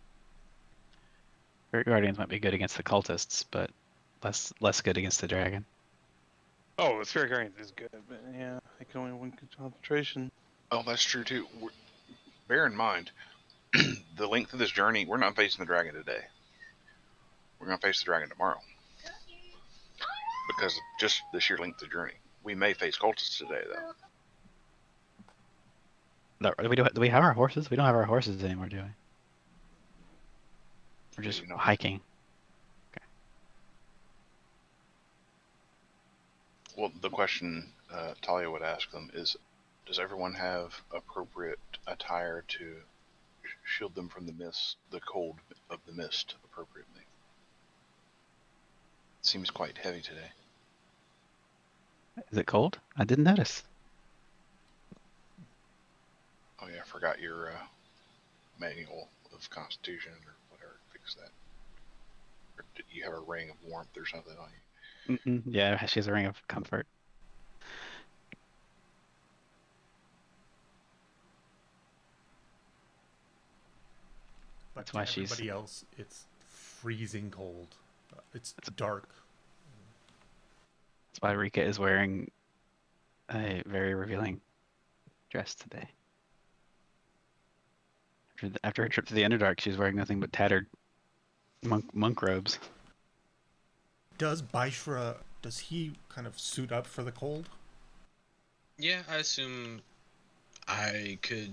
Spirit Guardians might be good against the cultists, but less good against the dragon. Oh, the Spirit Guardians is good, but yeah, I can only have one concentration. Oh, that's true too. Bear in mind, the length of this journey, we're not facing the dragon today. We're going to face the dragon tomorrow. Because of just the sheer length of the journey. We may face cultists today, though. Do we have our horses? We don't have our horses anymore, do we? We're just No. hiking. Well, the question Talia would ask them is, does everyone have appropriate attire to shield them from the mist, the cold of the mist, appropriately? It seems quite heavy today. Is it cold? I didn't notice. Oh yeah, I forgot your manual of Constitution or whatever. Fix that. Or did you have a ring of warmth or something on you? Yeah, she has a ring of comfort. But That's to why she's- everybody else, it's freezing cold. It's dark. That's why Rika is wearing a very revealing dress today. After her trip to the Underdark, she's wearing nothing but tattered monk robes. Does Baishra, does he kind of suit up for the cold? Yeah, I assume I could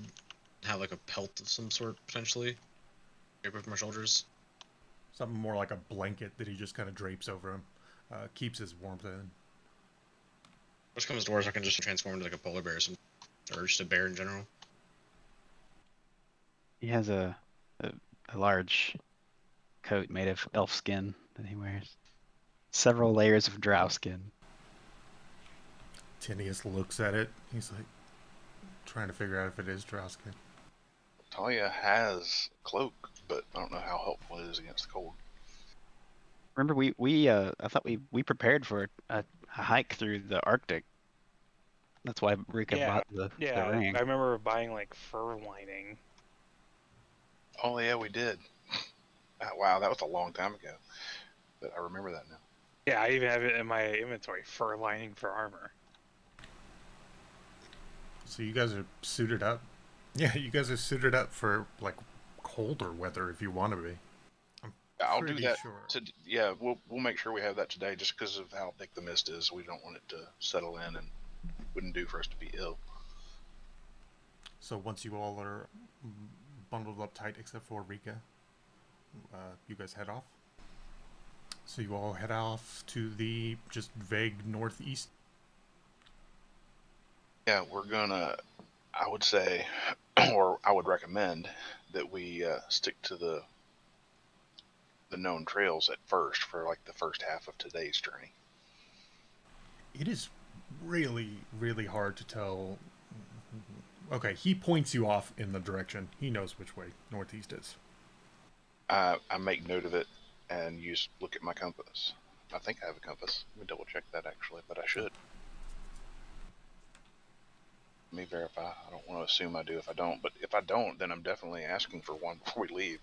have like a pelt of some sort, potentially. Drape over my shoulders. Something more like a blanket that he just kind of drapes over him. Keeps his warmth in. Worst comes to worst, I can just transform into like a polar bear or just a bear in general. He has a large coat made of elf skin that he wears. Several layers of drow skin. Tinius looks at it. He's like trying to figure out if it is drow skin. Talia has cloak, but I don't know how helpful it is against the cold. Remember, I thought we prepared for a hike through the Arctic. That's why Rika bought the ring. I remember buying like fur lining. Oh yeah, we did. Wow, that was a long time ago. But I remember that now. Yeah, I even have it in my inventory. Fur lining for armor. So you guys are suited up? Yeah, you guys are suited up for like colder weather if you want to be. I'll do Pretty that. sure. Yeah, we'll make sure we have that today, just because of how thick the mist is. We don't want it to settle in, and wouldn't do for us to be ill. So once you all are bundled up tight, except for Rika, you guys head off. So you all head off to the just vague northeast. Yeah, we're gonna. I would say, or I would recommend that we stick to the known trails at first for like the first half of today's journey. It is really, really hard to tell. Okay, he points you off in the direction. He knows which way northeast is. I make note of it and look at my compass. I think I have a compass. Let me double check that actually, but I should. Let me verify. I don't want to assume I do if I don't, but if I don't, then I'm definitely asking for one before we leave.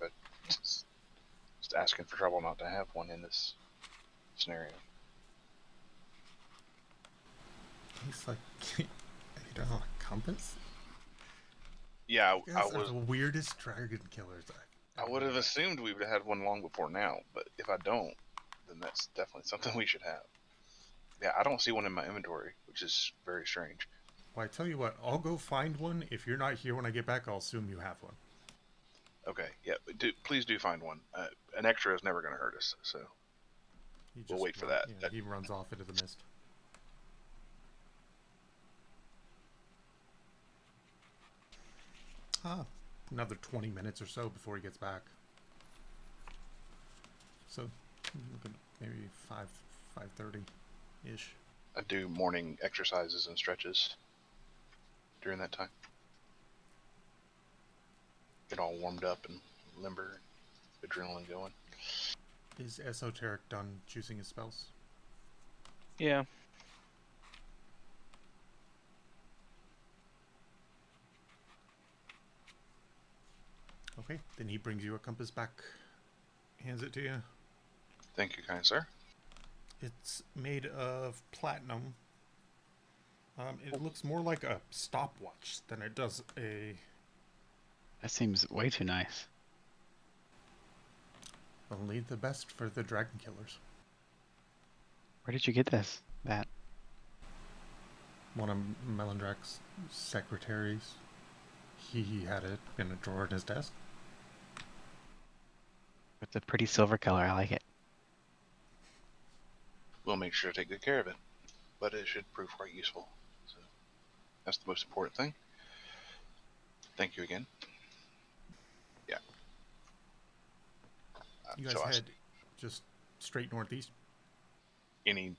Just asking for trouble not to have one in this scenario. He's like, you don't have a compass? Yeah, You guys are the weirdest dragon killers I would have assumed we would have had one long before now, but if I don't, then that's definitely something we should have. Yeah, I don't see one in my inventory, which is very strange. Well, I tell you what, I'll go find one. If you're not here when I get back, I'll assume you have one. Okay, yeah, but please do find one. An extra is never going to hurt us, so we'll wait for that. Yeah, he runs off into the mist. Another 20 minutes or so before he gets back. So, look at maybe 5:30-ish. I do morning exercises and stretches during that time. Get all warmed up and limber, adrenaline going. Is Esoteric done choosing his spells? Yeah. Okay, then he brings you a compass back, hands it to you. Thank you, kind sir. It's made of platinum. It looks more like a stopwatch than it does a... That seems way too nice. Only the best for the dragon killers. Where did you get this? That? One of Melandrach's secretaries. He had it in a drawer in his desk. It's a pretty silver color. I like it. We'll make sure to take good care of it, but it should prove quite useful. So that's the most important thing. Thank you again. Yeah. You guys head just straight northeast? Any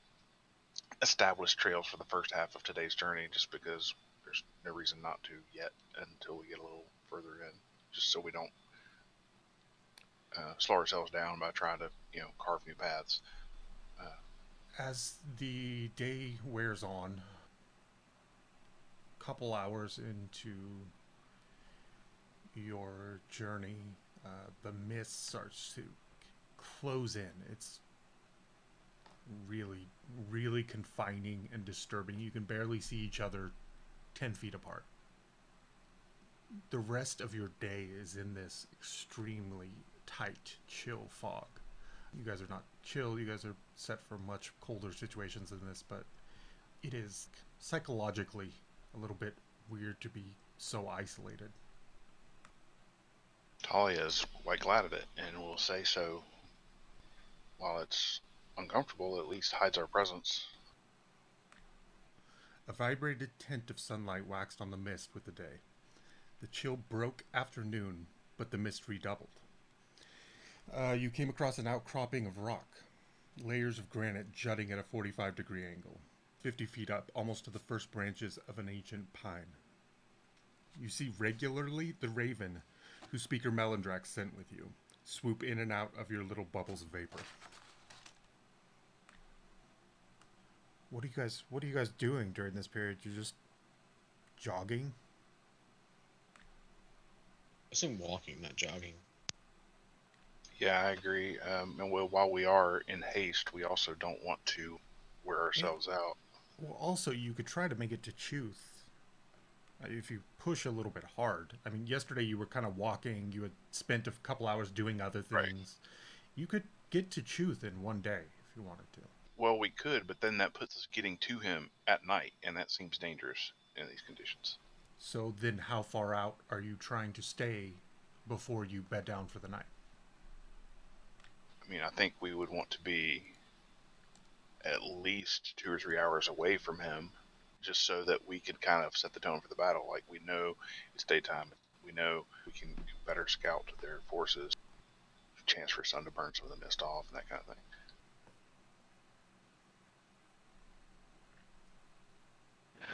established trails for the first half of today's journey, just because there's no reason not to yet until we get a little further in, just so we don't slow ourselves down by trying to, carve new paths. As the day wears on, couple hours into your journey, the mist starts to close in. It's really, really confining and disturbing. You can barely see each other 10 feet apart. The rest of your day is in this extremely tight, chill fog. You guys are not chill, you guys are set for much colder situations than this, but it is psychologically a little bit weird to be so isolated. Talia is quite glad of it, and will say so. While it's uncomfortable, at least hides our presence. A vibrated tint of sunlight waxed on the mist with the day. The chill broke after noon, but the mist redoubled. You came across an outcropping of rock, layers of granite jutting at a 45-degree angle, 50 feet up, almost to the first branches of an ancient pine. You see regularly the raven, whose speaker Melandrach sent with you, swoop in and out of your little bubbles of vapor. What are you guys doing during this period? You're just jogging? I assume walking, not jogging. Yeah, I agree. And while we are in haste, we also don't want to wear ourselves out. Well, also, you could try to make it to Chuth. If you push a little bit hard. I mean, yesterday you were kind of walking. You had spent a couple hours doing other things. Right. You could get to Chuth in one day if you wanted to. Well, we could, but then that puts us getting to him at night, and that seems dangerous in these conditions. So then how far out are you trying to stay before you bed down for the night? I mean, I think we would want to be at least 2 or 3 hours away from him, just so that we can kind of set the tone for the battle. Like, we know it's daytime. We know we can better scout their forces. Chance for sun to burn some of the mist off and that kind of thing.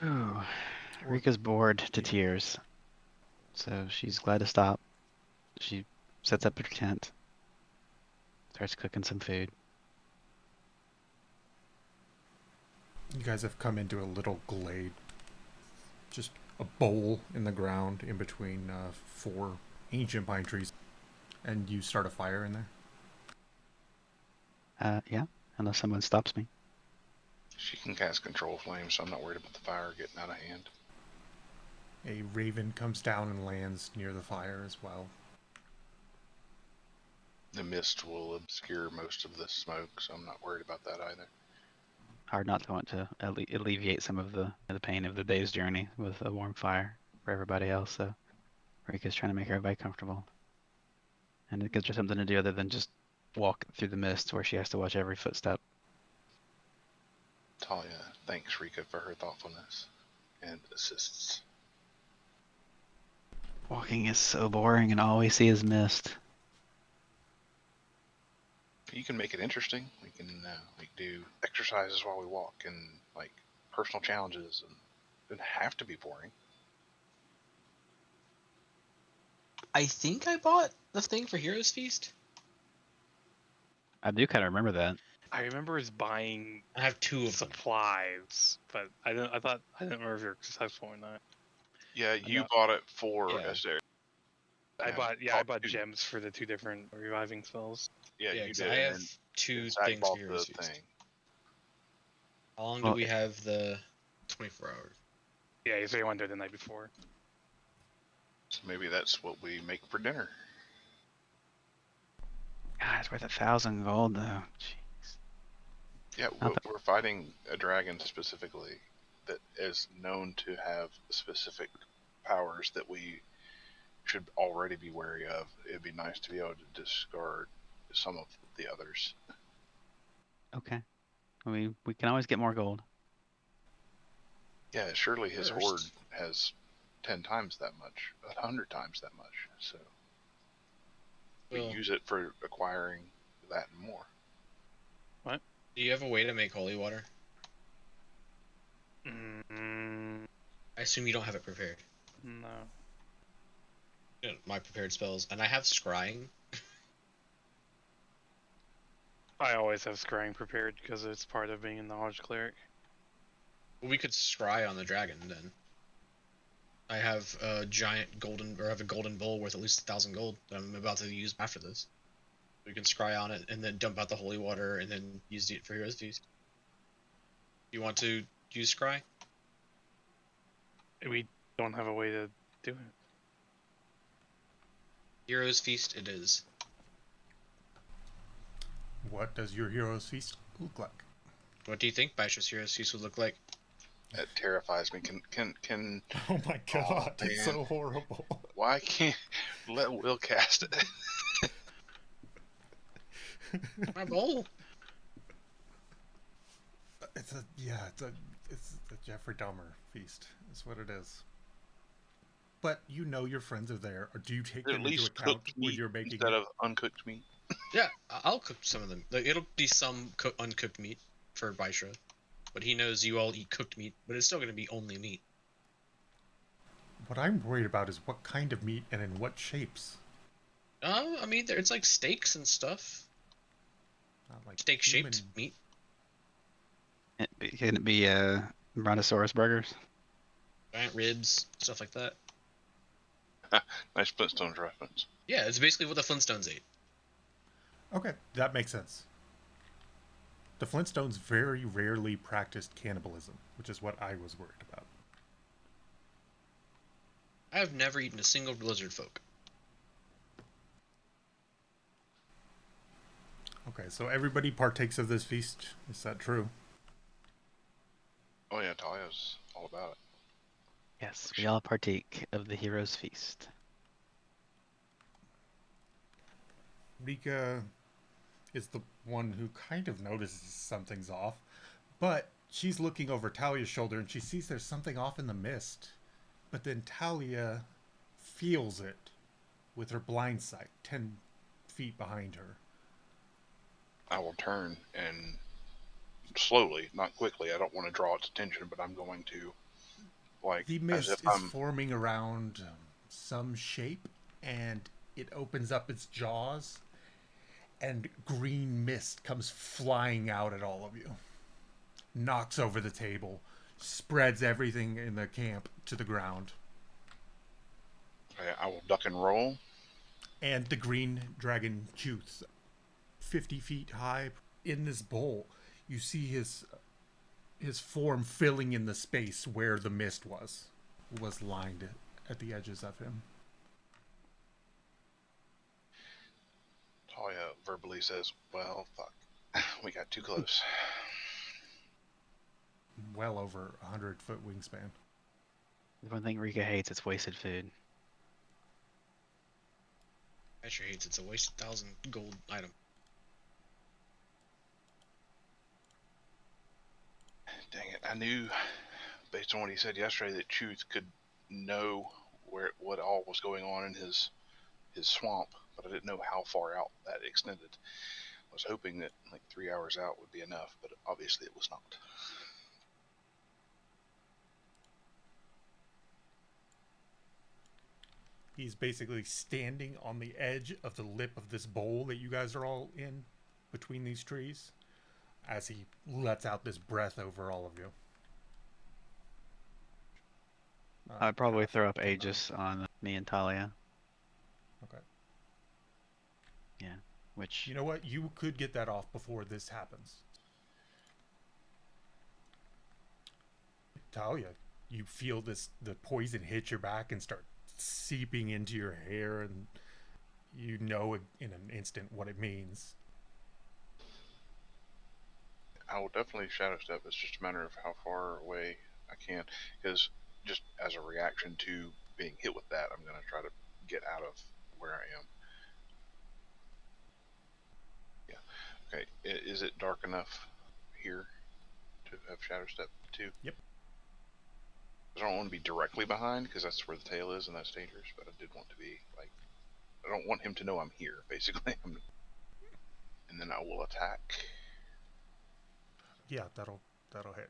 Whew. Rika's bored to tears, so she's glad to stop. She sets up her tent, starts cooking some food. You guys have come into a little glade, just a bowl in the ground in between 4 ancient pine trees, and you start a fire in there. Yeah, unless someone stops me. She can cast Control Flame, so I'm not worried about the fire getting out of hand. A raven comes down and lands near the fire as well. The mist will obscure most of the smoke, so I'm not worried about that either. Hard not to want to alleviate some of the pain of the day's journey with a warm fire for everybody else. So Rika's trying to make everybody comfortable, and it gives her something to do other than just walk through the mist where she has to watch every footstep. Talia thanks Rika for her thoughtfulness and assists. Walking is so boring, and all we see is mist. You can make it interesting. We can do exercises while we walk and like personal challenges, and it doesn't have to be boring. I think I bought the thing for Heroes Feast. I do kind of remember that. I remember us buying I have 2 of them. supplies, but I didn't remember if you were successful or not. Yeah, you know. bought it for Yeah. Esther. I And bought Paul, too. gems for the 2 different reviving spells. Yeah, you 'cause did. I and have 2 Zach things bought for the Heroes Feast. thing. How long Well, do we have the 24 hours? Yeah, you say you want to do it the night before. So maybe that's what we make for dinner. God, it's worth 1,000 gold though. Jeez. Yeah, we're fighting a dragon specifically that is known to have specific powers that we should already be wary of. It'd be nice to be able to discard some of the others. Okay. We can always get more gold. Yeah, surely his First. horde has 10 times that much, 100 times that much. So we Well, use it for acquiring that and more. do you have a way to make holy water? I assume you don't have it prepared. No. My prepared spells, and I have scrying. I always have scrying prepared because it's part of being a knowledge cleric. We could scry on the dragon then. I have a giant golden, or I have a golden bowl worth at least 1,000 gold that I'm about to use after this. We can scry on it and then dump out the holy water and then use it for Heroes Feast. You want to use scry? We don't have a way to do it. Heroes Feast it is. What does your hero's feast look like? What do you think Baisha's Heroes Feast would look like? That terrifies me. Can Oh my god, it's man. so horrible. why can't let Will cast it? My bowl. It's a Jeffrey Dahmer feast. That's what it is. But you know your friends are there, or do you take At them into least account cooked when meat you're making instead it? of uncooked meat. Yeah, I'll cook some of them. Like, it'll be some uncooked meat for Baisha, but he knows you all eat cooked meat, but it's still going to be only meat. What I'm worried about is what kind of meat and in what shapes. I mean, it's like steaks and stuff. Not like Steak-shaped human- meat. Can it be Brontosaurus burgers? Giant ribs, stuff like that. Nice Flintstones reference. Yeah, it's basically what the Flintstones ate. Okay, that makes sense. The Flintstones very rarely practiced cannibalism, which is what I was worried about. I have never eaten a single lizard folk. Okay, so everybody partakes of this feast. Is that true? Oh yeah, Talia's all about it. Yes, we all partake of the hero's feast. Rika is the one who kind of notices something's off, but she's looking over Talia's shoulder and she sees there's something off in the mist. But then Talia feels it with her blind sight, 10 feet behind her. I will turn and slowly, not quickly. I don't want to draw its attention, but I'm going to, like, The as mist if is I'm. forming around some shape, and it opens up its jaws, and green mist comes flying out at all of you. Knocks over the table, spreads everything in the camp to the ground. I will duck and roll. And the green dragon Chuth, 50 feet high, in this bowl, you see his form filling in the space where the mist was lined at the edges of him. Talia verbally says, well, fuck. We got too close. Well over 100-foot wingspan. The one thing Rika hates, it's wasted food. Asher hates it's a waste of 1,000 gold item. Dang it. I knew, based on what he said yesterday, that Chuth could know what all was going on in his swamp, but I didn't know how far out that extended. I was hoping that like 3 hours out would be enough, but obviously it was not. He's basically standing on the edge of the lip of this bowl that you guys are all in, between these trees, as he lets out this breath over all of you. I'd probably throw up Aegis on me and Talia. Okay. Yeah, which... You know what? You could get that off before this happens. Talia, you feel the poison hit your back and start seeping into your hair, and you know in an instant what it means. I will definitely shadow step. It's just a matter of how far away I can, because just as a reaction to being hit with that, I'm going to try to get out of where I am. Yeah. Okay. Is it dark enough here to have shadow step too? Yep. I don't want to be directly behind, because that's where the tail is, and that's dangerous. But I did want to be like, I don't want him to know I'm here, basically. And then I will attack. Yeah, that'll hit.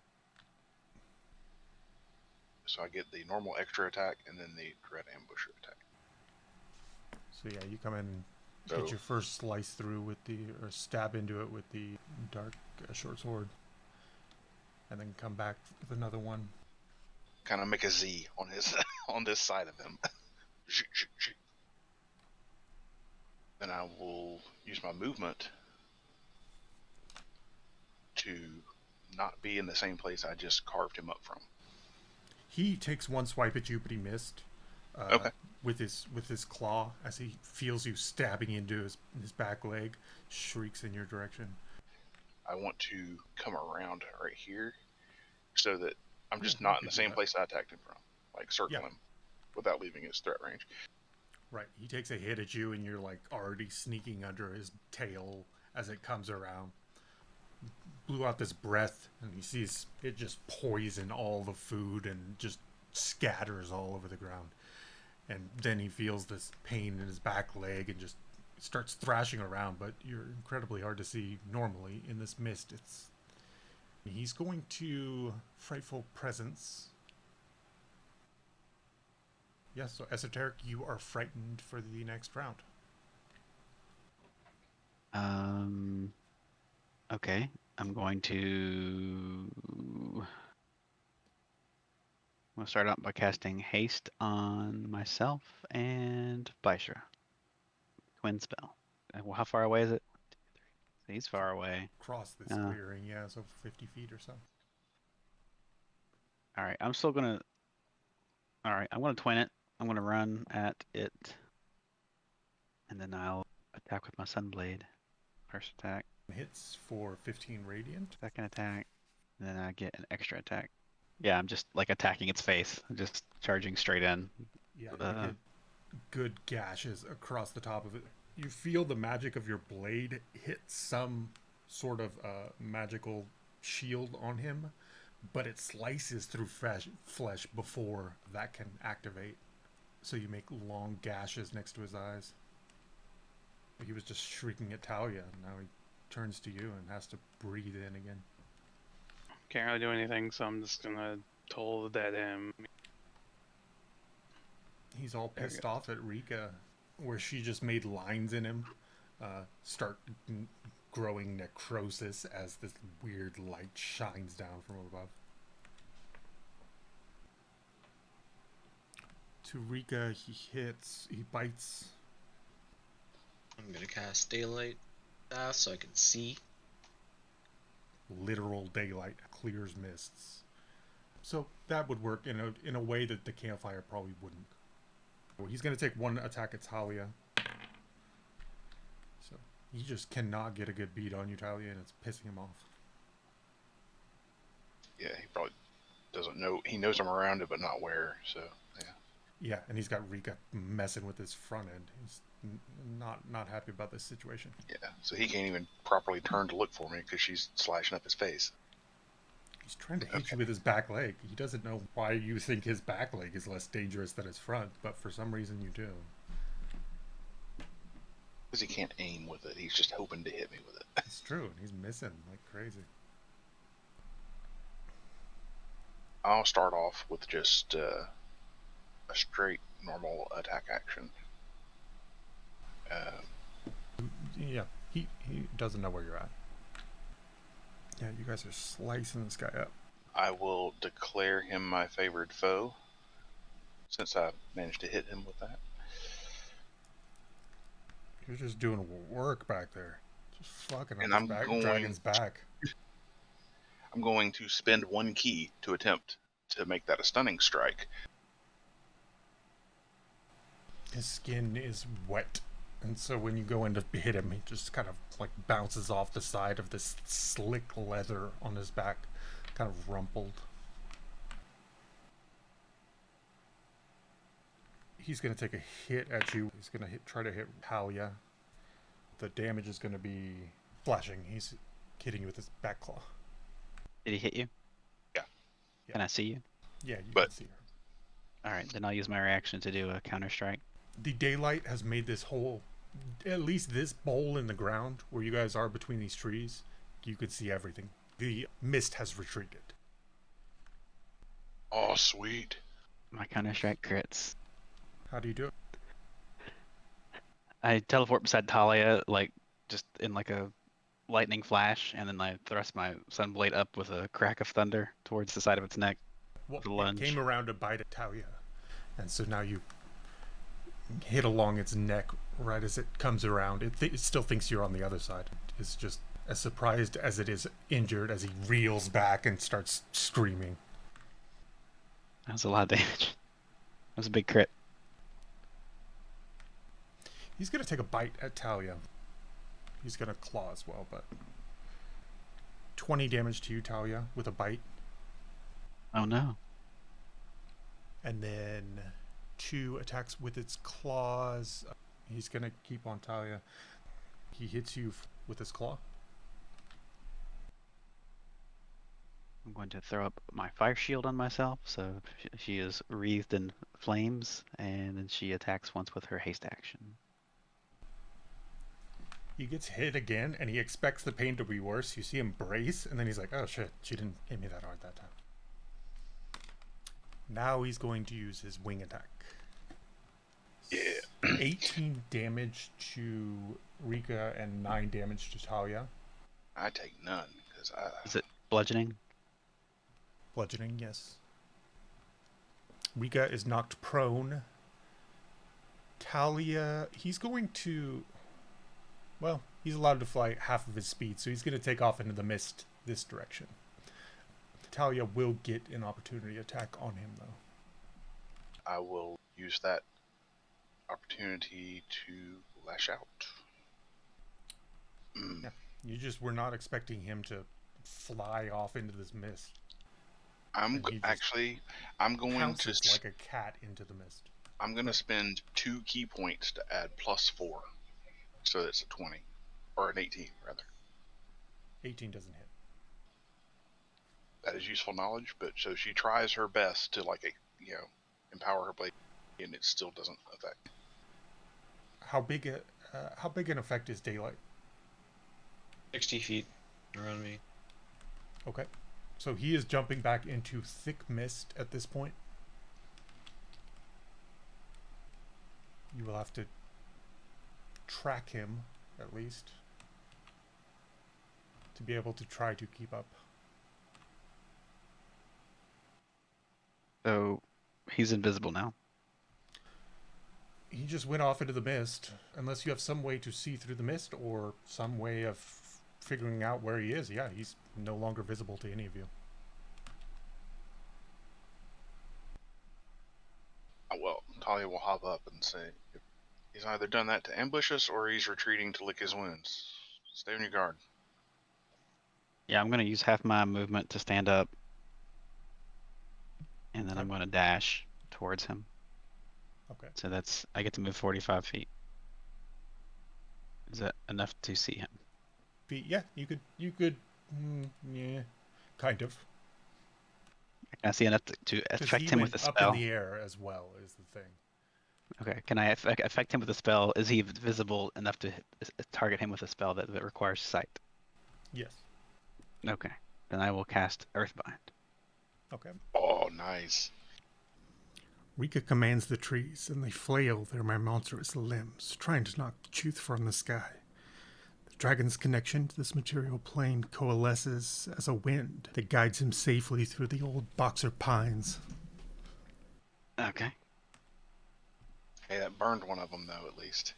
So I get the normal extra attack, and then the dread ambusher attack. So yeah, you come in and So- get your first slice through or stab into it with the dark short sword, and then come back with another one. Kind of make a Z on his on this side of him. Then I will use my movement to not be in the same place I just carved him up from. He takes one swipe at you, but he missed. Okay. With his claw, as he feels you stabbing into his back leg, shrieks in your direction. I want to come around right here so that I'm just Yeah, not you in the could do same that. place I attacked him from. Like circle Yeah. him without leaving his threat range. Right. He takes a hit at you, and you're like already sneaking under his tail as it comes around. Blew out this breath, and he sees it just poison all the food and just scatters all over the ground. And then he feels this pain in his back leg and just starts thrashing around, but you're incredibly hard to see normally in this mist. He's going to Frightful Presence. Yes, so Esoteric, you are frightened for the next round. Okay. I'm going to start out by casting Haste on myself and Bysra. Twin spell. Well, how far away is it? So he's far away. Across this clearing, yeah, so 50 feet or so. Alright, I'm going to twin it. I'm going to run at it. And then I'll attack with my Sunblade. First attack, Hits for 15 radiant. second attack, and then I get an extra attack. Yeah, I'm just like attacking its face. I'm just charging straight in. Yeah, you get good gashes across the top of it. You feel the magic of your blade hit some sort of magical shield on him, but it slices through flesh before that can activate. So you make long gashes next to his eyes. He was just shrieking at Talia, and now he turns to you and has to breathe in again. Can't really do anything, so I'm just gonna toll that him. He's all There we pissed go. off at Rika, where she just made lines in him start growing necrosis as this weird light shines down from above. To Rika, he hits, he bites. I'm gonna cast Daylight Staff so I can see. Literal daylight clears mists. So that would work in a way that the campfire probably wouldn't. Well, he's going to take one attack at Talia. So he just cannot get a good beat on you, Talia, and it's pissing him off. Yeah, he probably doesn't know. He knows I'm around it, but not where. So yeah. Yeah, and he's got Rika messing with his front end. He's not happy about this situation. Yeah, so he can't even properly turn to look for me because she's slashing up his face. He's trying to hit you with his back leg. He doesn't know why you think his back leg is less dangerous than his front, but for some reason you do. Because he can't aim with it. He's just hoping to hit me with it. It's true, and he's missing like crazy. I'll start off with just a straight normal attack action. Yeah, he doesn't know where you're at. Yeah, you guys are slicing this guy up. I will declare him my favored foe, since I managed to hit him with that. You're just doing work back there. Just fucking And up I'm his back, going- dragon's back. I'm going to spend one key to attempt to make that a stunning strike. His skin is wet, and so when you go in to hit him, he just kind of like bounces off the side of this slick leather on his back, kind of rumpled. He's going to take a hit at you. He's going to try to hit Talia. The damage is going to be flashing. He's hitting you with his back claw. Did he hit you? Yeah. Can I see you? Yeah, you But- can see her. All right, then I'll use my reaction to do a counter strike. The daylight has made this whole, at least this bowl in the ground where you guys are between these trees, you could see everything. The mist has retreated. Oh, sweet. My counter strike crits. How do you do it? I teleport beside Talia, like just in like a lightning flash, and then I thrust my sunblade up with a crack of thunder towards the side of its neck. Well, The it lunge. came around to bite at Talia, and so now you hit along its neck right as it comes around. It still thinks you're on the other side. It's just as surprised as it is injured as he reels back and starts screaming. That was a lot of damage. That was a big crit. He's going to take a bite at Talia. He's going to claw as well, but 20 damage to you, Talia, with a bite. Oh no. And then 2 attacks with its claws. He's going to keep on Talia. He hits you with his claw. I'm going to throw up my fire shield on myself, so she is wreathed in flames, and then she attacks once with her haste action. He gets hit again, and he expects the pain to be worse. You see him brace, and then he's like, oh shit, she didn't hit me that hard that time. Now he's going to use his wing attack. Yeah. 18 damage to Rika and 9 damage to Talia. I take none because Is it bludgeoning? Bludgeoning, yes. Rika is knocked prone. Talia, he's going to... Well, he's allowed to fly half of his speed, so he's going to take off into the mist this direction. Talia will get an opportunity attack on him, though. I will use that opportunity to lash out. Yeah. You just were not expecting him to fly off into this mist. I'm And he just I'm going to Pounces like a cat into the mist. I'm going to spend 2 key points to add +4, so it's a 20 or an 18 rather. 18 doesn't hit. That is useful knowledge, but so she tries her best to empower her blade, and it still doesn't affect. How big an effect is daylight? 60 feet around me. Okay. So he is jumping back into thick mist at this point. You will have to track him, at least, to be able to try to keep up. So he's invisible now. He just went off into the mist. Unless you have some way to see through the mist or some way of figuring out where he is. Yeah, he's no longer visible to any of you. Well, Talia will hop up and say, he's either done that to ambush us or he's retreating to lick his wounds. Stay on your guard. Yeah, I'm gonna use half my movement to stand up, and then I'm gonna dash towards him. Okay. So I get to move 45 feet. Is that enough to see him? Yeah, you could, yeah, kind of. Can I see enough to 'Cause affect he him went with a up spell? in the air as well, is the thing. Okay, can I affect him with a spell? Is he visible enough to target him with a spell that requires sight? Yes. Okay, then I will cast Earthbind. Okay. Oh, nice. Rika commands the trees, and they flail their monstrous limbs, trying to knock Chuth from the sky. The dragon's connection to this material plane coalesces as a wind that guides him safely through the old boxer pines. Okay. Hey, that burned one of them, though, at least.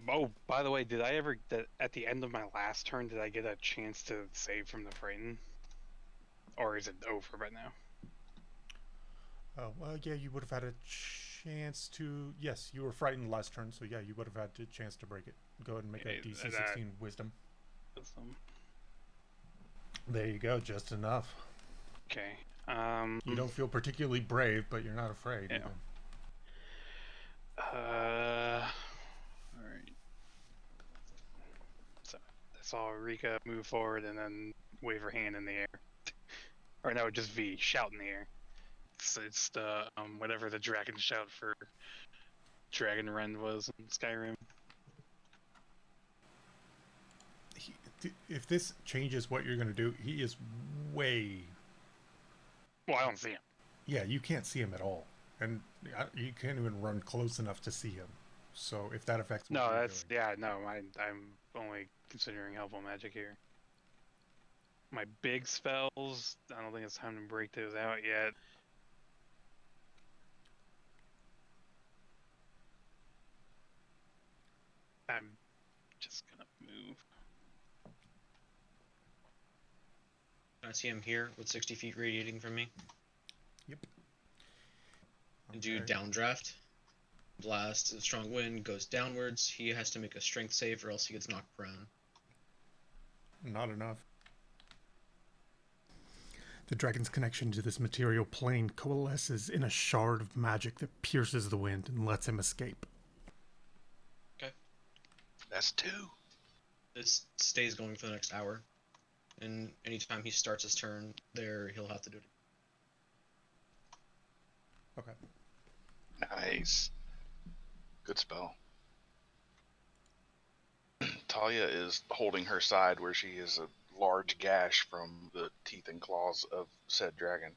Oh, by the way, did I ever, at the end of my last turn, did I get a chance to save from the frighten? Or is it over right now? Oh, yeah, you would have had a chance to... Yes, you were frightened last turn, so yeah, you would have had a chance to break it. Go ahead and make a DC 16 wisdom. There you go, just enough. Okay. You don't feel particularly brave, but you're not afraid. Yeah. Alright. So I saw Rika move forward and then wave her hand in the air. Or no, just V, shout in the air. It's the whatever the dragon shout for Dragon Rend was in Skyrim. If this changes what you're going to do, he is way... Well, I don't see him. Yeah, you can't see him at all. And you can't even run close enough to see him. So if that affects what No, you're that's... doing. Yeah, no, I'm only considering helpful magic here. My big spells, I don't think it's time to break those out yet. I'm just gonna move. I see him here with 60 feet radiating from me. Yep. And do downdraft. Blast, a strong wind goes downwards. He has to make a strength save or else he gets knocked prone. Not enough. The dragon's connection to this material plane coalesces in a shard of magic that pierces the wind and lets him escape. Okay. That's 2. This stays going for the next hour. And anytime he starts his turn there, he'll have to do it. Okay. Nice. Good spell. Talia is holding her side where she is a large gash from the teeth and claws of said dragon.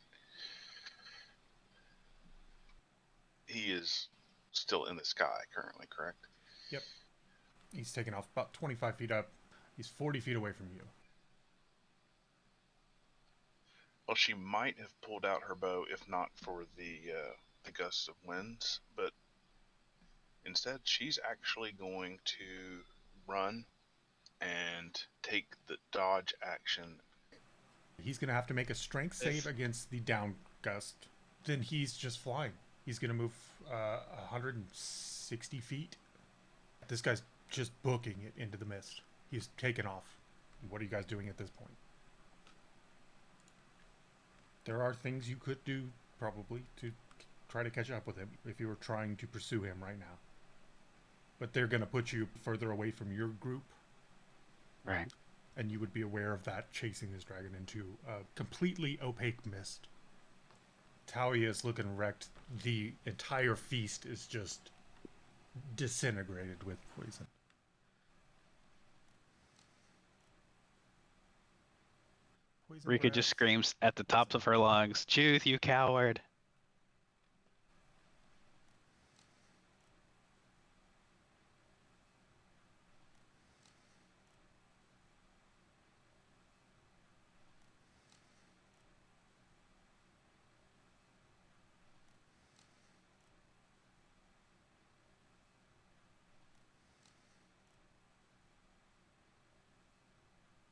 He is still in the sky currently, correct? Yep. He's taken off about 25 feet up. He's 40 feet away from you. Well, she might have pulled out her bow if not for the gusts of winds, but instead she's actually going to run and take the dodge action. He's going to have to make a strength save against the down gust. Then he's just flying. He's going to move 160 feet. This guy's just booking it into the mist. He's taken off. What are you guys doing at this point? There are things you could do, probably, to try to catch up with him if you were trying to pursue him right now. But they're going to put you further away from your group. Right. And you would be aware of that chasing this dragon into a completely opaque mist. Talia is looking wrecked. The entire feast is just disintegrated with poison. Rika just screams at the tops of her lungs, "Chuth, you coward!"